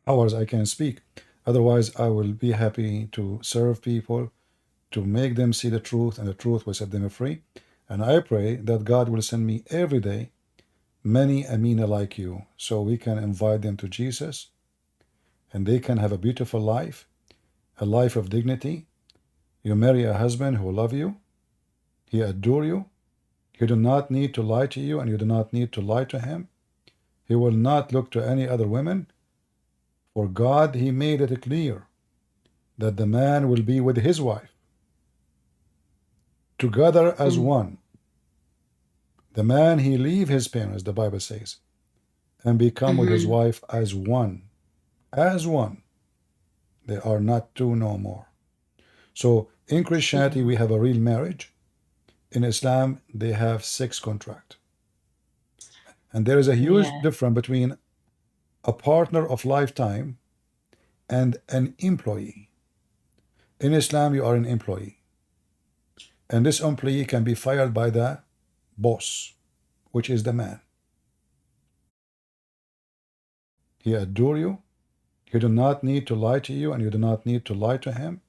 hours I can speak. Otherwise, I will be happy to serve people, to make them see the truth, and the truth will set them free. And I pray that God will send me every day many Amina like you, so we can invite them to Jesus, and they can have a beautiful life, a life of dignity. You marry a husband who loves you, he adore you, he do not need to lie to you, and you do not need to lie to him. He will not look to any other women. For God, he made it clear that the man will be with his wife, together as one. The man, he leave his parents, the Bible says, and become with his wife as one. As one. They are not two no more. So in Christianity, we have a real marriage. In Islam, they have sex contract. And there is a huge difference between a partner of lifetime and an employee. In Islam, you are an employee. And this employee can be fired by the boss, which is the man. He adore you. He do not need to lie to you, and you do not need to lie to him.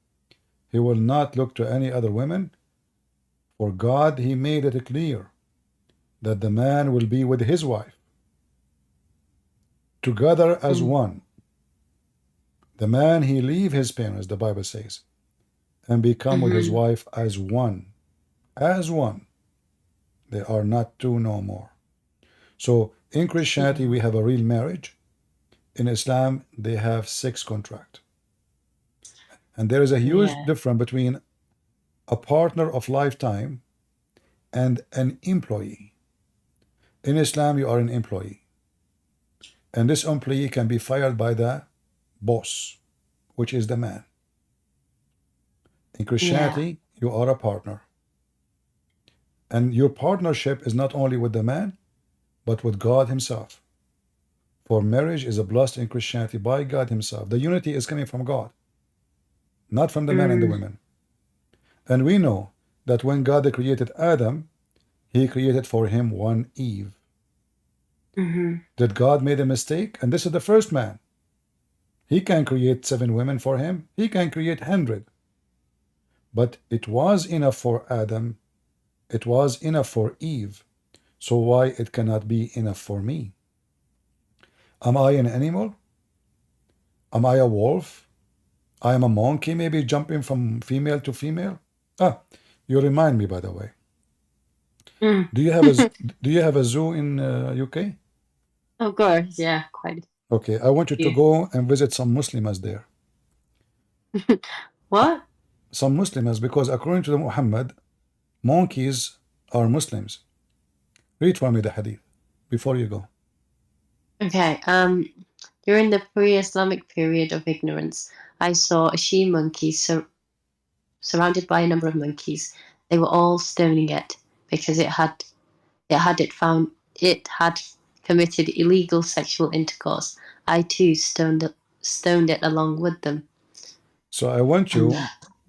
He will not look to any other women. For God, He made it clear that the man will be with his wife, together as one. The man, he leave his parents, the Bible says, and become with his wife as one. As one. They are not two no more. So in Christianity, we have a real marriage. In Islam, they have sex contract. And there is a huge difference between a partner of lifetime and an employee. In Islam, you are an employee. And this employee can be fired by the boss, which is the man. In Christianity, you are a partner. And your partnership is not only with the man, but with God Himself. For marriage is a blessed in Christianity by God Himself. The unity is coming from God, not from the man and the women. And we know that when God created Adam, He created for him one Eve. Did God made a mistake? And this is the first man. He can create 7 women for him. He can create 100. But it was enough for Adam. It was enough for Eve. So why it cannot be enough for me? Am I an animal? Am I a wolf? I am a monkey, maybe jumping from female to female? Ah, you remind me, by the way. Do you have a zoo in UK? Of course, yeah, quite. Okay, I want you to go and visit some Muslims there. What? Some Muslims, because according to Muhammad, monkeys are Muslims. Read for me the hadith before you go. Okay, during the pre-Islamic period of ignorance, I saw a she monkey surrounded by a number of monkeys. They were all stoning it because it had committed illegal sexual intercourse. I too stoned it along with them. So I want you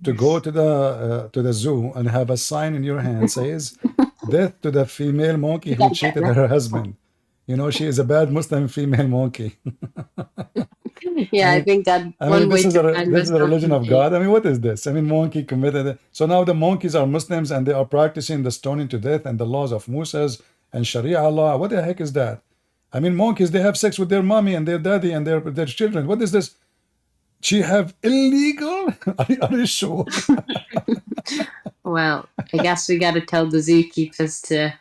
to go to the zoo and have a sign in your hand says, "Death to the female monkey who cheated her husband." You know, she is a bad Muslim female monkey. Yeah, I think that this is the religion of God. I mean, what is this? I mean, monkey committed it. So now the monkeys are Muslims and they are practicing the stoning to death and the laws of Moses and Sharia law. What the heck is that? I mean, monkeys, they have sex with their mommy and their daddy and their children. What is this? She have illegal? Are you sure? Well, I guess we got to tell the zookeepers to,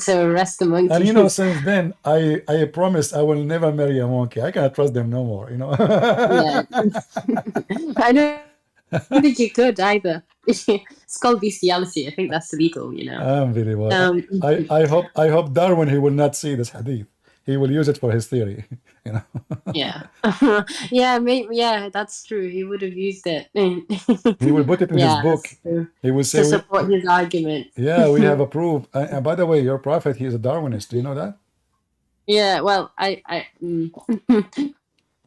to arrest the monkey. And since then, I promised I will never marry a monkey. I cannot trust them no more. Yeah. I don't think you could either. It's called bestiality. I think that's illegal. Very well. I hope Darwin, he will not see this hadith. He will use it for his theory. Yeah. Yeah, that's true. He would have used it. He will put it in his book. He will say to support his argument. Yeah, we have a proof. And by the way, your prophet, he is a Darwinist. Do you know that? Yeah. Well,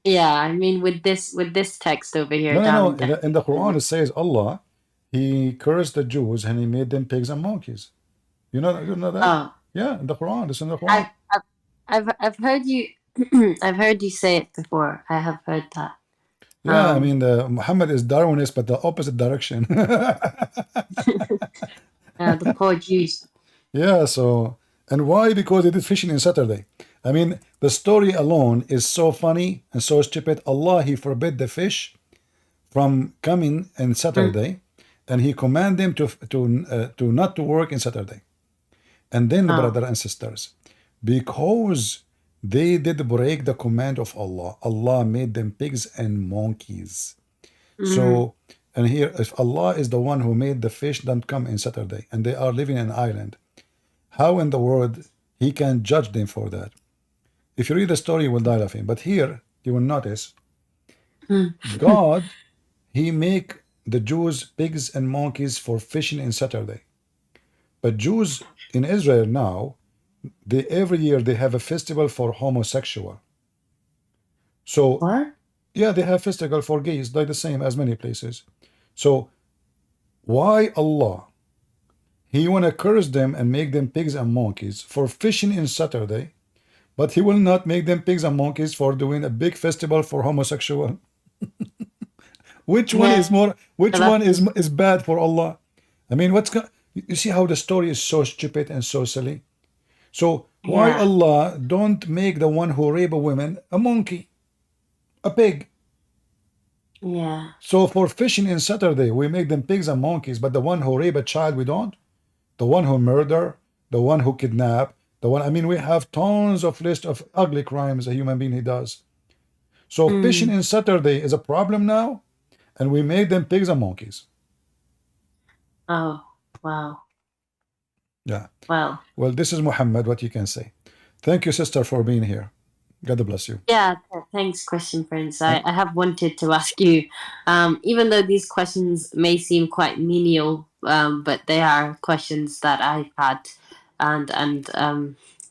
yeah. I mean, with this text over here. No. In the Quran, it says Allah, He cursed the Jews and He made them pigs and monkeys. You know that? Oh. Yeah, in the Quran. It's in the Quran. I've heard you. I've heard you say it before. I have heard that. Yeah, I mean, Muhammad is Darwinist, but the opposite direction. The poor Jews. Yeah, so, and why? Because they did fishing in Saturday. I mean, the story alone is so funny and so stupid. Allah, He forbid the fish from coming in Saturday, and He command them to not to work in Saturday. And then, brothers and sisters, because they did break the command of Allah, Allah made them pigs and monkeys. So, and here, if Allah is the one who made the fish don't come in Saturday, and they are living in an island, how in the world He can judge them for that? If you read the story, you will die laughing. But here, you will notice, God, He make the Jews pigs and monkeys for fishing in Saturday. But Jews in Israel now, every year they have a festival for homosexual. So, what? Yeah, they have festival for gays, like the same as many places. So why Allah, He wanna curse them and make them pigs and monkeys for fishing in Saturday, but He will not make them pigs and monkeys for doing a big festival for homosexual? Which one is more? Which one is bad for Allah? I mean, you see how the story is so stupid and so silly. So why Allah don't make the one who rape a woman a monkey, a pig? Yeah. So for fishing in Saturday, we make them pigs and monkeys, but the one who rape a child, we don't. The one who murder, the one who kidnap, the one. I mean, we have tons of list of ugly crimes a human being he does. So fishing in Saturday is a problem now, and we made them pigs and monkeys. Oh, wow. Yeah. Wow. Well, this is Muhammad, what you can say. Thank you, sister, for being here. God bless you. Yeah, thanks, Christian Prince. I have wanted to ask you, even though these questions may seem quite menial, but they are questions that I've had, and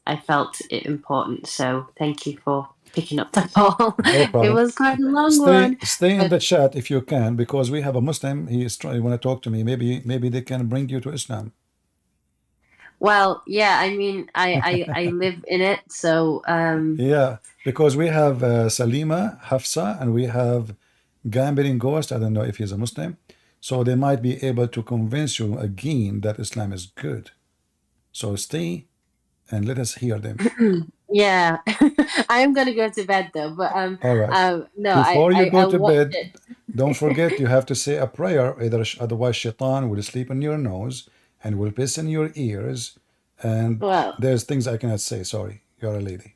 I felt it important. So thank you for picking up the call. No problem. It was quite a long one. Stay in the chat if you can, because we have a Muslim. He is trying want to talk to me. Maybe they can bring you to Islam. Well, yeah, I mean, I live in it, so yeah, because we have Salima, Hafsa, and we have Gambling Ghost. I don't know if he's a Muslim, so they might be able to convince you again that Islam is good. So stay and let us hear them. Yeah, I am gonna go to bed though. But all right. No, Before you go I to bed, it. Don't forget you have to say a prayer. Otherwise, Shaitan will sleep in your nose and will piss in your ears. And there's things I cannot say. Sorry, you're a lady.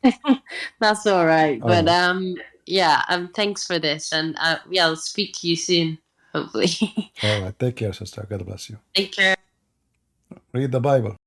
That's all right. All but right. yeah. Thanks for this, and yeah, I'll speak to you soon, hopefully. All right. Take care, sister. God bless you. Take care. Read the Bible.